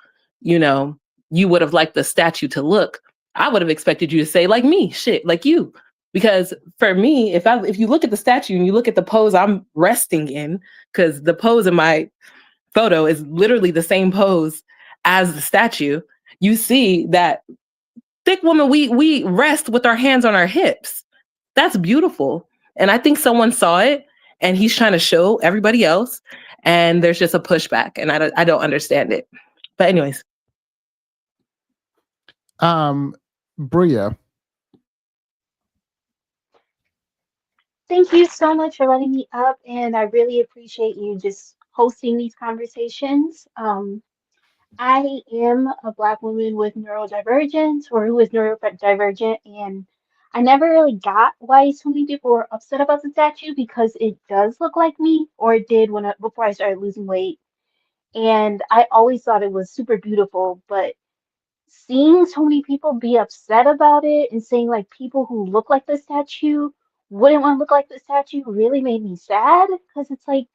you would have liked the statue to look, I would have expected you to say like me, shit, like you. Because for me, if you look at the statue and you look at the pose I'm resting in, because the pose in my photo is literally the same pose as the statue, you see that thick woman, we rest with our hands on our hips. That's beautiful. And I think someone saw it and he's trying to show everybody else, and there's just a pushback, and I don't understand it. But anyways. Bria. Thank you so much for letting me up, and I really appreciate you just hosting these conversations. I am a Black woman with neurodivergence, or who is neurodivergent, and I never really got why so many people were upset about the statue, because it does look like me, or it did before I started losing weight. And I always thought it was super beautiful, but seeing so many people be upset about it and saying like people who look like the statue wouldn't want to look like the statue really made me sad, because it's like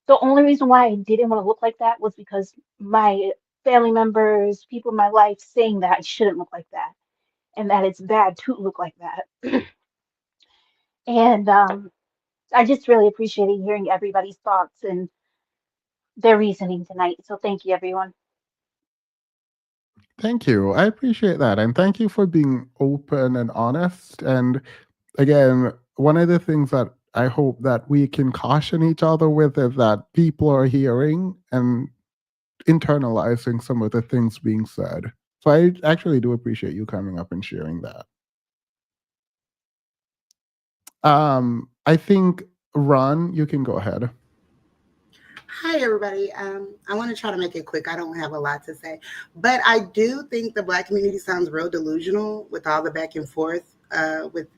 the only reason why I didn't want to look like that was because my family members, people in my life saying that I shouldn't look like that and that it's bad to look like that. And I just really appreciated hearing everybody's thoughts and their reasoning tonight. So thank you, everyone. Thank you. I appreciate that. And thank you for being open and honest. And again, one of the things that I hope that we can caution each other with is that people are hearing and internalizing some of the things being said. So I actually do appreciate you coming up and sharing that. I think, Ron, you can go ahead. Hi, everybody. I want to try to make it quick. I don't have a lot to say, but I do think the Black community sounds real delusional with all the back and forth with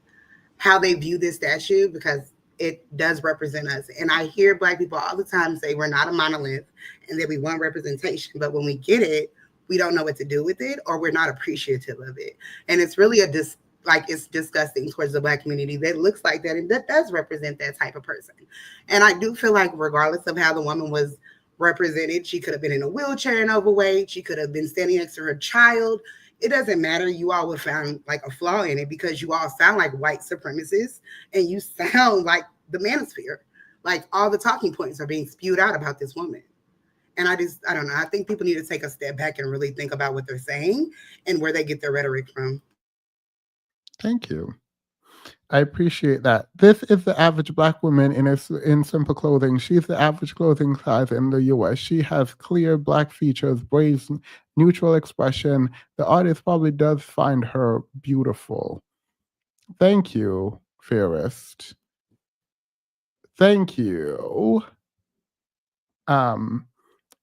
how they view this statue, because it does represent us. And I hear Black people all the time say we're not a monolith and that we want representation, but when we get it, we don't know what to do with it, or we're not appreciative of it. And it's really it's disgusting towards the Black community that looks like that, and that does represent that type of person. And I do feel like regardless of how the woman was represented, she could have been in a wheelchair and overweight, she could have been standing next to her child. It doesn't matter. You all would find like a flaw in it, because you all sound like white supremacists and you sound like the manosphere. Like all the talking points are being spewed out about this woman. And I don't know. I think people need to take a step back and really think about what they're saying and where they get their rhetoric from. Thank you. I appreciate that. This is the average Black woman in simple clothing. She's the average clothing size in the US. She has clear Black features, braids, neutral expression. The artist probably does find her beautiful. Thank you, Fairest. Thank you.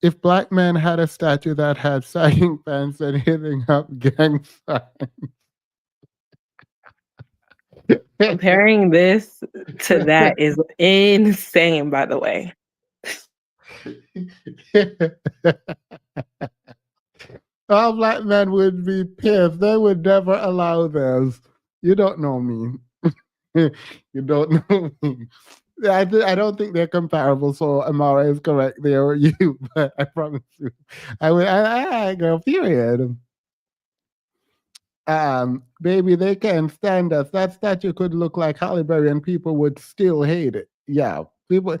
If Black men had a statue that had sagging pants and hitting up gang signs. Comparing this to that is insane, by the way. All Black men would be pissed. They would never allow this. You don't know me. You don't know me. I don't think they're comparable, so Amara is correct there, or you, but I promise you. I girl, period. Baby, they can't stand us. That statue could look like Halle Berry and people would still hate it. Yeah, People,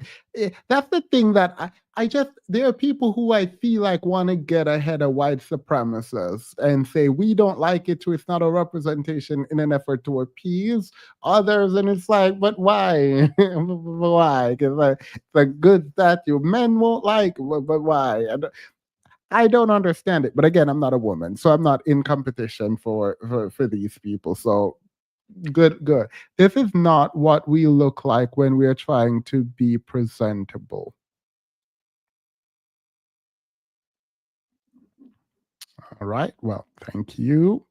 that's the thing that I just, there are people who I feel like want to get ahead of white supremacists and say we don't like it, so it's not a representation in an effort to appease others. And it's like, but why? Why? Because like, it's a good statue. Men won't like, but why? I don't understand it. But again, I'm not a woman, so I'm not in competition for these people. So good. This is not what we look like when we are trying to be presentable. All right. Well, thank you.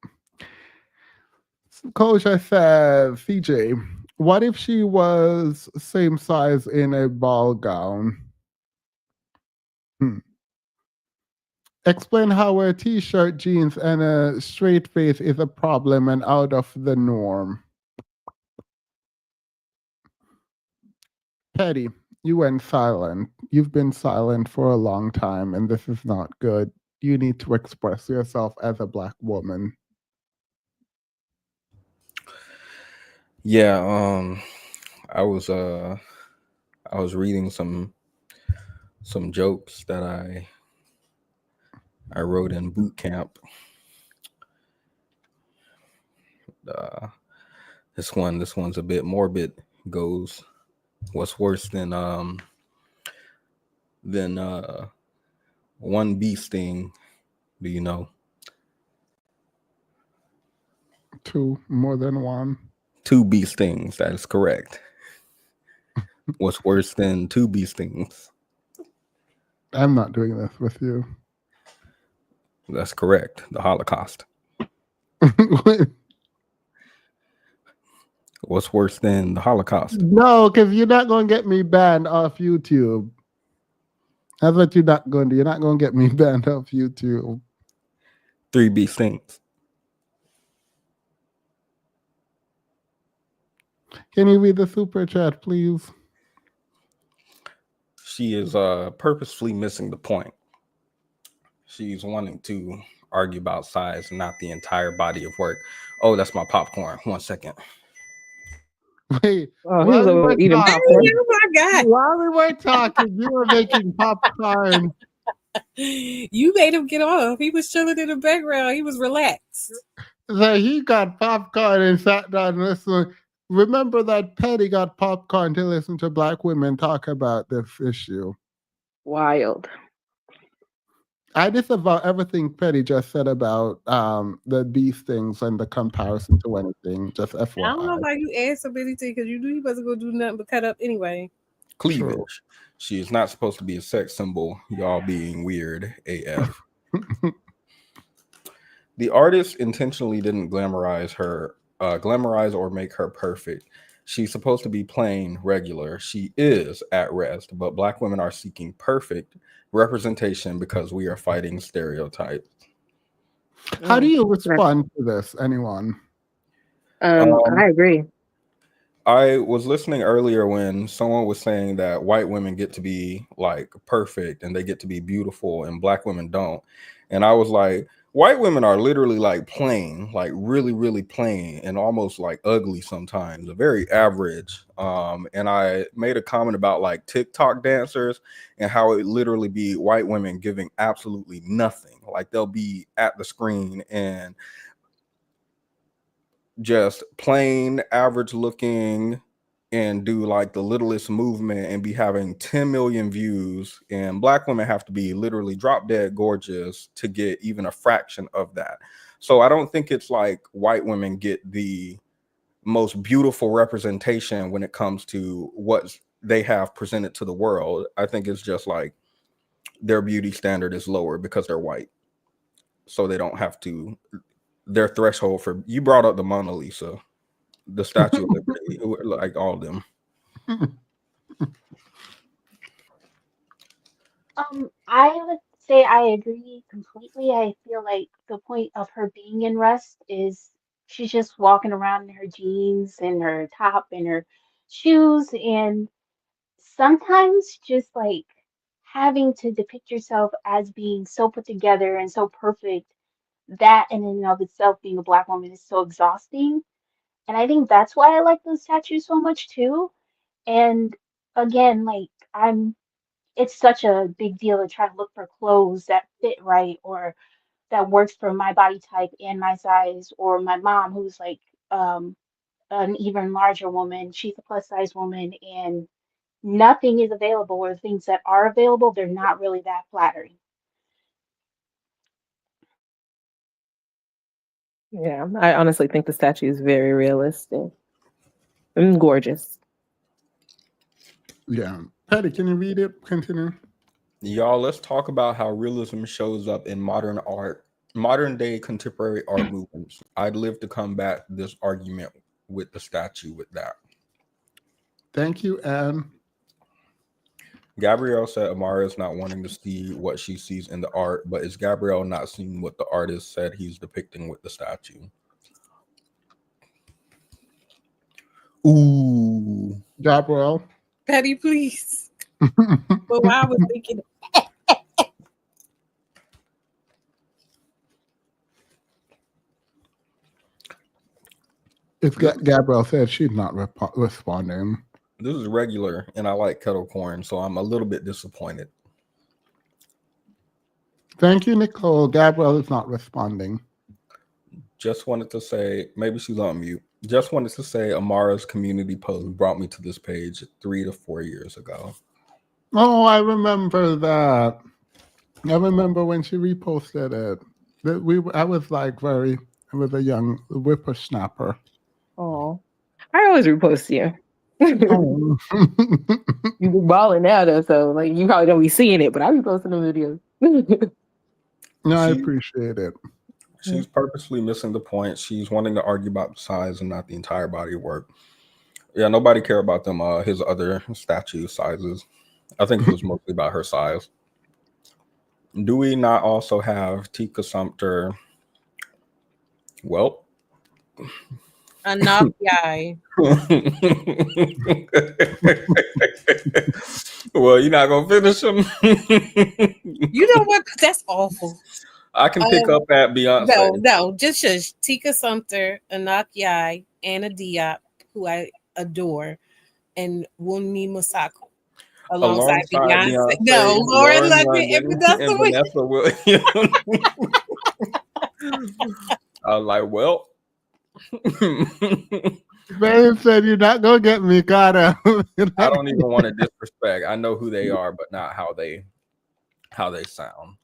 Kosha says, CJ, what if she was same size in a ball gown? Explain how a t-shirt, jeans, and a straight face is a problem and out of the norm. Petty, you went silent. You've been silent for a long time, and this is not good. You need to express yourself as a Black woman. Yeah, I was reading some jokes that I wrote in boot camp. This one's a bit morbid. Goes, what's worse than one bee sting? Do you know? Two, more than one. 2 bee stings. That is correct. What's worse than 2 bee stings? I'm not doing this with you. That's correct. The Holocaust. What's worse than the Holocaust? No, because you're not going to get me banned off YouTube. That's what you're not going to do. You're not going to get me banned off YouTube. 3 bee stings. Can you read the super chat, please? She is purposefully missing the point. She's wanting to argue about size, not the entire body of work. Oh, that's my popcorn. 1 second. Wait, Oh, he was eating popcorn. Oh my God. While we were talking, you were making popcorn. You made him get off. He was chilling in the background. He was relaxed. So he got popcorn and sat down and listened. Remember that Petty got popcorn to listen to Black women talk about this issue. Wild. I disavow everything Petty just said about these things and the comparison to anything. Just FYI. I don't know why you asked so many things because you knew he wasn't going to do nothing but cut up anyway. Cleavage. True. She is not supposed to be a sex symbol. Y'all being weird AF. The artist intentionally didn't glamorize or make her perfect. She's supposed to be plain, regular. She is at rest, but Black women are seeking perfect representation because we are fighting stereotypes. How do you respond to this, anyone? I agree. I was listening earlier when someone was saying that white women get to be like perfect and they get to be beautiful and Black women don't. And I was like, white women are literally like plain, like really, really plain and almost like ugly sometimes, very average. And I made a comment about like TikTok dancers and how it literally be white women giving absolutely nothing. Like they'll be at the screen and just plain average looking and do like the littlest movement and be having 10 million views, and Black women have to be literally drop dead gorgeous to get even a fraction of that. So I don't think it's like white women get the most beautiful representation when it comes to what they have presented to the world. I think it's just like their beauty standard is lower because they're white, so they don't have to, their threshold for, you brought up the Mona Lisa, the Statue of Liberty, like all of them. I would say I agree completely. I feel like the point of her being in rest is she's just walking around in her jeans and her top and her shoes, and sometimes just like having to depict yourself as being so put together and so perfect, that in and of itself, being a Black woman, is so exhausting. And I think that's why I like those statues so much too. And again, like it's such a big deal to try to look for clothes that fit right or that works for my body type and my size, or my mom who's like an even larger woman. She's a plus size woman and nothing is available, or things that are available, they're not really that flattering. Yeah, I honestly think the statue is very realistic and gorgeous. Yeah. Patty, can you read it? Continue. Y'all, let's talk about how realism shows up in modern art, modern day contemporary art movements. I'd live to combat this argument with the statue with that. Thank you, Anne. Gabrielle said Amara is not wanting to see what she sees in the art, but is Gabrielle not seeing what the artist said he's depicting with the statue? Ooh. Gabrielle. Patty, please. But I was thinking. If Gabrielle said she's not responding. This is regular, and I like kettle corn, so I'm a little bit disappointed. Thank you, Nicole. Gabrielle is not responding. Just wanted to say, maybe she's on mute. Just wanted to say Amara's community post brought me to this page 3 to 4 years ago. Oh, I remember that. I remember when she reposted it. I was like I was a young whippersnapper. Oh, I always repost you. Oh. You be balling now though, so like you probably don't be seeing it, but I be posting the videos. No, I appreciate it. She's purposely missing the point. She's wanting to argue about the size and not the entire body of work. Yeah, nobody care about them. His other statue sizes. I think it was mostly about her size. Do we not also have Tika Sumpter? Well, Enough, guy. Well, you're not gonna finish them. You know what? That's awful. I can pick up at Beyonce. No, just shush. Tika Sumpter, Anak Yai, Anna Diop, who I adore, and Wunmi Masako. Alongside Beyonce. No, Lauren London and Vanessa Williams. I was like, well. Babe said you're not gonna get me caught up. I don't even want to disrespect. I know who they are, but not how they sound.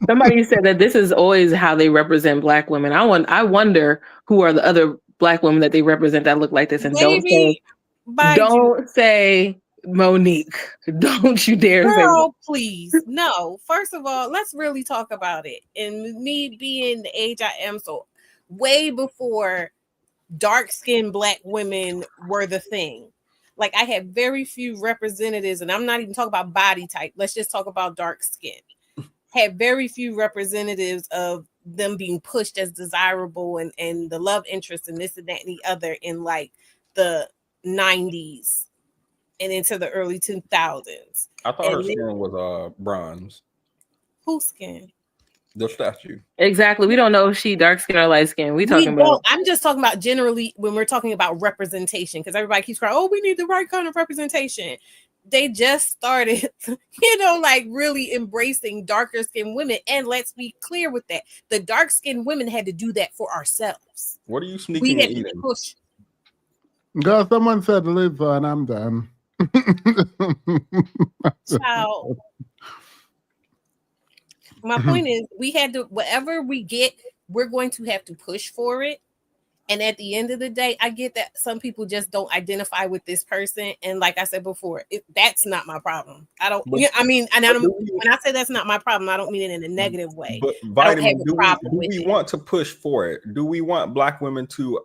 Somebody said that this is always how they represent Black women. I wonder who are the other Black women that they represent that look like this. And don't say Monique. Don't you dare say Girl, please. No. First of all, let's really talk about it. And me being the age I am, so way before dark-skinned Black women were the thing. Like, I had very few representatives, and I'm not even talking about body type. Let's just talk about dark skin. Had very few representatives of them being pushed as desirable and the love interest and this and that and the other in like the 90s and into the early 2000s. I thought her skin was bronze. Whose skin? The statue. Exactly. We don't know if she dark skin or light skin. I'm just talking about generally when we're talking about representation, because everybody keeps crying, oh, we need the right kind of representation. They just started, like really embracing darker skinned women. And let's be clear with that. The dark skinned women had to do that for ourselves. What are you sneaking and eating? Push. Girl, someone said live and I'm done. Child. My point is, we had to, whatever we get, we're going to have to push for it. And at the end of the day, I get that some people just don't identify with this person. And like I said before, that's not my problem. I don't, when I say that's not my problem, I don't mean it in a negative way. But Vitamin, do we want to push for it? Do we want Black women to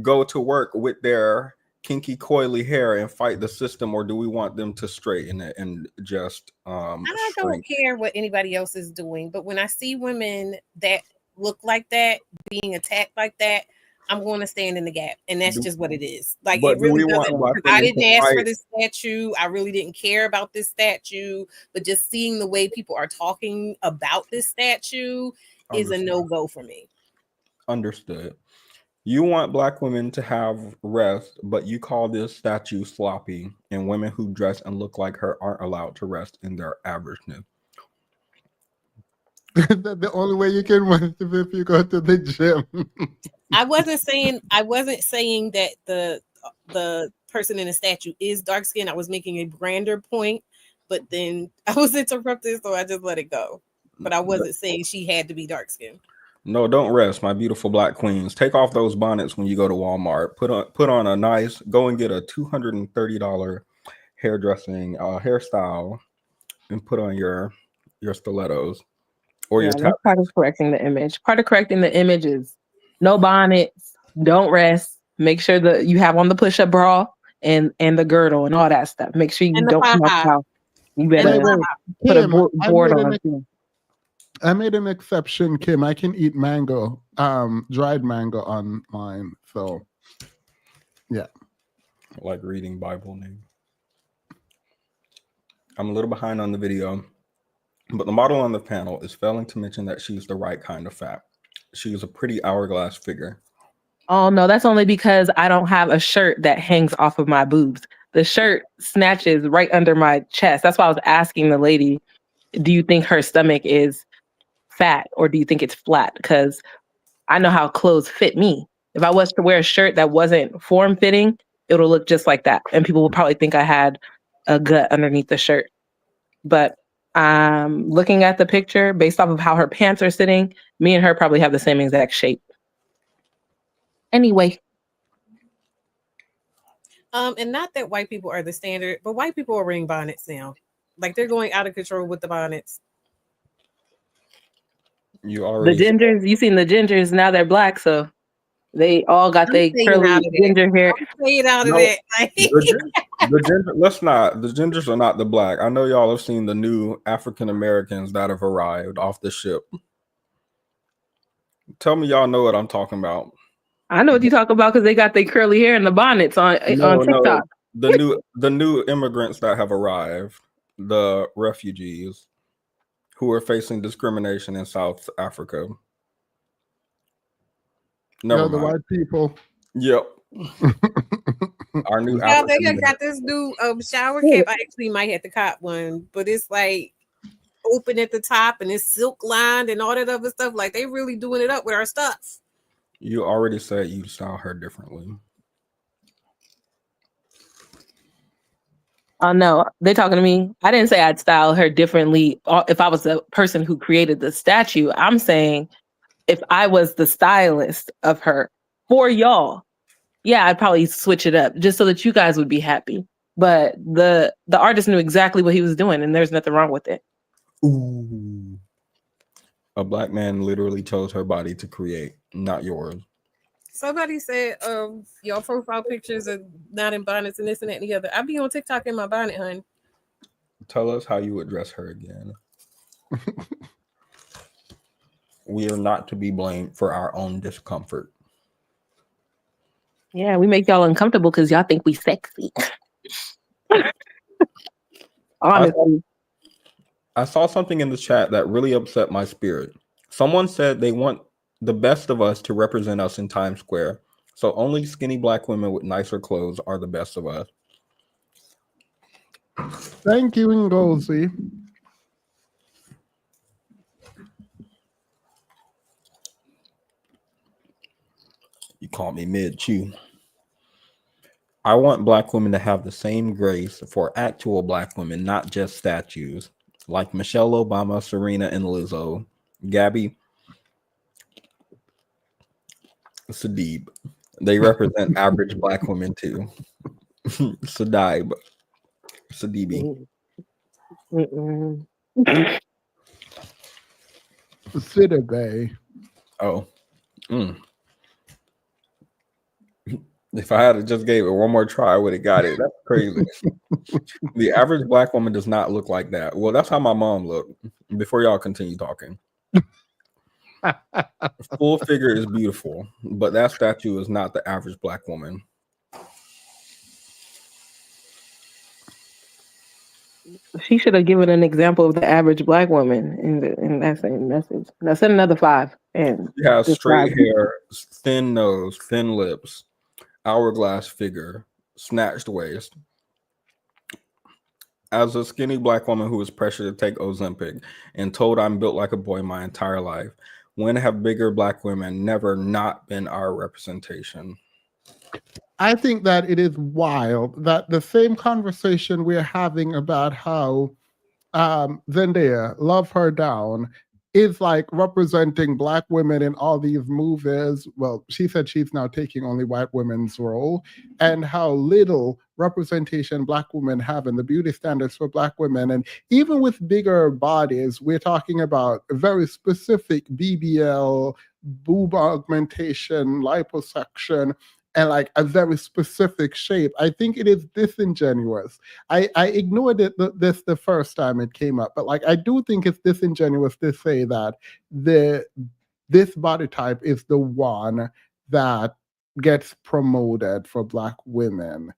go to work with their kinky coily hair and fight the system, or do we want them to straighten it and just I don't care what anybody else is doing, but when I see women that look like that being attacked like that, I'm going to stand in the gap, and that's just what it is. Like, it really doesn't. I didn't ask for this statue. I really didn't care about this statue, but just seeing the way people are talking about this statue is a no-go for me. Understood. You want black women to have rest, but you call this statue sloppy, and women who dress and look like her aren't allowed to rest in their averageness. The only way you can rest is if you go to the gym. I wasn't saying that the person in the statue is dark skinned. I was making a grander point, but then I was interrupted, so I just let it go. But I wasn't saying she had to be dark skinned. No, don't rest, my beautiful black queens. Take off those bonnets when you go to Walmart. Put on a nice, go and get a $230 hairdressing hairstyle and put on your stilettos or your that's part of correcting the image. Part of correcting the image is no bonnets, don't rest. Make sure that you have on the push-up bra and the girdle and all that stuff. Make sure you don't come out. You better put a Kim, board on too. I made an exception, Kim. I can eat mango, dried mango on mine. So, yeah. Like reading Bible name. I'm a little behind on the video, but the model on the panel is failing to mention that she's the right kind of fat. She's a pretty hourglass figure. Oh no, that's only because I don't have a shirt that hangs off of my boobs. The shirt snatches right under my chest. That's why I was asking the lady, do you think her stomach is fat or do you think it's flat? Because I know how clothes fit me. If I was to wear a shirt that wasn't form-fitting, it'll look just like that. And people will probably think I had a gut underneath the shirt. But looking at the picture, based off of how her pants are sitting, me and her probably have the same exact shape. Anyway. And not that white people are the standard, but white people are wearing bonnets now. Like they're going out of control with the bonnets. You already the gingers, you seen the gingers, now they're black, so they all got their curly ginger hair. Stayed out of it. The gingers are not the black. I know y'all have seen the new African Americans that have arrived off the ship. Tell me y'all know what I'm talking about. I know what you talk about because they got their curly hair and the bonnets on TikTok. No, the new immigrants that have arrived, the refugees who are facing discrimination in South Africa. Never mind. The white people. Yep. Our new. Yeah, they got this new shower cap. I actually might have to cop one, but it's like open at the top and it's silk lined and all that other stuff. Like they really doing it up with our stuff. You already said you style her differently. Oh no, they talking to me. I didn't say I'd style her differently if I was the person who created the statue. I'm saying if I was the stylist of her for y'all, yeah, I'd probably switch it up just so that you guys would be happy. But the artist knew exactly what he was doing, and there's nothing wrong with it. Ooh. A black man literally chose her body to create, not yours. Somebody said, your profile pictures are not in bonnets and this and that and the other. I'll be on TikTok in my bonnet, honey. Tell us how you would dress her again. We are not to be blamed for our own discomfort. Yeah, we make y'all uncomfortable because y'all think we sexy. Honestly. I saw something in the chat that really upset my spirit. Someone said they want the best of us to represent us in Times Square. So only skinny black women with nicer clothes are the best of us. Thank you, Ngozi. You call me mid-chew. I want black women to have the same grace for actual black women, not just statues, like Michelle Obama, Serena, and Lizzo, Gabby, Sadiq. They represent average black women too. Sadibi. Sidibe. Oh. If I had just gave it one more try, I would have got it. That's crazy. The average black woman does not look like that. Well, that's how my mom looked. Before y'all continue talking. Full figure is beautiful, but that statue is not the average black woman. She should have given an example of the average black woman in that same message. Now send another 5 and She has straight describe. hair, thin nose, thin lips, hourglass figure, snatched waist. As a skinny black woman who was pressured to take Ozempic and told I'm built like a boy my entire life, when have bigger black women never not been our representation? I think that it is wild that the same conversation we're having about how Zendaya, Love Her Down, is like representing black women in all these movies. Well, she said she's now taking only white women's role, and how little representation black women have in the beauty standards for black women. And even with bigger bodies, we're talking about a very specific BBL, boob augmentation, liposuction, and like a very specific shape. I think it is disingenuous. I ignored this the first time it came up, but like I do think it's disingenuous to say that this body type is the one that gets promoted for black women.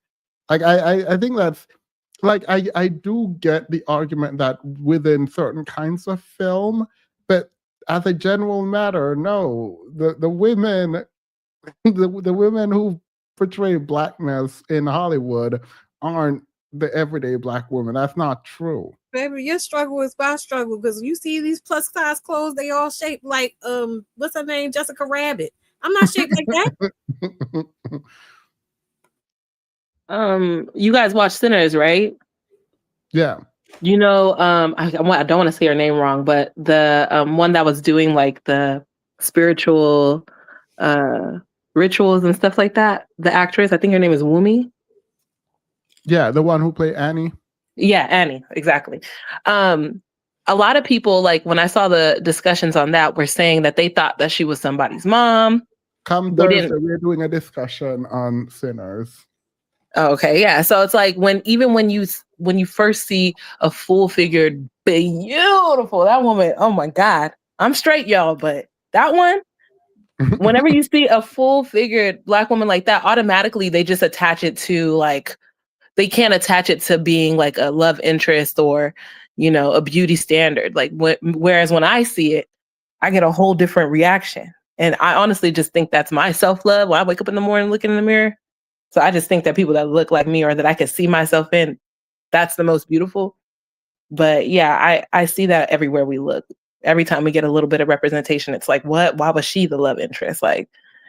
Like I think that's like I do get the argument that within certain kinds of film, but as a general matter, no, the women the women who portray blackness in Hollywood aren't the everyday black woman. That's not true. Baby, your struggle is my struggle because you see these plus size clothes, they all shaped like what's her name? Jessica Rabbit. I'm not shaped like that. You guys watch Sinners, right? Yeah. You know, I don't want to say her name wrong, but the one that was doing like the spiritual rituals and stuff like that. The actress, I think her name is Wumi. Yeah, the one who played Annie. Yeah, Annie, exactly. A lot of people, like when I saw the discussions on that, were saying that they thought that she was somebody's mom. Come Thursday, we're doing a discussion on Sinners. Oh, okay, yeah. So it's like when you first see a full-figured, beautiful that woman. Oh my God, I'm straight, y'all, but that one. Whenever you see a full-figured black woman like that, automatically they just attach it to like they can't attach it to being like a love interest or a beauty standard. Like whereas when I see it, I get a whole different reaction, and I honestly just think that's my self-love. When I wake up in the morning looking in the mirror. So I just think that people that look like me or that I can see myself in, that's the most beautiful. But yeah, I see that everywhere we look. Every time we get a little bit of representation, it's like, what? Why was she the love interest? Like,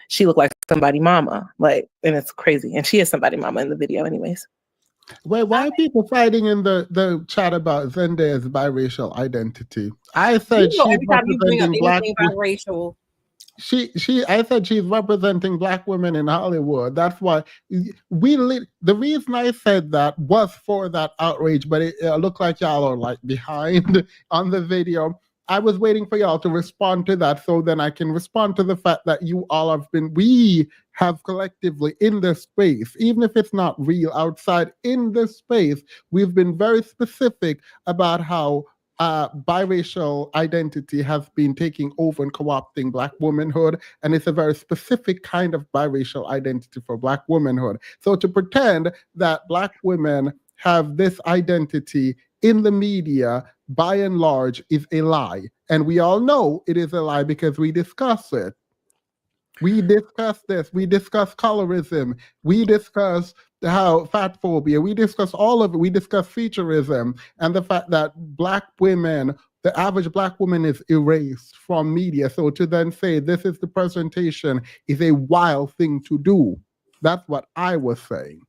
she looked like somebody mama. Like, and it's crazy. And she is somebody mama in the video anyways. Wait, why are people fighting in the chat about Zendaya's biracial identity? I said she's every time you bring up representing black anything biracial. I said she's representing black women in Hollywood. That's why the reason I said that was for that outrage, but it looked like y'all are like behind on the video. I was waiting for y'all to respond to that so then I can respond to the fact that we have collectively in this space, even if it's not real outside, in this space, we've been very specific about how biracial identity has been taking over and co-opting black womanhood, and it's a very specific kind of biracial identity for black womanhood. So to pretend that black women have this identity in the media, by and large, is a lie. And we all know it is a lie because we discuss it. We discuss this. We discuss colorism. We discuss how fat phobia. We discuss all of it. We discuss featureism and the fact that black women, the average black woman is erased from media. So to then say this is the presentation is a wild thing to do. That's what I was saying.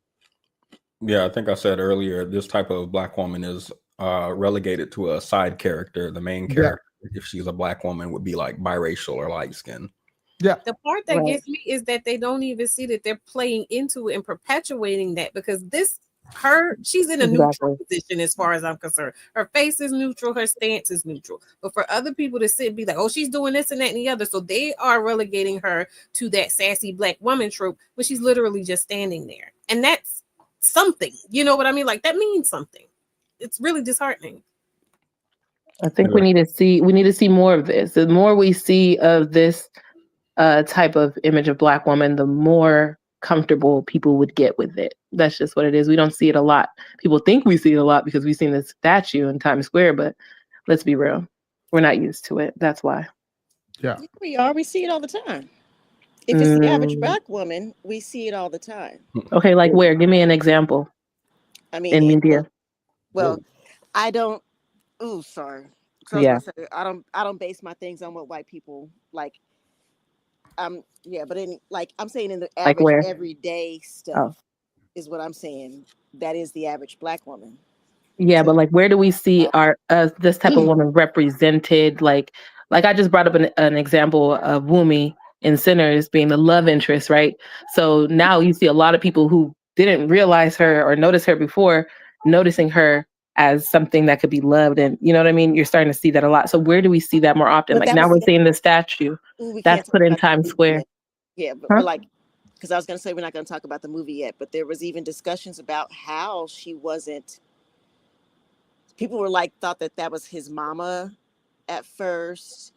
Yeah, I think I said earlier, this type of black woman is relegated to a side character. The main character, if she's a black woman, would be like biracial or light skinned. Yeah. The part that gets me is that they don't even see that they're playing into it and perpetuating that because she's in a neutral position as far as I'm concerned. Her face is neutral, her stance is neutral. But for other people to sit and be like, oh, she's doing this and that and the other. So they are relegating her to that sassy black woman trope, but she's literally just standing there. And that's something. You know what I mean? Like that means something. It's really disheartening. I think we need to see more of this. The more we see of this type of image of black woman, the more comfortable people would get with it. That's just what it is. We don't see it a lot. People think we see it a lot because we've seen this statue in Times Square, but let's be real. We're not used to it. That's why. Yeah. We are. We see it all the time. If it's the average Black woman, we see it all the time. Okay, like where? Give me an example. I mean, In media. Well, I don't. Ooh, sorry. So I was Yeah. gonna say I don't base my things on what white people like. Yeah, but I'm saying in the Like average where? everyday stuff Oh. is what I'm saying. That is the average Black woman. Yeah, but like where do we see our this type of woman represented? Like I just brought up an example of Wumi in Sinners being the love interest, right? So now you see a lot of people who didn't realize her or notice her before, noticing her as something that could be loved, and you know what I mean? You're starting to see that a lot. So where do we see that more often? But Like that now was we're seeing the statue we that's can't talk put in about the Times movie Square. yet. Yeah, Huh? but like, because I was gonna say we're not gonna talk about the movie yet, but there was even discussions about how she wasn't. People were like thought that was his mama at first,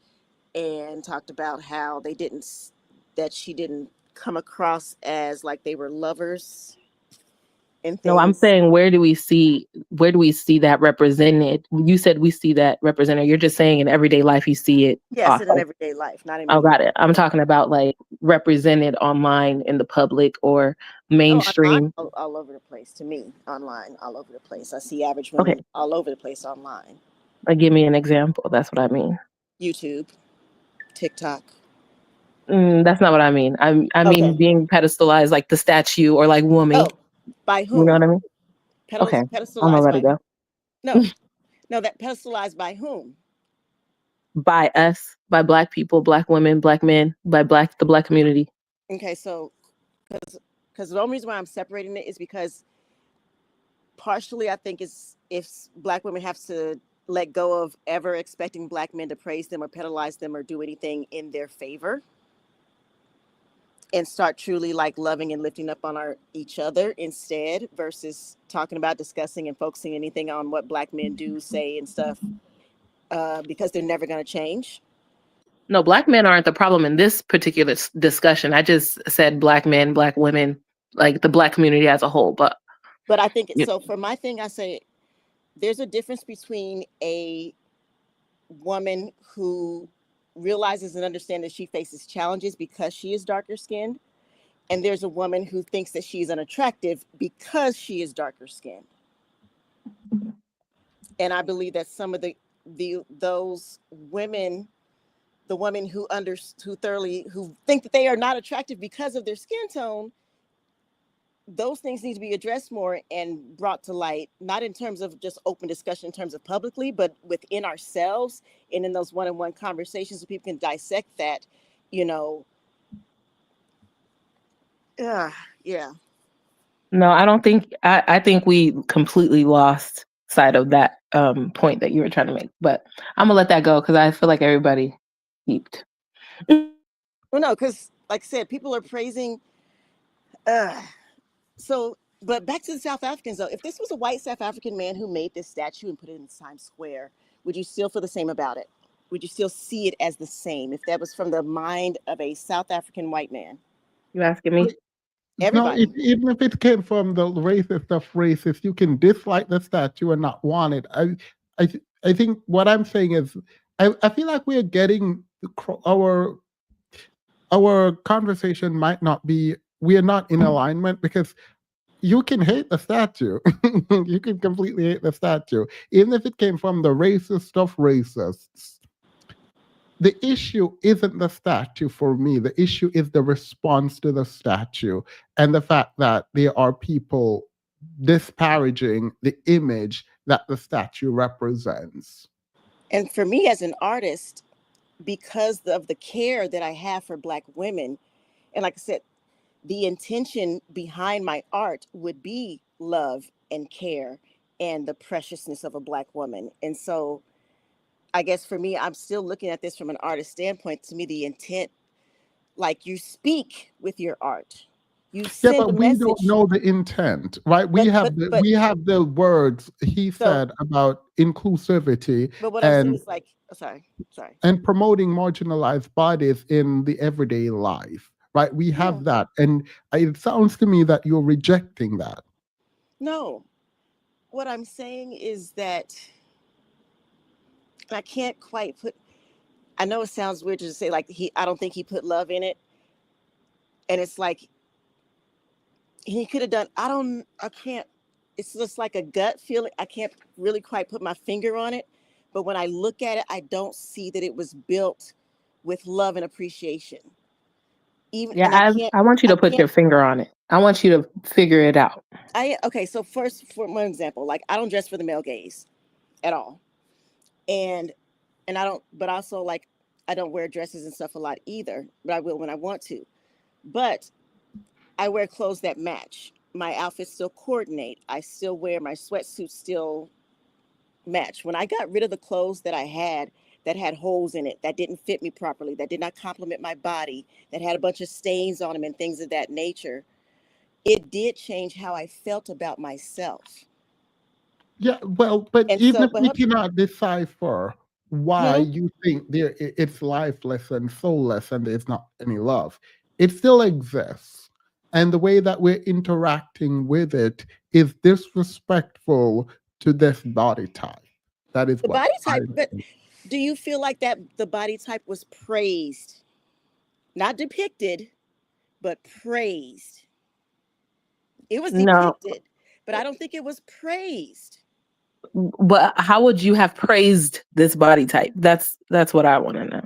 and talked about how they didn't that she didn't come across as like they were lovers and No, I'm things. saying where do we see that represented? You said we see that represented. You're just saying in everyday life you see it Yes, in an often. everyday life, not in Oh, media. got it. I'm talking about like represented online in the public or Oh, online, mainstream. all over the place. To me, online, all over the place. I see average Okay, women all over the place online. like give me an example. That's what I mean. YouTube, TikTok. That's not what I mean. I mean Okay. being pedestalized like the statue or like Wumi. Oh, by You know whom? what I mean? Okay, I'm gonna Pedestalized let by it whom? go. No, that pedestalized by whom? By us, by Black people, Black women, Black men, by the Black community. Okay, so because the only reason why I'm separating it is because partially I think it's if Black women have to let go of ever expecting Black men to praise them or pedalize them or do anything in their favor, and start truly like loving and lifting up on each other instead, versus talking about, discussing, and focusing anything on what Black men do, say, and stuff, because they're never going to change. No, Black men aren't the problem in this particular discussion. I just said Black men, Black women, like the Black community as a whole. But I think so. For my thing, I say there's a difference between a woman who realizes and understands that she faces challenges because she is darker skinned, and there's a woman who thinks that she's unattractive because she is darker skinned. And I believe that some of those women, the women who think that they are not attractive because of their skin tone, those things need to be addressed more and brought to light, not in terms of just open discussion in terms of publicly, but within ourselves and in those one-on-one conversations so people can dissect that, you know. Yeah. no, I don't think I think we completely lost sight of that point that you were trying to make. But I'm gonna let that go because I feel like everybody peeped. Well, no, because like I said, people are praising. So, but back to the South Africans though, if this was a white South African man who made this statue and put it in Times Square, would you still feel the same about it? Would you still see it as the same if that was from the mind of a South African white man? You asking me? No, Everybody. even if it came from the racist of racists, you can dislike the statue and not want it. I think what I'm saying is, I feel like we are getting our conversation might not be. We are not in alignment because you can hate the statue. You can completely hate the statue, even if it came from the racist of racists. The issue isn't the statue for me. The issue is the response to the statue and the fact that there are people disparaging the image that the statue represents. And for me as an artist, because of the care that I have for Black women, and like I said, the intention behind my art would be love and care and the preciousness of a Black woman. And so I guess for me, I'm still looking at this from an artist standpoint. To me, the intent, like you speak with your art, you Yeah, send but a we don't message. know the intent, right? We But have the words he so, said about inclusivity but what I'm saying and is like, sorry. and promoting marginalized bodies in the everyday life, right? We have that, and it sounds to me that you're rejecting that. No, what I'm saying is that I can't quite put. I know it sounds weird to say like I don't think he put love in it, and it's like he could have done. I can't. It's just like a gut feeling. I can't really quite put my finger on it, but when I look at it, I don't see that it was built with love and appreciation. Even Yeah, and I can't. I want you I to put can't. your finger on it. I want you to figure it out. Okay. So first, for one example, like I don't dress for the male gaze at all, and I don't. But also like I don't wear dresses and stuff a lot either. But I will when I want to. But I wear clothes that match. My outfits still coordinate. I still wear my sweatsuits still match. When I got rid of the clothes that had holes in it, that didn't fit me properly, that did not complement my body, that had a bunch of stains on them and things of that nature, it did change how I felt about myself. Yeah, well, but And even so, if but we cannot decipher why hmm, you think it's lifeless and soulless and there's not any love, it still exists. And the way that we're interacting with it is disrespectful to this body type. That is the what body I type, but do you feel like that the body type was praised, not depicted, but praised? It was No, depicted, but I don't think it was praised. but how would you have praised this body type? That's what I want to know.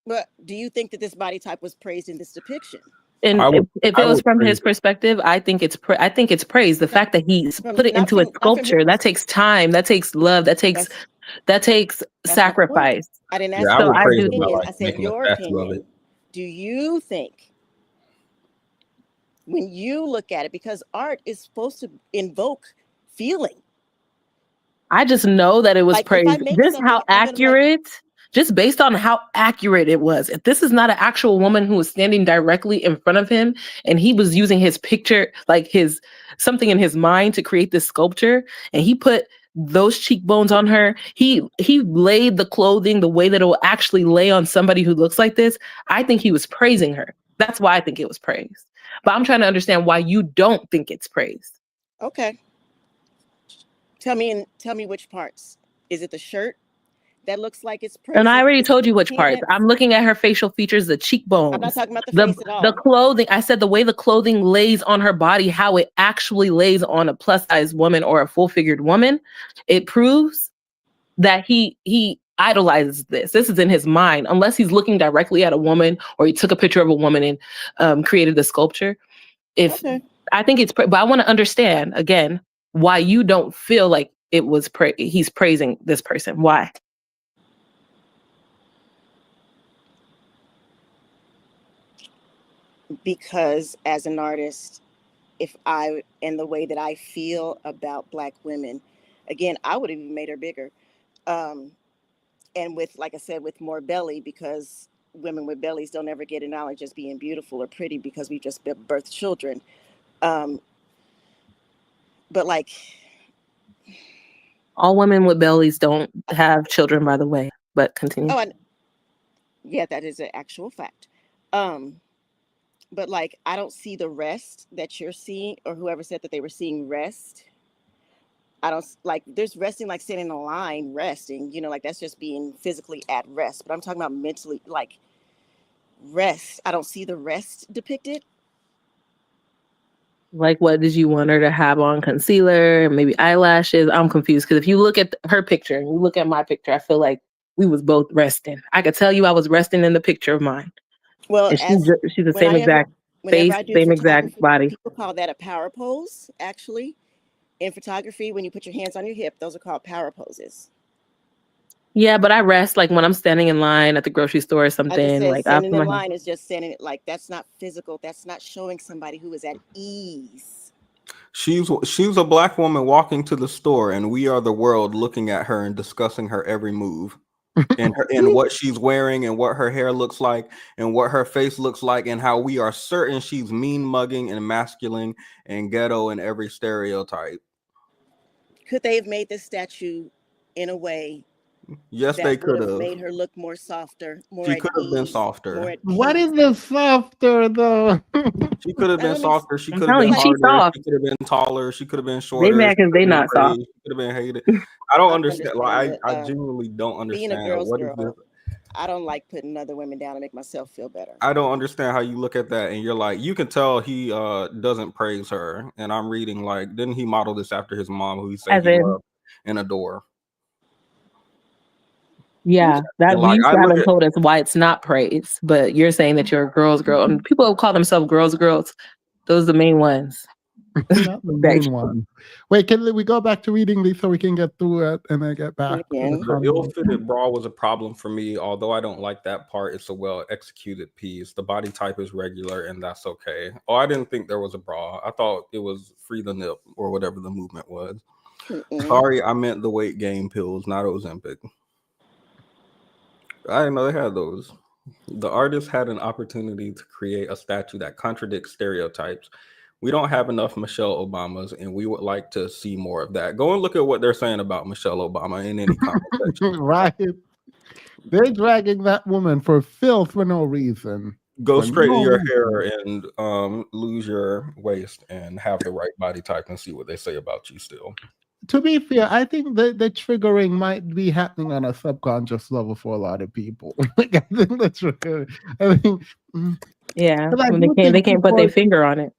But do you think that this body type was praised in this depiction? And I would if I it was would from praise his perspective, I think it's praise. The No, fact that he's from put it not into a from not from his sculpture, that takes time, that takes love, that's that takes that's my point. sacrifice. I didn't Yeah, ask I you So would I your praise do. it by opinion. like I said making a your statue of it. opinion. Do you think when you look at it, because art is supposed to invoke feeling. I just know that it was Like if I praised. make Just something, how I'm gonna like, accurate, just based on how accurate it was. If this is not an actual woman who was standing directly in front of him and he was using his picture, like his something in his mind to create this sculpture, and he put those cheekbones on her, he laid the clothing the way that it will actually lay on somebody who looks like this. I think he was praising her. That's why I think it was praised. But I'm trying to understand why you don't think it's praised. okay, tell me which parts. Is it the shirt that looks like it's And I praising already his told you which parts. pants? I'm looking at her facial features, the I'm not cheekbones, talking about the face at the all. clothing. I said the way the clothing lays on her body, how it actually lays on a plus size woman or a full figured woman. It proves that he idolizes this. This is in his mind, unless he's looking directly at a woman or he took a picture of a woman and created the sculpture. If Okay. I think but I want to understand again why you don't feel like it was he's praising this person. Why? Because as an artist, if I and the way that I feel about Black women, again, I would have even made her bigger. Um, and with, like I said, with more belly, because women with bellies don't ever get acknowledged as being beautiful or pretty because we just birth children. Um, but like, All women with bellies don't have children, by the way, but continue. oh, yeah, that is an actual fact. Um, but like, I don't see the rest that you're seeing, or whoever said that they were seeing rest. I don't like there's resting like sitting in a line resting, like that's just being physically at rest. But I'm talking about mentally, like rest. I don't see the rest depicted. Like, what did you want her to have on? Concealer, maybe eyelashes? I'm confused because if you look at her picture and you look at my picture, I feel like we was both resting. I could tell you I was resting in the picture of mine. Well, And she's the same exact whenever face, I do same exact photography, body. people call that a power pose. Actually, in photography, when you put your hands on your hip, those are called power poses. Yeah, but I rest like when I'm standing in line at the grocery store or I just something. said Like I standing put in my hand. line is just standing it like that's not physical. That's not showing somebody who is at ease. She's a Black woman walking to the store, and we are the world looking at her and discussing her every move, and what she's wearing, and what her hair looks like, and what her face looks like, and how we are certain she's mean mugging and masculine and ghetto and every stereotype. Could they have made this statue in a way Yes, they that would could have have. made her look more softer, more She at could have been ease, more softer. at What peace. is the softer though? She could have Now been let me softer. She I'm could have telling been you, she's harder. soft. She could have been taller. She could have been They shorter. mad She because could they have been not soft. praised. She could have been hated. I don't I understand. Like, understand, I but genuinely don't being a understand girl's what is this. girl, I don't like putting other women down to make myself feel better. I don't understand how you look at that and you're like, you can tell he doesn't praise her. And I'm reading like, didn't he model this after his mom, who he said As he in, loved and adore? yeah, that And you like, I still look haven't at told us why it's not praise, but you're saying that you're a girl's girl. And people who call themselves girls. Those are the main ones. Not the main one. Wait, can we go back to reading these so we can get through it and then get back to the Again, the convo? ill-fitted bra was a problem for me. Although I don't like that part, it's a well-executed piece. The body type is regular, and that's okay. Oh, I didn't think there was a bra. I thought it was free the nip or whatever the movement was. Sorry, I meant the weight gain pills, not Ozempic. I didn't know they had those. The artist had an opportunity to create a statue that contradicts stereotypes. We don't have enough Michelle Obamas, and we would like to see more of that. Go and look at what they're saying about Michelle Obama in any comment section. Right. They're dragging that woman for filth for no reason. Go For straighten no your reason. hair and lose your waist and have the right body type and see what they say about you still. To be fair, I think the triggering might be happening on a subconscious level for a lot of people. Like, I think the trigger. I think, Yeah, but I when do they think can't put their people. finger on it.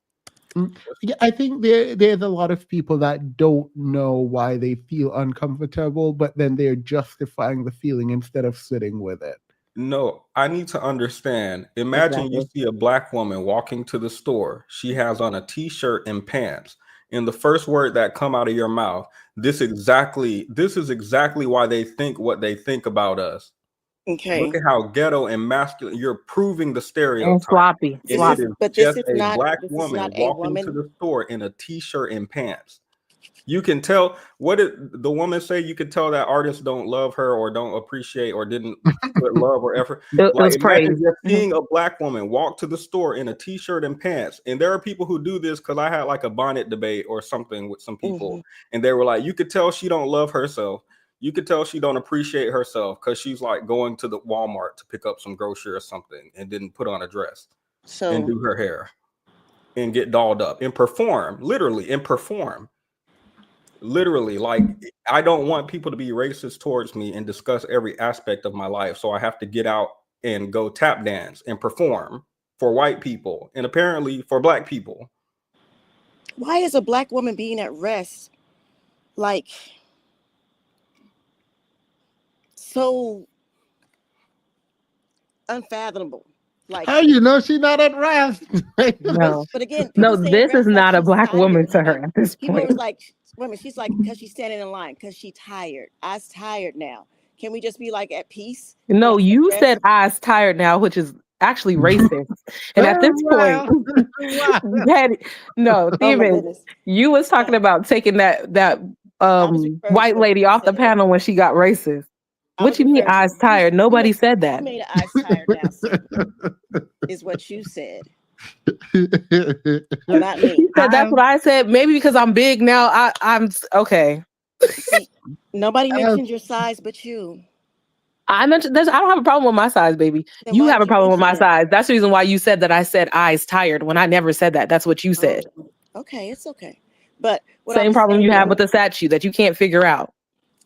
Yeah, I think there's a lot of people that don't know why they feel uncomfortable, but then they're justifying the feeling instead of sitting with it. No, I need to understand. Imagine you see a black woman walking to the store. She has on a t-shirt and pants. And the first word that come out of your mouth, this is exactly why they think what they think about us. Okay. Look at how ghetto and masculine. You're proving the And stereotype. sloppy. And Sloppy. it is But this just is a not black this is woman not a walking to woman. the store in a t-shirt and pants. You can tell, what did the woman say? You could tell that artists don't love her or don't appreciate or didn't put love or effort. It Like, was praise. imagine just seeing a black woman walk to the store in a t-shirt and pants. And there are people who do this, because I had like a bonnet debate or something with some people, and they were like, you could tell she don't love herself. You could tell she don't appreciate herself because she's like going to the Walmart to pick up some grocery or something and didn't put on a dress and do her hair and get dolled up and perform, literally, and perform. Literally, like, I don't want people to be racist towards me and discuss every aspect of my life. So I have to get out and go tap dance and perform for white people and apparently for black people. Why is a black woman being at rest like so unfathomable? Like, How you know she's not at rest? No. but again, No, people saying this is rest like not a she's black woman tired, to honey. her at this People was point. like, women, she's like, because she's standing in line, because she's tired. I's tired now. Can we just be like at peace? No, Can I you rest? said I's tired now, which is actually racist. And at this point, no, Oh my Steven, goodness. you was talking about taking that referring to white what lady you off the said. panel when she got racist. I What was you mean referring to I's tired? Nobody said You that. made an eyes tired now, Stephen, is what you said. Not me. You said that's what I said. Maybe because I'm big now. I'm okay. See, nobody mentioned your size but you. I mentioned this. I don't have a problem with my size, baby. Then You why have did a you problem with my mention that? size. That's the reason why you said that I said I's tired when I never said that. That's what you said. Okay, it's okay. But what Same I'm problem you have saying, with the statue that you can't figure out.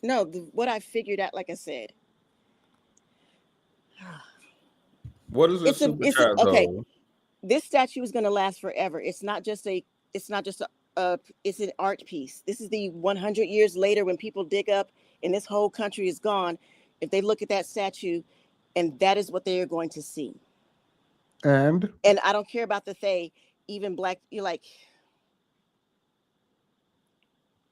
no, what I figured out, like I said, What is this super chat okay. though? This statue is going to last forever. It's not just a it's an art piece. This is the 100 years later when people dig up and this whole country is gone. If they look at that statue, and that is what they are going to see. And I don't care about the they, even black. You're like,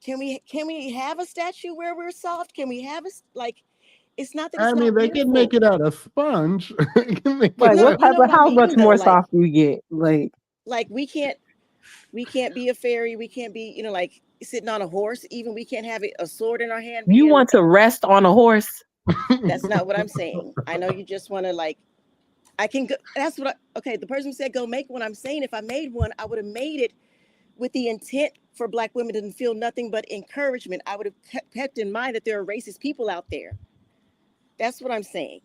can we have a statue where we're soft? Can we have like? It's not that it's I mean, not they beautiful. can make it out of sponge. Like, what type of, how much more soft do you get? Like we can't be a fairy. We can't be, like sitting on a horse. Even we can't have a sword in our hand. You want to rest on a horse? That's not what I'm saying. I know you just want to I can go. That's what okay. The person said go make one. I'm saying if I made one, I would have made it with the intent for black women to feel nothing but encouragement. I would have kept in mind that there are racist people out there. That's what I'm saying.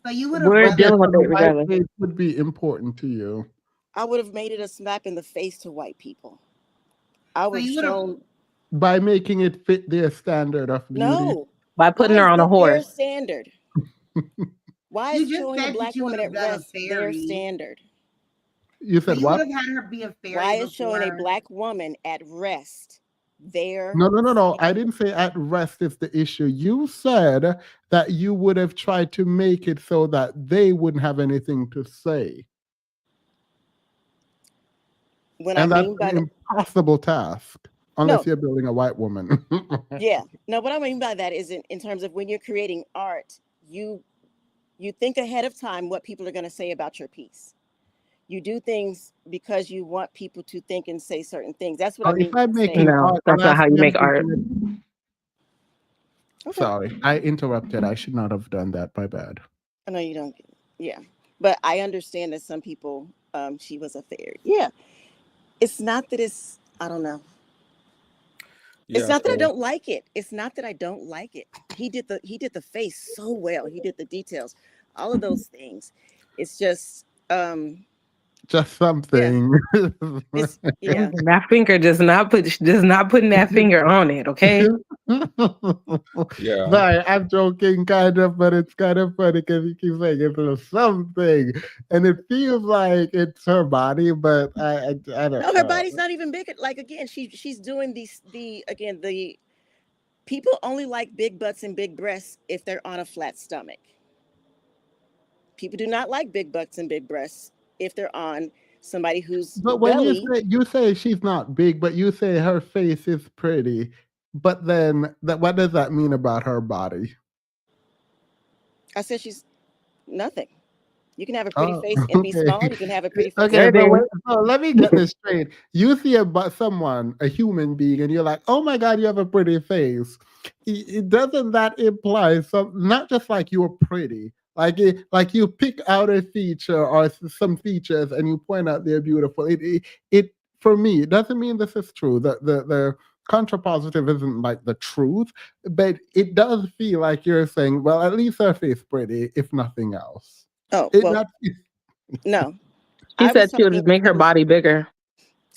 So you would have We're But yet dealing with a it white regardless. face would be important to you. I would have made it a slap in the face to white people. I so would have you would have shown By making it fit their standard of beauty. no. By Why putting her is on a that their horse. standard? Why you is just showing a said that black you would woman have at done a rest their fairy. standard? You So said you would what? have had her be a fairy Why is showing a before. black woman at rest their No. I standard? didn't say at rest is the issue. You said that you would have tried to make it so that they wouldn't have anything to say. When I And that's mean an by that, impossible task unless no, you're building a white woman. yeah, no. What I mean by that is in terms of when you're creating art, you think ahead of time what people are going to say about your piece. You do things because you want people to think and say certain things. That's what I If mean by I'm making saying. No, art, I'm that's not how you asking make them art. to. Okay. Sorry, I interrupted. I should not have done that. My bad. I know you don't. Yeah, but I understand that some people. She was a fairy. Yeah, it's not that it's. I don't know. It's Yeah. not that I So don't like it. It's not that I don't like it. He did the face so well. He did the details, all of those things. It's just Just yeah. something. It's yeah. That finger just not putting that finger on it, okay? yeah. Sorry, I'm joking, kind of, but it's kind of funny because you keep saying it's a something, and it feels like it's her body, but I don't No, her know. body's not even big. Like again, she's doing the people only like big butts and big breasts if they're on a flat stomach. People do not like big butts and big breasts if they're on somebody whose But when belly. you say she's not big, but you say her face is pretty, but then what does that mean about her body? I said she's nothing. You can have a pretty Oh, face and be okay. small. You can have a pretty face Okay, and There be it so is. wait, so let me get this straight. You see someone, a human being, and you're like, "Oh my God, you have a pretty face." Doesn't that imply some? Not just like you're pretty, like you pick out a feature or some features and you point out they're beautiful. It for me, it doesn't mean this is true. The contrapositive isn't like the truth, but it does feel like you're saying, well, at least her face pretty, if nothing else. oh It well, not no. She I was said she would talking just in make her terms body bigger.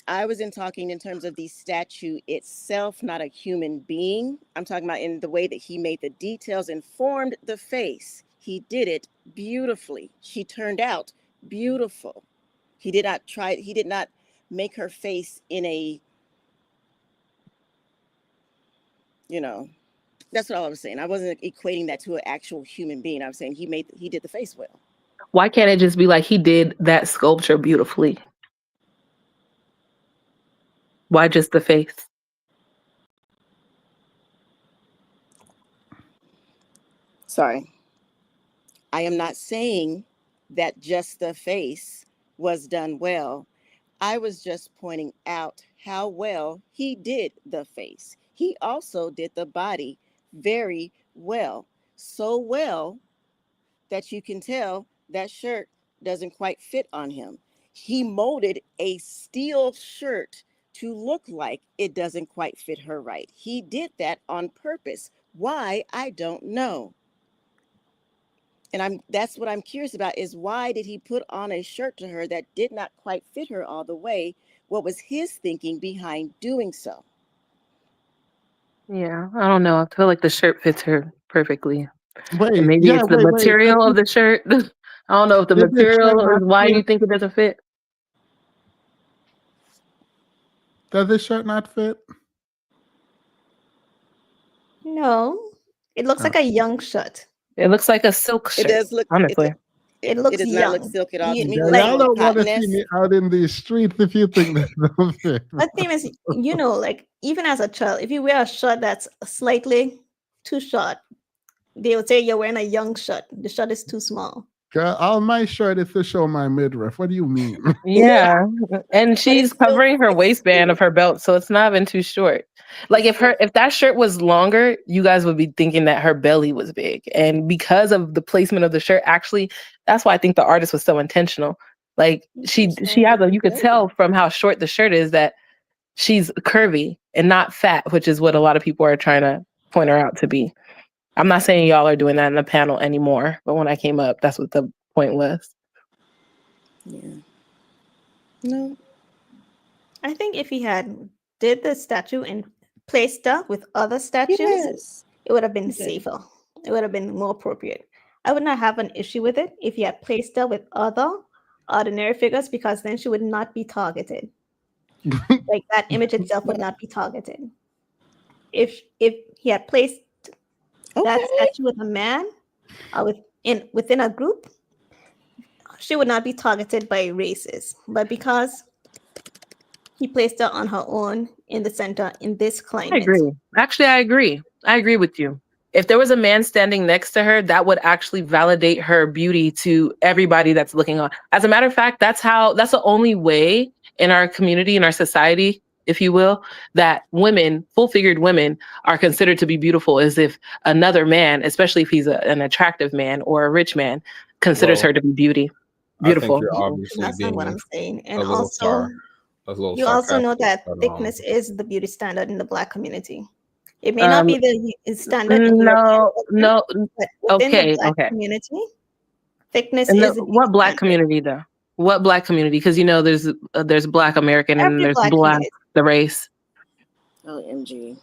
I was in talking in terms of the statue itself, not a human being. I'm talking about in the way that he made the details and formed the face. He did it beautifully. She turned out beautiful. He did not make her face in a, you know, that's what I was saying. I wasn't equating that to an actual human being. I was saying he did the face well. Why can't it just be like he did that sculpture beautifully? Why just the face? Sorry. I am not saying that just the face was done well. I was just pointing out how well he did the face. He also did the body very well. So well that you can tell that shirt doesn't quite fit on him. He molded a steel shirt to look like it doesn't quite fit her right. He did that on purpose. Why? I don't know. And that's what I'm curious about is why did he put on a shirt to her that did not quite fit her all the way? What was his thinking behind doing so? Yeah, I don't know. I feel like the shirt fits her perfectly. And wait, maybe yeah, it's the wait. material of the shirt. I don't know if the Did this shirt material not is why you fit? think it doesn't fit. Does this shirt not fit? No, it looks Oh. like a young shirt. It looks like a silk It shirt, does look honestly. It it looks does not look young. silk at all. To You me, it Yeah, looks like y'all more don't want to see cottonness. me out in the streets if you think this don't fit. the thing is, even as a child, if you wear a shirt that's slightly too short, they would say you're wearing a young shirt. The shirt is too small. Girl, all my shirt is to show my midriff. What do you mean? Yeah. And But she's covering her waistband of her belt, so it's not even too short. Like if that shirt was longer, you guys would be thinking that her belly was big. And because of the placement of the shirt, actually, that's why I think the artist was so intentional. Like she has you could tell from how short the shirt is that she's curvy and not fat, which is what a lot of people are trying to point her out to be. I'm not saying y'all are doing that in the panel anymore, but when I came up, that's what the point was. Yeah. No. I think if he had did the statue and placed her with other statues, Yes. it would have been Okay. safer. It would have been more appropriate. I would not have an issue with it if he had placed her with other ordinary figures, because then she would not be targeted. Like that image itself would not be targeted. If he had placed that Okay. statue with a man within a group, she would not be targeted by races. But because he placed her on her own in the center in this I climate. agree. Actually, I agree. I agree with you. If there was a man standing next to her, that would actually validate her beauty to everybody that's looking on. As a matter of fact, that's the only way in our community, in our society, if you will, that women, full-figured women, are considered to be beautiful, is if another man, especially if he's an attractive man or a rich man, considers Well, her to be beautiful. I think you're obviously That's not what being I'm saying. a And little also, you also know sarcastic, that but thickness is the beauty standard in the Black community. It may not be the standard in European culture, no. but within the Okay, Black okay. community, thickness And is the beauty what Black standard. community though? What Black community? Because there's Black American and Every there's Black Black community. the race. OMG.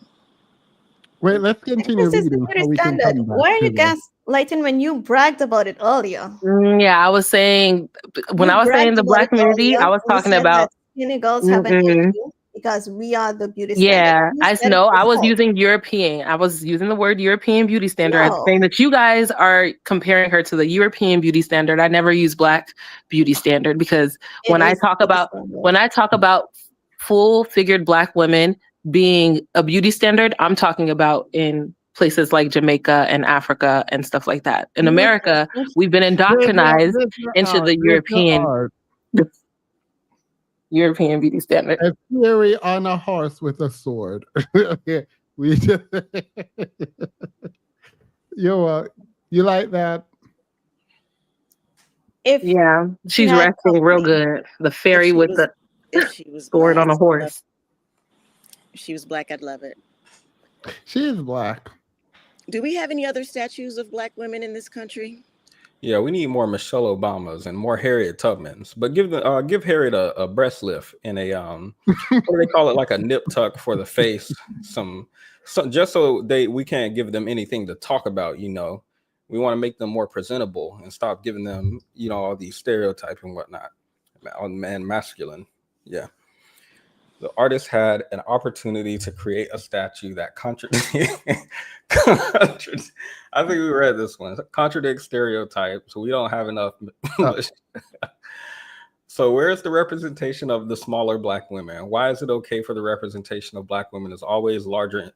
Wait, let's continue Thickness is the reading beauty so we can standard. come back Why are to you this. gaslighting when you bragged about it earlier? Yeah, I was saying when You I was saying bragged the about Black it community, earlier. I was You talking said that about. skinny girls have an issue because we are the beauty standard. Yeah, You I said it know. I was yourself. using European. I was using the word European beauty standard. I'm No. saying that you guys are comparing her to the European beauty standard. I never use Black beauty standard because It when I is talk beauty about standard. full-figured Black women being a beauty standard, I'm talking about in places like Jamaica and Africa and stuff like that. In You know, America, we've been There's indoctrinized your into art. the There's your European beauty standard. A fury on a horse with a sword. we just you like that? Yeah, she's had resting real company, good. The fairy with the if she was sword Black, on a horse. if she was Black, I'd love it. She is Black. Do we have any other statues of Black women in this country? Yeah, we need more Michelle Obamas and more Harriet Tubmans. But give Harriet a breast lift and a what do they call it, like a nip tuck for the face, some just so we can't give them anything to talk about. We want to make them more presentable and stop giving them all these stereotypes and whatnot. Man, masculine. Yeah. The artist had an opportunity to create a statue that I think we read this one. Contradicts stereotypes. So we don't have enough. So where's the representation of the smaller Black women? Why is it okay for the representation of Black women is always larger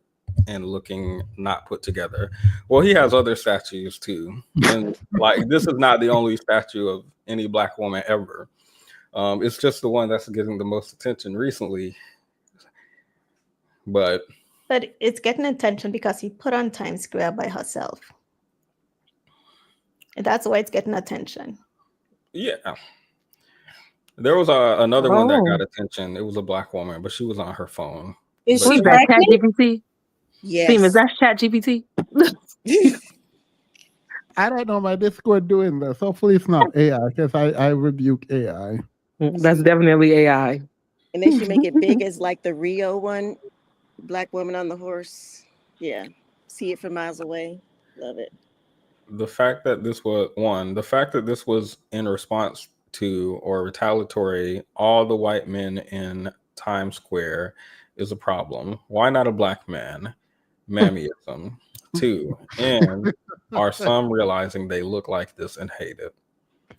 and looking not put together? Well, he has other statues too. And like this is not the only statue of any Black woman ever. It's just the one that's getting the most attention recently. But it's getting attention because he put on Times Square by herself. And that's why it's getting attention. Yeah. There was another one that got attention. It was a Black woman, but she was on her phone. Is she that ChatGPT? Yes. Team, is that ChatGPT? I don't know my Discord doing this. Hopefully it's not AI because I rebuke AI. That's definitely AI. And they should make it big as like the Rio one, Black woman on the horse. Yeah. See it from miles away. Love it. The fact that this was in response to or retaliatory all the white men in Times Square is a problem. Why not a Black man? Mammyism. 2. And are some realizing they look like this and hate it?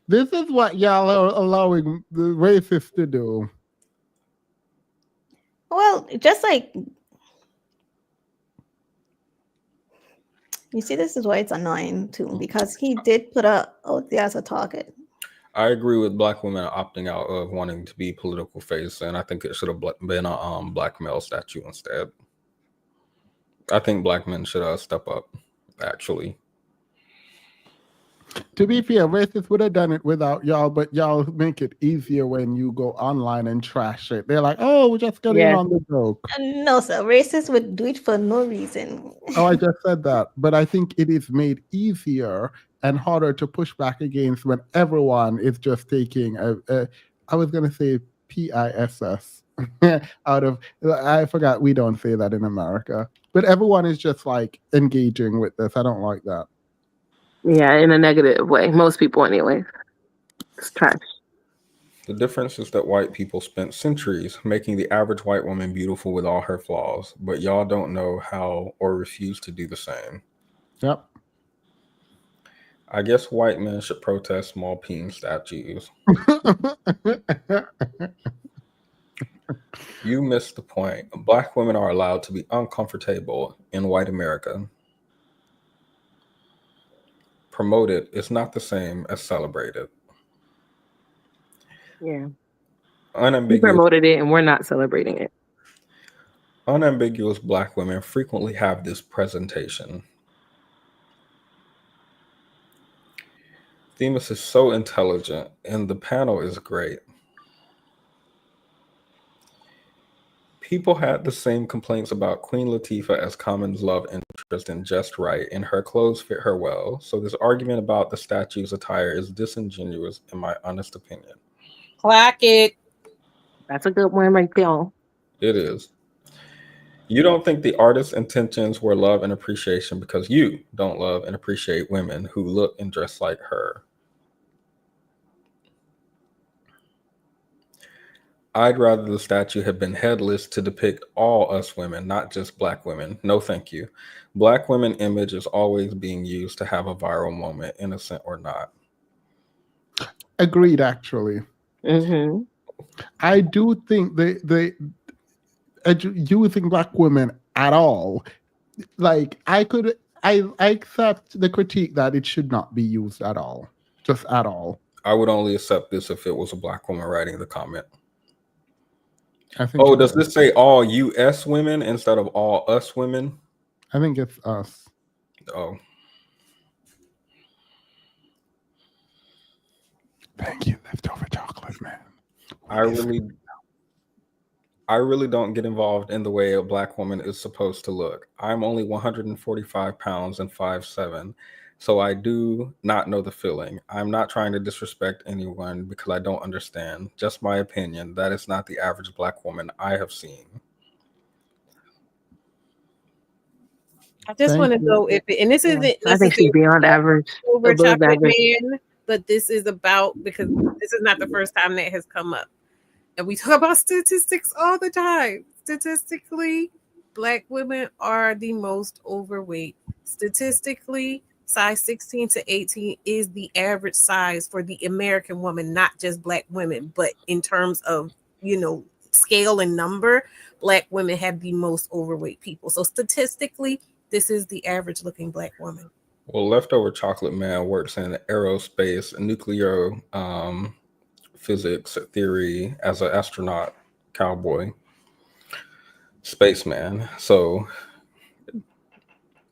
This is what y'all are allowing the racists to do. Well, just like you see, this is why it's annoying too, because he did put her out there as a target. I agree with Black women opting out of wanting to be political face, and I think it should have been a Black male statue instead. I think Black men should step up, actually. To be fair, racists would have done it without y'all, but y'all make it easier when you go online and trash it. They're like, oh, we just got in Yeah. on the joke. No, sir. Racists would do it for no reason. Oh, I just said that. But I think it is made easier and harder to push back against when everyone is just taking I was going to say PISS out of, I forgot we don't say that in America. But everyone is just like engaging with this. I don't like that. Yeah, in a negative way. Most people, anyway. It's trash. The difference is that white people spent centuries making the average white woman beautiful with all her flaws, but y'all don't know how or refuse to do the same. Yep. I guess white men should protest small peen statues. You missed the point. Black women are allowed to be uncomfortable in white America. Promoted is not the same as celebrated. Yeah. We Unambiguous, promoted it and we're not celebrating it. unambiguous Black women frequently have this presentation. Themis is so intelligent, and the panel is great. People had the same complaints about Queen Latifah as Common's love interest in Just Right, and her clothes fit her well. So this argument about the statue's attire is disingenuous, in my honest opinion. Clock it. That's a good one right there. It is. You don't think the artist's intentions were love and appreciation because you don't love and appreciate women who look and dress like her. I'd rather the statue had been headless to depict all us women, not just Black women. No, thank you. Black women image is always being used to have a viral moment, innocent or not. Agreed, actually. Mm-hmm. I do think they using Black women at all. Like I accept the critique that it should not be used at all. Just at all. I would only accept this if it was a Black woman writing the comment. I think. Oh, does this say all US women instead of all us women? I think it's us. Oh. Thank you, leftover chocolate man. I really don't get involved in the way a Black woman is supposed to look. I'm only 145 pounds and 5'7", so I do not know the feeling. I'm not trying to disrespect anyone because I don't understand. Just my opinion. That is not the average Black woman I have seen. I just want to know if it, and this isn't I think she's beyond average. over Above chocolate average. man, but this is about, because this is not the first time that has come up. And we talk about statistics all the time. Statistically, Black women are the most overweight. Statistically, size 16 to 18 is the average size for the American woman, not just Black women, but in terms of, scale and number, Black women have the most overweight people. So statistically, this is the average looking Black woman. Well, leftover chocolate man works in aerospace, nuclear physics theory as an astronaut, cowboy, spaceman. So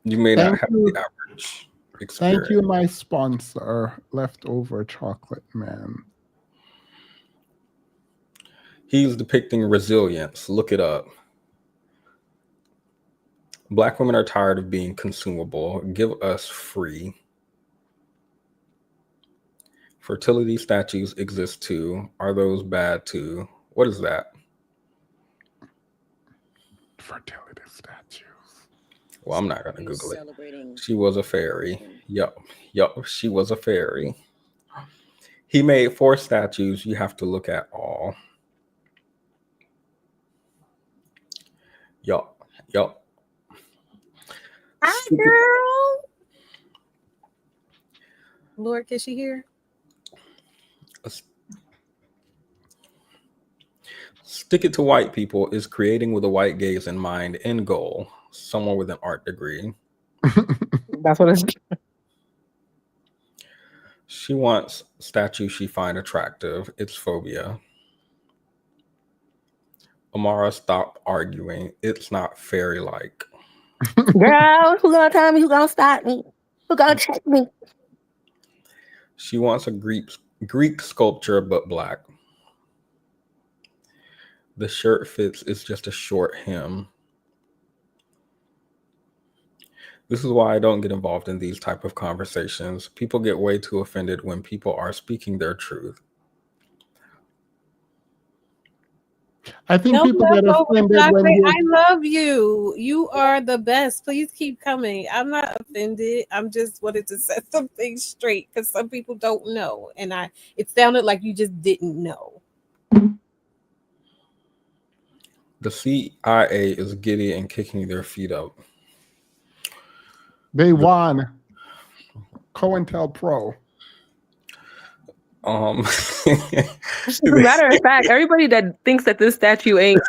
you may not have the average experience. Thank you, my sponsor, leftover chocolate man. He's depicting resilience. Look it up. Black women are tired of being consumable. Give us free. Fertility statues exist too. Are those bad too? What is that? Fertility statues. Well, I'm not going to Google it. She was a fairy. Yup, she was a fairy. He made 4 statues. You have to look at all. Yup. Hi, girl. Lord, can she hear? Stick it to white people is creating with a white gaze in mind, end goal. Someone with an art degree. That's what it's. She wants statue she find attractive. It's phobia. Amara, stop arguing. It's not fairy-like. Girl, who gonna tell me? Who gonna stop me? Who gonna check me? She wants a Greek sculpture, but black. The shirt fits, it's just a short hem. This is why I don't get involved in these type of conversations. People get way too offended when people are speaking their truth. I think No people get leftover offended when chocolate. you. I love you. You are the best. Please keep coming. I'm not offended. I'm just wanted to set some things straight because some people don't know, and it sounded like you just didn't know. The CIA is giddy and kicking their feet up. They won. COINTELPRO. Matter of fact, everybody that thinks that this statue ain't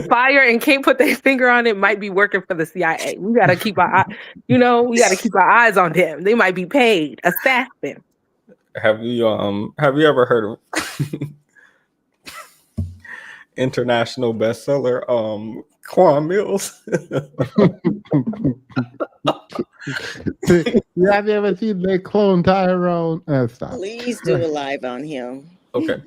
fire and can't put their finger on it might be working for the CIA. We gotta keep our keep our eyes on them. They might be paid. Assassin. Have you ever heard of international bestseller Quan Mills? Have you ever seen they clone Tyrone? Stop. Please do a live on him. Okay.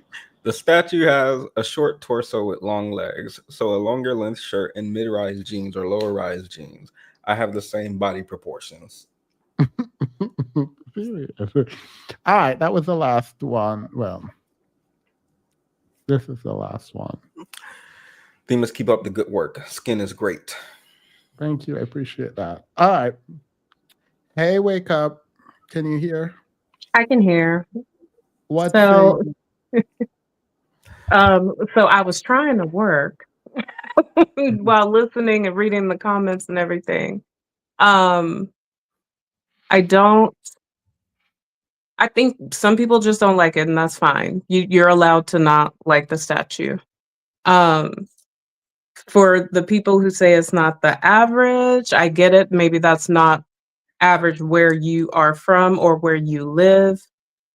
The statue has a short torso with long legs, so a longer length shirt and mid-rise jeans or lower rise jeans. I have the same body proportions. Serious. All right, that was the last one. Well, this is the last one. They must keep up the good work. Skin is great. Thank you. I appreciate that. All right. Hey, wake up. Can you hear? I can hear. What's So, so I was trying to work while listening and reading the comments and everything. I think some people just don't like it, and that's fine. You're allowed to not like the statue. For the people who say it's not the average, I get it. Maybe that's not average where you are from or where you live.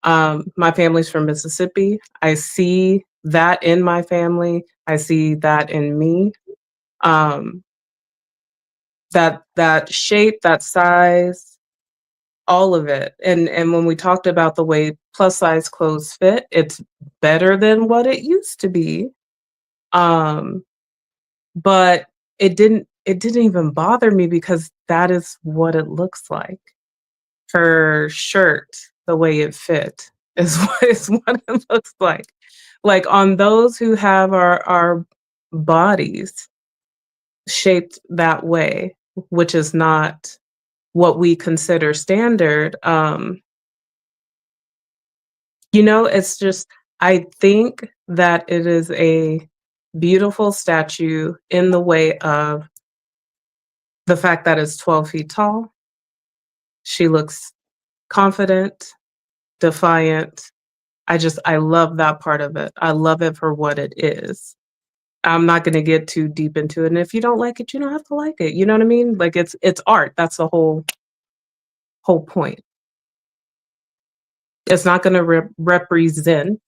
My family's from Mississippi. I see that in my family. I see that in me. That shape, that size, all of it. And when we talked about the way plus size clothes fit, it's better than what it used to be. But it didn't even bother me because that is what it looks like. Her shirt, the way it fit is what it looks like. Like on those who have our bodies shaped that way, which is not what we consider standard. It's just, I think that it is a beautiful statue in the way of the fact that it's 12 feet tall. She looks confident, defiant. I love that part of it. I love it for what it is. I'm not going to get too deep into it. And if you don't like it, you don't have to like it. You know what I mean? Like it's art. That's the whole point. It's not going to represent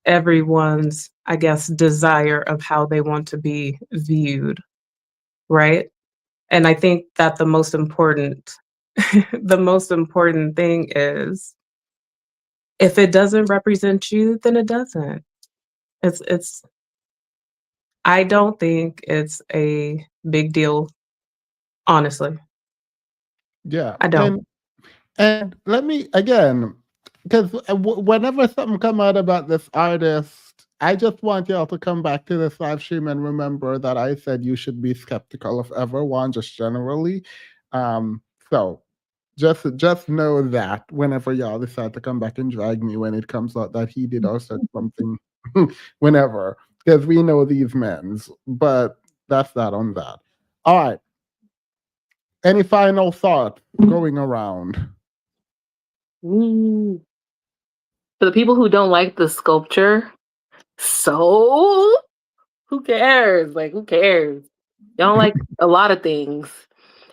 everyone's, I guess, desire of how they want to be viewed, right? And I think that the most important thing is if it doesn't represent you, then it doesn't. I don't think it's a big deal, honestly. Yeah. I don't. And let me, again, because whenever something come out about this artist, I just want y'all to come back to this live stream and remember that I said you should be skeptical of everyone, just generally. So just know that whenever y'all decide to come back and drag me when it comes out that he did or said something, whenever, because we know these men's, but that's that on that. All right. Any final thought going around? For the people who don't like the sculpture, so who cares? Like, who cares? Y'all don't like a lot of things.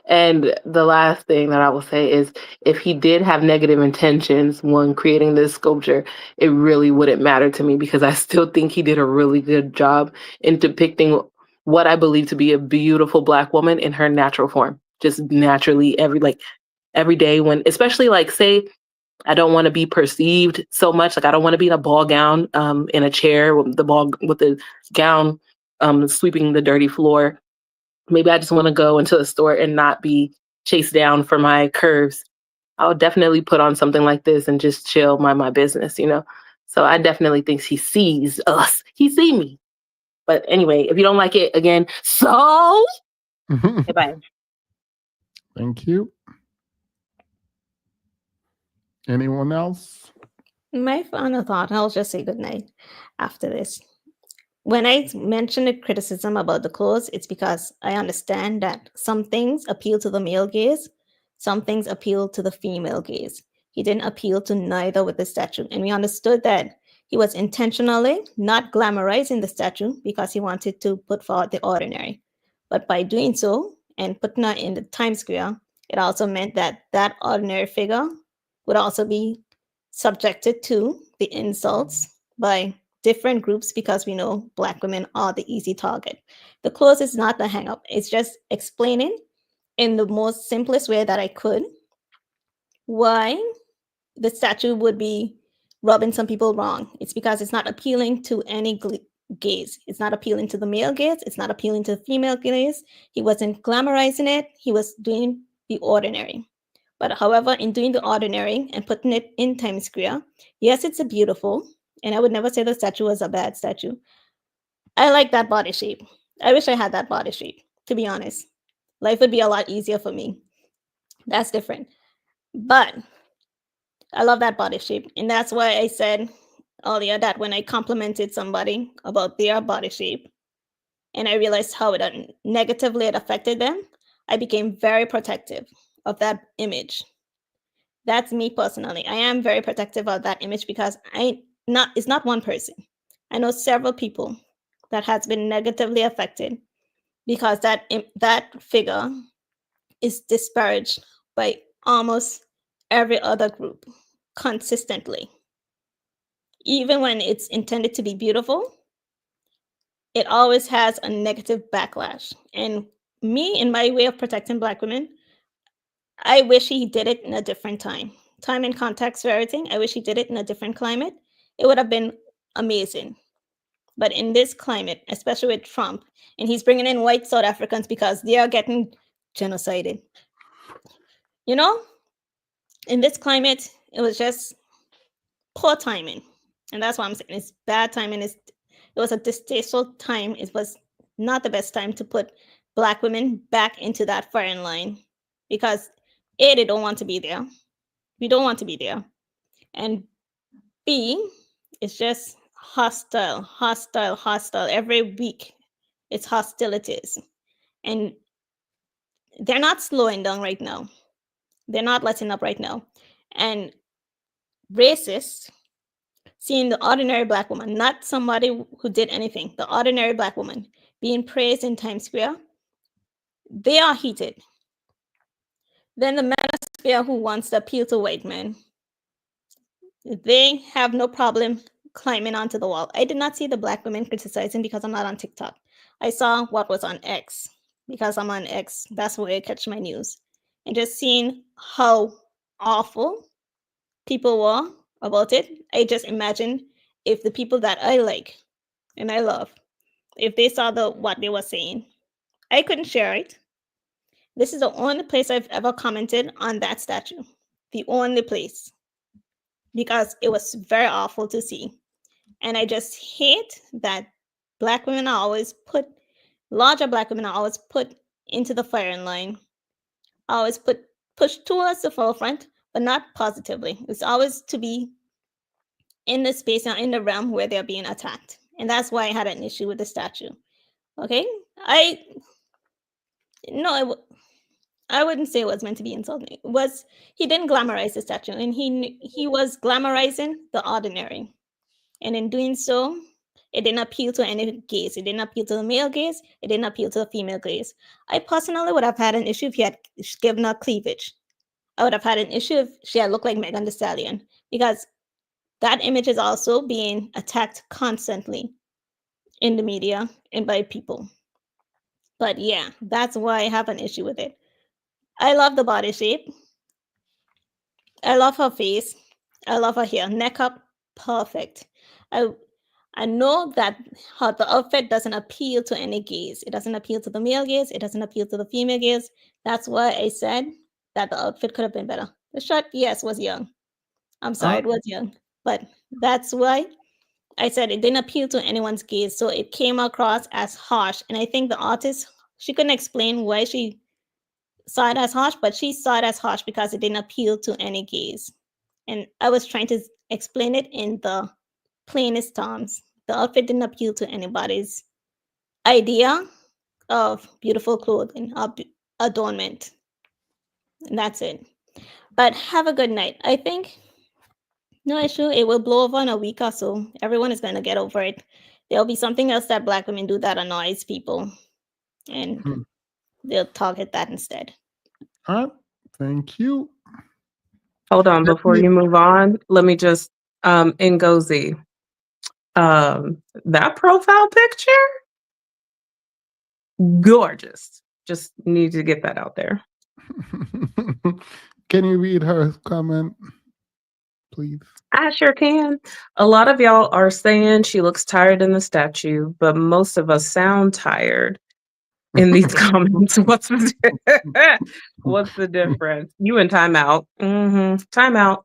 And the last thing that I will say is if he did have negative intentions when creating this sculpture, it really wouldn't matter to me because I still think he did a really good job in depicting what I believe to be a beautiful Black woman in her natural form. Just naturally every day when, especially like say I don't want to be perceived so much. Like I don't want to be in a ball gown, in a chair with the gown sweeping the dirty floor. Maybe I just want to go into the store and not be chased down for my curves. I'll definitely put on something like this and just chill, mind my business, you know? So I definitely think he sees us. He see me. But anyway, if you don't like it, again, so goodbye. Thank you. Anyone else? My final thought, I'll just say goodnight after this. When I mentioned the criticism about the clothes, it's because I understand that some things appeal to the male gaze, some things appeal to the female gaze. He didn't appeal to neither with the statue. And we understood that he was intentionally not glamorizing the statue because he wanted to put forward the ordinary. But by doing so and putting her in the Times Square, it also meant that that ordinary figure would also be subjected to the insults by different groups because we know Black women are the easy target. The clothes is not the hang up. It's just explaining in the most simplest way that I could why the statue would be rubbing some people wrong. It's because it's not appealing to any gaze. It's not appealing to the male gaze. It's not appealing to the female gaze. He wasn't glamorizing it. He was doing the ordinary. But however, in doing the ordinary and putting it in Times Square, yes, it's a beautiful, and I would never say the statue was a bad statue. I like that body shape. I wish I had that body shape, to be honest. Life would be a lot easier for me. That's different. But I love that body shape. And that's why I said earlier that when I complimented somebody about their body shape and I realized how it negatively it affected them, I became very protective of that image. That's me personally. I am very protective of that image because it's not one person. I know several people that has been negatively affected because that figure is disparaged by almost every other group consistently. Even when it's intended to be beautiful, it always has a negative backlash. And me, in my way of protecting Black women, I wish he did it in a different time and context for everything. I wish he did it in a different climate. It would have been amazing. But in this climate, especially with Trump, and he's bringing in white South Africans because they are getting genocided. You know, in this climate, it was just poor timing. And that's why I'm saying it's bad timing. It was a distasteful time. It was not the best time to put Black women back into that firing line because A, they don't want to be there. We don't want to be there. And B, it's just hostile. Every week, it's hostilities. And they're not slowing down right now. They're not letting up right now. And racists, seeing the ordinary Black woman, not somebody who did anything, the ordinary Black woman being praised in Times Square, they are heated. Then the manosphere who wants to appeal to white men, they have no problem climbing onto the wall. I did not see the Black women criticizing because I'm not on TikTok. I saw what was on X because I'm on X. That's where I catch my news. And just seeing how awful people were about it, I just imagine if the people that I like and I love, if they saw what they were saying, I couldn't share it. This is the only place I've ever commented on that statue. The only place. Because it was very awful to see. And I just hate that Black women are always larger Black women are always put into the firing line, always pushed towards the forefront, but not positively. It's always to be in the space and in the realm where they're being attacked. And that's why I had an issue with the statue. Okay? I wouldn't say it was meant to be insulting. He didn't glamorize the statue, and he was glamorizing the ordinary. And in doing so, it didn't appeal to any gaze. It didn't appeal to the male gaze. It didn't appeal to the female gaze. I personally would have had an issue if he had given her cleavage. I would have had an issue if she had looked like Megan Thee Stallion, because that image is also being attacked constantly in the media and by people. But yeah, that's why I have an issue with it. I love the body shape. I love her face. I love her hair. Neck up, perfect. I know that the outfit doesn't appeal to any gaze. It doesn't appeal to the male gaze. It doesn't appeal to the female gaze. That's why I said that the outfit could have been better. The shot, yes, was young. I'm sorry, it was young. But that's why I said it didn't appeal to anyone's gaze. So it came across as harsh. And I think the artist, she couldn't explain why she saw it as harsh, but she saw it as harsh because it didn't appeal to any gaze. And I was trying to explain it in the plainest terms. The outfit didn't appeal to anybody's idea of beautiful clothing or adornment. And that's it. But have a good night. I think no issue. It will blow over in a week or so. Everyone is going to get over it. There'll be something else that Black women do that annoys people, and they'll target that instead. All right. Thank you. Hold on, before you move on, let me just Ngozi. That profile picture, gorgeous. Just need to get that out there. Can you read her comment, please? I sure can. A lot of y'all are saying she looks tired in the statue, but most of us sound tired in these comments. What's the difference? You in timeout. Timeout.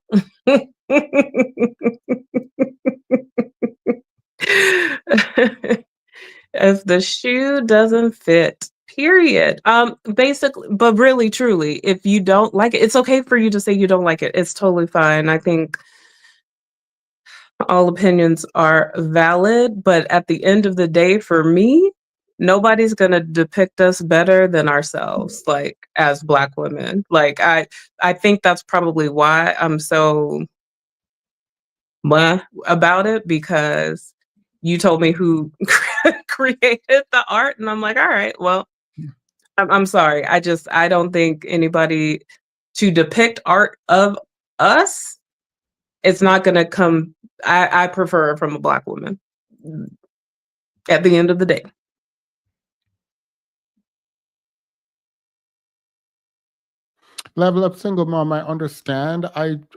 If the shoe doesn't fit, period. Basically, but really, truly, if you don't like it, it's okay for you to say you don't like it. It's totally fine. I think all opinions are valid, but at the end of the day, for me, nobody's gonna depict us better than ourselves, like as Black women. Like I think that's probably why I'm so meh about it, because you told me who created the art, and I'm like, all right, well, I'm sorry. I don't think anybody to depict art of us, it's not gonna come. I prefer it from a Black woman at the end of the day. Level Up Single Mom, I understand.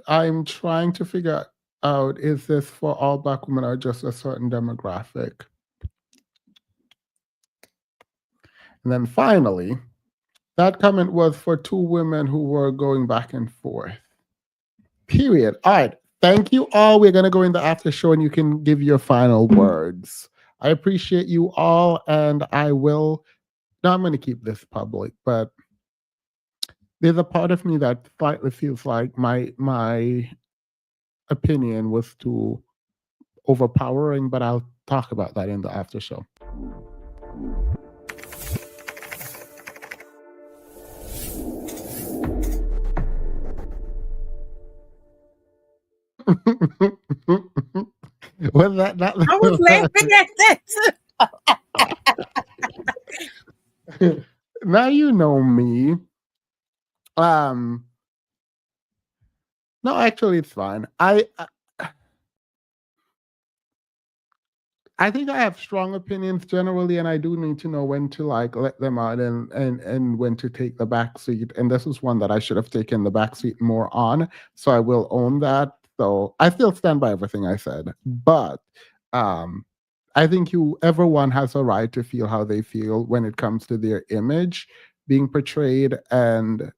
I'm trying to figure out, is this for all Black women or just a certain demographic? And then finally, that comment was for two women who were going back and forth. Period. All right. Thank you all. We're going to go in the after show and you can give your final words. I appreciate you all, and I will. Now I'm going to keep this public, but there's a part of me that slightly feels like my opinion was too overpowering, but I'll talk about that in the after show. Was that not? I was laughing at that. Now you know me. No, actually, it's fine. I think I have strong opinions generally, and I do need to know when to like let them out and when to take the back seat. And this is one that I should have taken the back seat more on. So I will own that. So I still stand by everything I said, but I think everyone has a right to feel how they feel when it comes to their image being portrayed. And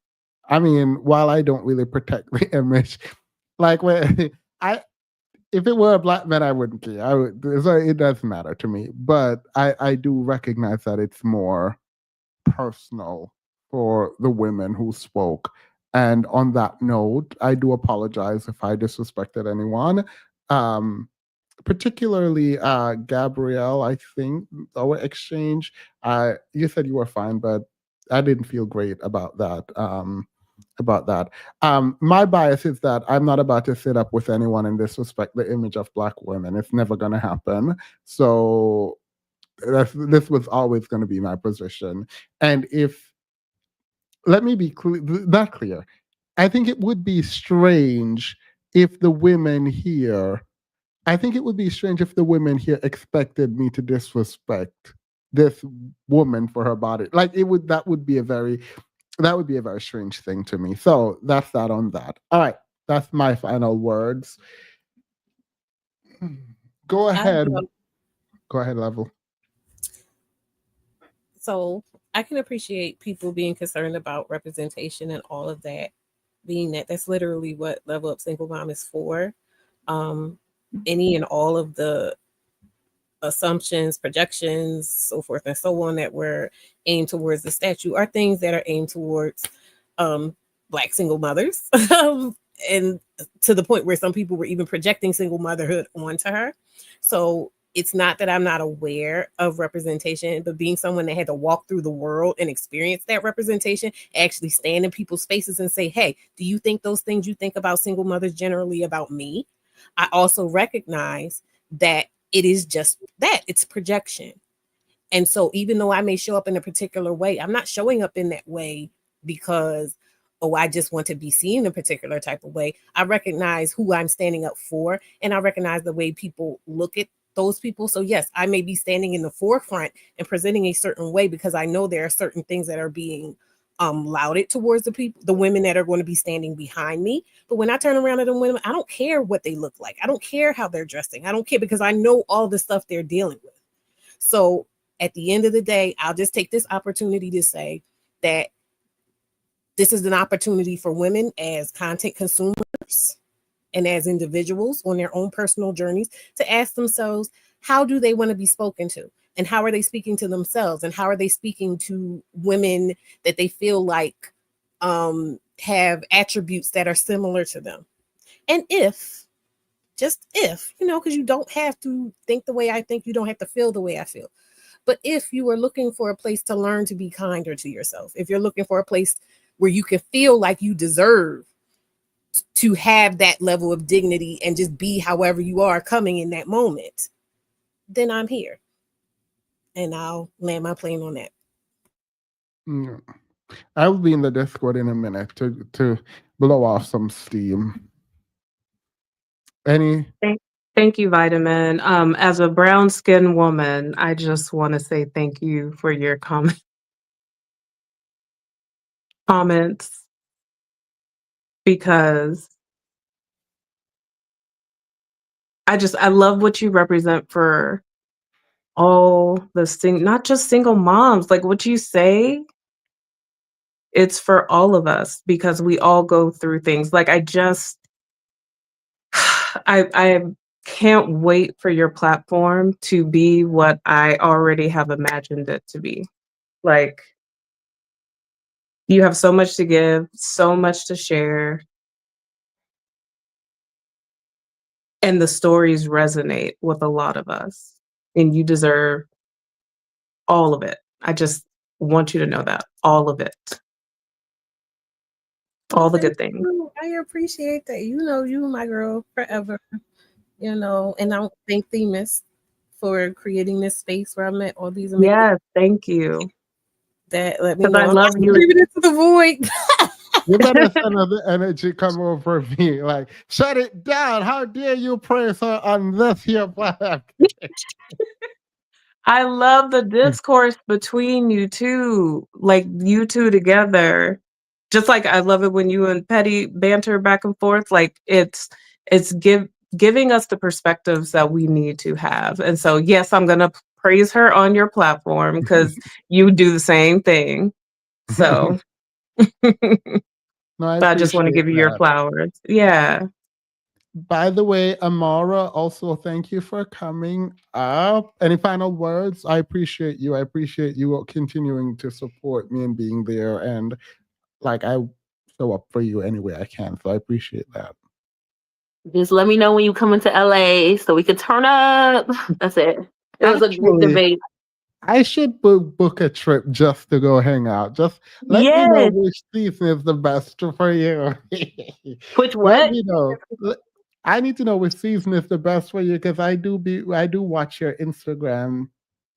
I mean, while I don't really protect the image, like when if it were a Black man, I wouldn't care. So it doesn't matter to me. But I do recognize that it's more personal for the women who spoke. And on that note, I do apologize if I disrespected anyone. Particularly Gabrielle, I think our exchange. You said you were fine, but I didn't feel great about that. My bias is that I'm not about to sit up with anyone and disrespect the image of Black women. It's never going to happen. So this was always going to be my position. And let me be not clear. I think it would be strange if the women here. I think it would be strange if the women here expected me to disrespect this woman for her body. Like that would be a very strange thing to me. So that's that on that. All right. That's my final words. Go I ahead. love- Go ahead, Level. So I can appreciate people being concerned about representation and all of that, being that that's literally what Level Up Single Mom is for. Any and all of the assumptions, projections, so forth and so on that were aimed towards the statue are things that are aimed towards Black single mothers. And to the point where some people were even projecting single motherhood onto her. So it's not that I'm not aware of representation, but being someone that had to walk through the world and experience that representation, actually stand in people's faces and say, hey, do you think those things you think about single mothers generally about me? I also recognize that it is just that, it's projection. And so even though I may show up in a particular way, I'm not showing up in that way because, oh, I just want to be seen a particular type of way. I recognize who I'm standing up for, and I recognize the way people look at those people. So yes, I may be standing in the forefront and presenting a certain way because I know there are certain things that are being lauded towards the women that are going to be standing behind me. But when I turn around at the women, I don't care what they look like. I don't care how they're dressing. I don't care because I know all the stuff they're dealing with. So at the end of the day, I'll just take this opportunity to say that this is an opportunity for women as content consumers and as individuals on their own personal journeys to ask themselves, how do they want to be spoken to? And how are they speaking to themselves? And how are they speaking to women that they feel like have attributes that are similar to them? And if, just if, because you don't have to think the way I think, you don't have to feel the way I feel. But if you are looking for a place to learn to be kinder to yourself, if you're looking for a place where you can feel like you deserve to have that level of dignity and just be however you are coming in that moment, then I'm here. And I'll land my plane on that. Mm. I will be in the Discord in a minute to blow off some steam. Any? Thank you, Vitamin. As a brown skinned woman, I just want to say thank you for your comments, because I love what you represent for all the not just single moms, like what you say, it's for all of us because we all go through things. Like I can't wait for your platform to be what I already have imagined it to be. Like, you have so much to give, so much to share. And the stories resonate with a lot of us. And you deserve all of it. I just want you to know that. All of it. All the good things. I appreciate that. You my girl forever. And I thank Themis for creating this space where I met all these amazing. Yes, thank you. That let me know. I love you. Leaving it to the void. You better send her the energy come over me. Like, shut it down. How dare you praise her on this here Black? I love the discourse between you two, like you two together. Just like I love it when you and Petty banter back and forth. Like it's giving us the perspectives that we need to have. And so, yes, I'm gonna praise her on your platform because you do the same thing. So, No, I just want to give you your flowers. Yeah. By the way, Amara, also thank you for coming up. Any final words? I appreciate you. I appreciate you continuing to support me and being there. And like, I show up for you any way I can. So I appreciate that. Just let me know when you come into LA so we can turn up. That's it. It was a great debate. I should book a trip just to go hang out. Just let me know which season is the best for you. Which what? Let me know. I need to know which season is the best for you because I do watch your Instagram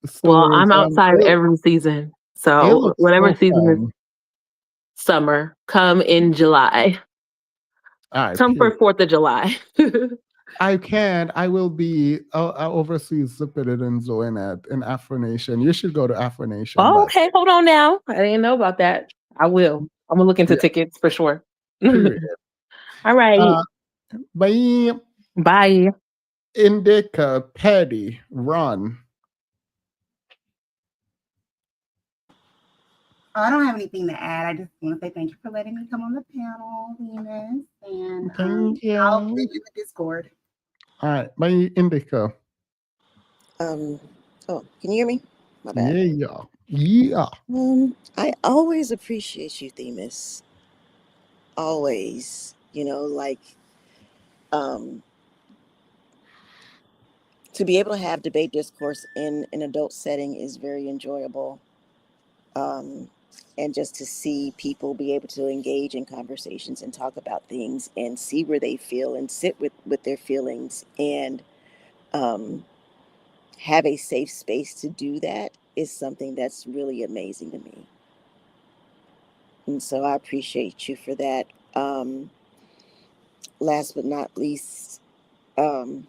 stories. Well, I'm outside every season. So whatever season is summer, come in July. Come for 4th of July. I will be overseas Zippeted and Zoenet in Afro Nation. You should go to Afro Nation. Oh, okay. Hold on now. I didn't know about that. I will. I'm gonna look into tickets for sure. Period. All right. Bye. Bye. Indica, Petty, Ron. I don't have anything to add. I just want to say thank you for letting me come on the panel, Venus. And Thank I'll you. be in the Discord. All right. Bye, Indica. Oh, can you hear me? My bad. Yeah. I always appreciate you, Themis. Always. To be able to have debate discourse in an adult setting is very enjoyable. And just to see people be able to engage in conversations and talk about things and see where they feel and sit with their feelings and have a safe space to do that is something that's really amazing to me. And so I appreciate you for that. Last but not least, in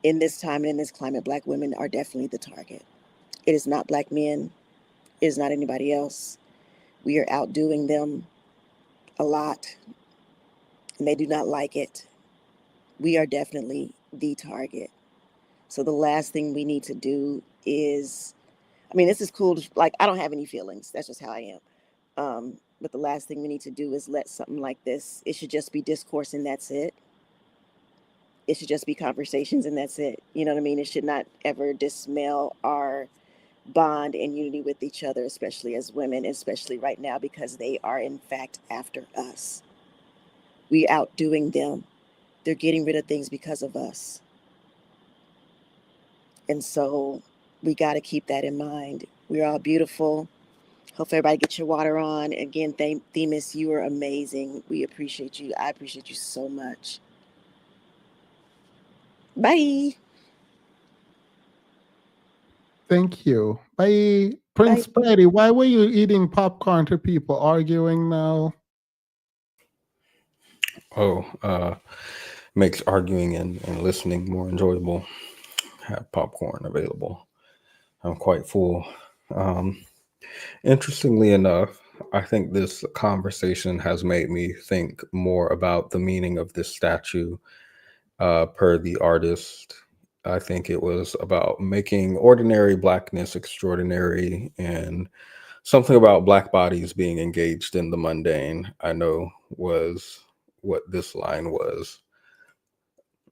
this time and in this climate, Black women are definitely the target. It is not Black men. It is not anybody else. We are outdoing them a lot, and they do not like it. We are definitely the target. So the last thing we need to do is, this is cool. Like, I don't have any feelings. That's just how I am. But the last thing we need to do is let something like this, it should just be discourse and that's it. It should just be conversations and that's it. You know what I mean? It should not ever dismail our bond and unity with each other, especially as women, especially right now, because they are in fact after us. We outdoing them. They're getting rid of things because of us. And so we got to keep that in mind. We're all beautiful. Hope everybody get your water on. Again, Themis, you are amazing. We appreciate you. I appreciate you so much. Bye. Thank you. Bye. Prince Petty, why were you eating popcorn to people arguing now? Makes arguing and listening more enjoyable. Have popcorn available. I'm quite full. Interestingly enough, I think this conversation has made me think more about the meaning of this statue per the artist. I think it was about making ordinary Blackness extraordinary and something about Black bodies being engaged in the mundane, I know was what this line was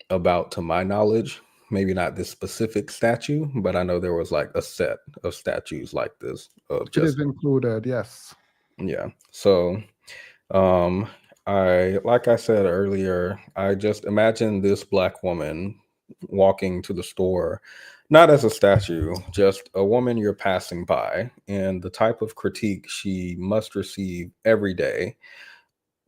about to my knowledge. Maybe not this specific statue, but I know there was like a set of statues like this of It just is included, yes. yeah. So like I said earlier, I just imagine this Black woman walking to the store, not as a statue, just a woman you're passing by, and the type of critique she must receive every day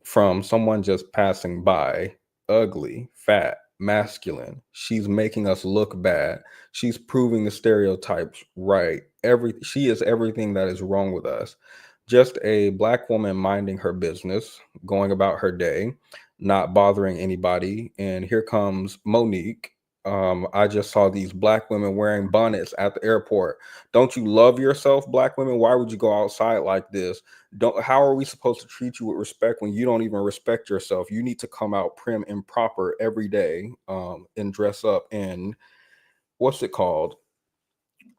from someone just passing by. Ugly, fat, masculine. She's making us look bad. She's proving the stereotypes right. She is everything that is wrong with us. Just a Black woman minding her business, going about her day, not bothering anybody. And here comes Monique. I just saw these Black women wearing bonnets at the airport. Don't you love yourself, Black women? Why would you go outside like this? How are we supposed to treat you with respect when you don't even respect yourself? You need to come out prim and proper every day, and dress up in, what's it called?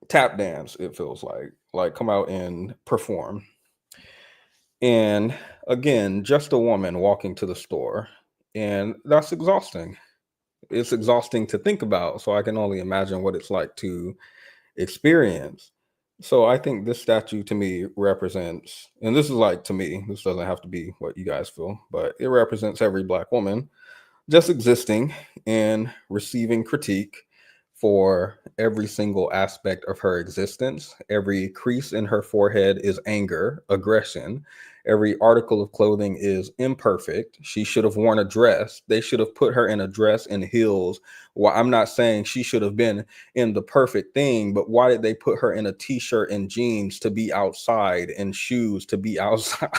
Tap dance, it feels like come out and perform. And again, just a woman walking to the store, and that's exhausting. It's exhausting to think about, so I can only imagine what it's like to experience. So I think this statue to me represents, and this is like, to me, this doesn't have to be what you guys feel, but it represents every Black woman just existing and receiving critique for every single aspect of her existence. Every crease in her forehead is anger, aggression. Every article of clothing is imperfect. She should have worn a dress. They should have put her in a dress and heels. Well, I'm not saying she should have been in the perfect thing, but why did they put her in a t-shirt and jeans to be outside and shoes to be outside?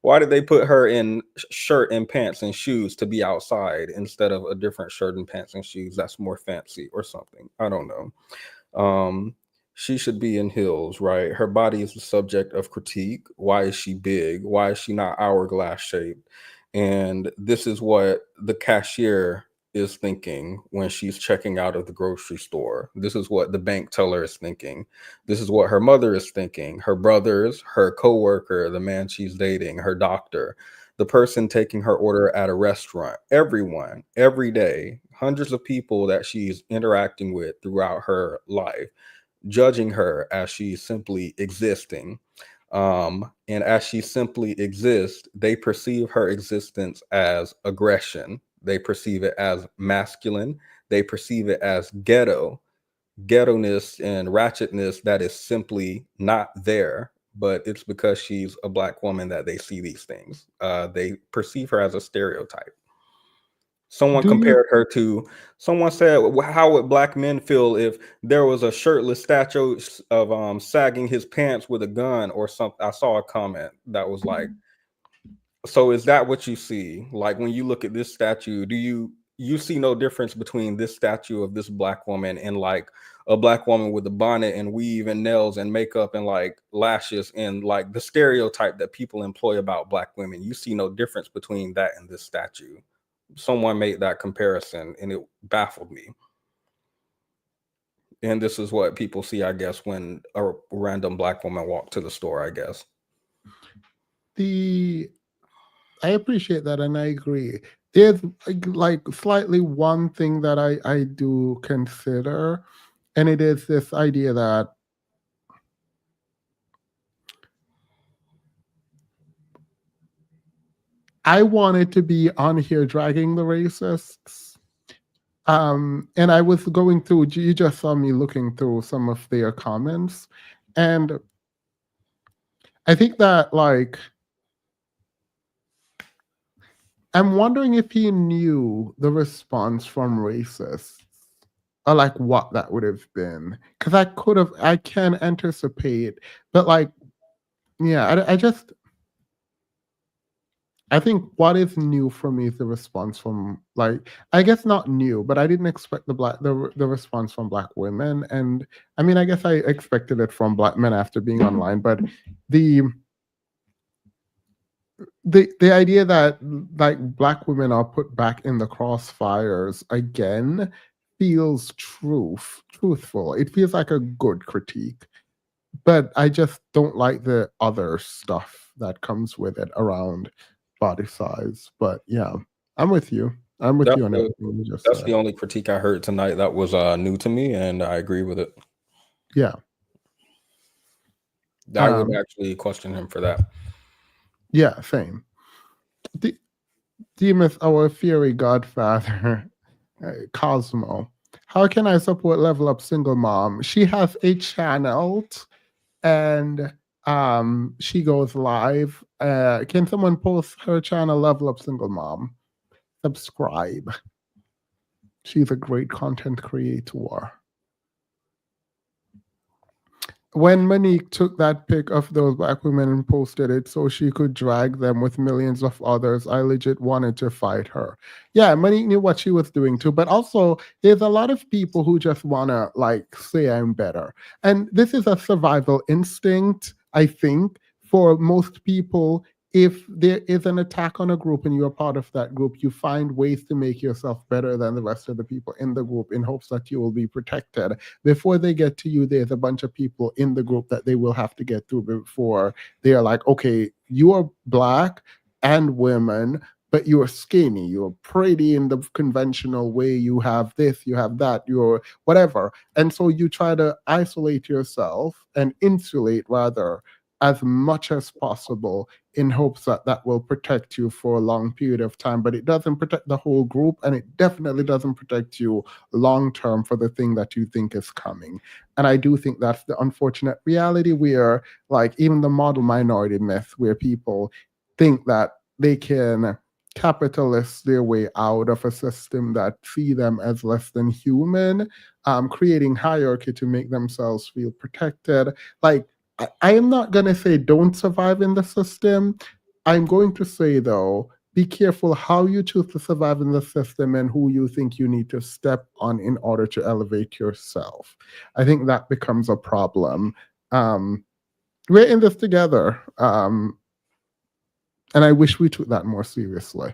Why did they put her in shirt and pants and shoes to be outside instead of a different shirt and pants and shoes that's more fancy or something? I don't know. She should be in heels, right? Her body is the subject of critique. Why is she big? Why is she not hourglass shaped? And this is what the cashier is thinking when she's checking out of the grocery store. This is what the bank teller is thinking. This is what her mother is thinking, her brothers, her coworker, the man she's dating, her doctor, the person taking her order at a restaurant, everyone, every day, hundreds of people that she's interacting with throughout her life, judging her as she's simply existing. And as she simply exists, they perceive her existence as aggression. They perceive it as masculine. They perceive it as ghetto-ness and ratchetness that is simply not there. But it's because she's a Black woman that they see these things. They perceive her as a stereotype. Someone compared her to, someone said, how would Black men feel if there was a shirtless statue of sagging his pants with a gun or something? I saw a comment that was like, so is that what you see? Like when you look at this statue, do you see no difference between this statue of this Black woman and like a Black woman with a bonnet and weave and nails and makeup and like lashes and like the stereotype that people employ about Black women? You see no difference between that and this statue. Someone made that comparison and it baffled me. And this is what people see, I guess, when a random Black woman walked to the store, I guess. I appreciate that and I agree. There's like slightly one thing that I do consider, and it is this idea that I wanted to be on here dragging the racists. And I was going through, you just saw me looking through some of their comments. And I think that, like, I'm wondering if he knew the response from racists or like what that would have been. Because I can anticipate, but like, yeah, I think what is new for me is the response from, like, I guess not new, but I didn't expect the response from Black women, and I mean, I guess I expected it from Black men after being online, but the idea that like Black women are put back in the crossfires again feels truthful. It feels like a good critique, but I just don't like the other stuff that comes with it around body size. But yeah, I'm with you. I'm with you on everything you just That's said. the only critique I heard tonight that was new to me, and I agree with it. Yeah. I would actually question him for that. Yeah, same. Demas, our fiery godfather, Cosmo. How can I support Level Up Single Mom? She has a channel and she goes live. Can someone post her channel, Level Up Single Mom? Subscribe. She's a great content creator. When Monique took that pic of those Black women and posted it so she could drag them with millions of others, I legit wanted to fight her. Yeah, Monique knew what she was doing too, but also there's a lot of people who just want to like say I'm better. And this is a survival instinct, I think, for most people. If there is an attack on a group and you're part of that group, you find ways to make yourself better than the rest of the people in the group in hopes that you will be protected. Before they get to you, there's a bunch of people in the group that they will have to get through before they are like, okay, you are Black and women, but you're skinny, you're pretty in the conventional way, you have this, you have that, you're whatever. And so you try to isolate yourself and insulate rather as much as possible in hopes that that will protect you for a long period of time, but it doesn't protect the whole group, and it definitely doesn't protect you long term for the thing that you think is coming. And I do think that's the unfortunate reality where, like, even the model minority myth, where people think that they can capitalist their way out of a system that see them as less than human, creating hierarchy to make themselves feel protected. Like, I am not going to say don't survive in the system. I'm going to say, though, be careful how you choose to survive in the system and who you think you need to step on in order to elevate yourself. I think that becomes a problem. We're in this together. And I wish we took that more seriously.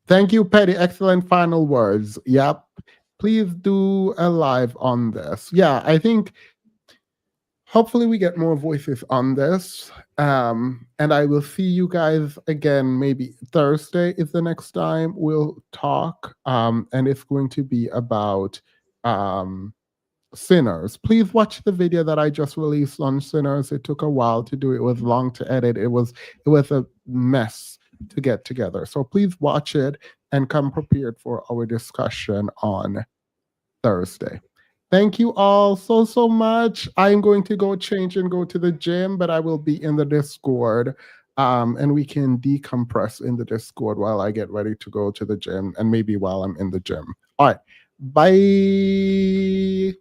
Thank you, Petty. Excellent final words. Yep. Please do a live on this. Yeah, I think hopefully we get more voices on this. And I will see you guys again, maybe Thursday is the next time we'll talk. And it's going to be about Sinners. Please watch the video that I just released on Sinners. It took a while to do. It was long to edit. It was a mess to get together. So please watch it and come prepared for our discussion on Thursday. Thank you all so much. I'm going to go change and go to the gym, but I will be in the Discord. And we can decompress in the Discord while I get ready to go to the gym and maybe while I'm in the gym. All right. Bye.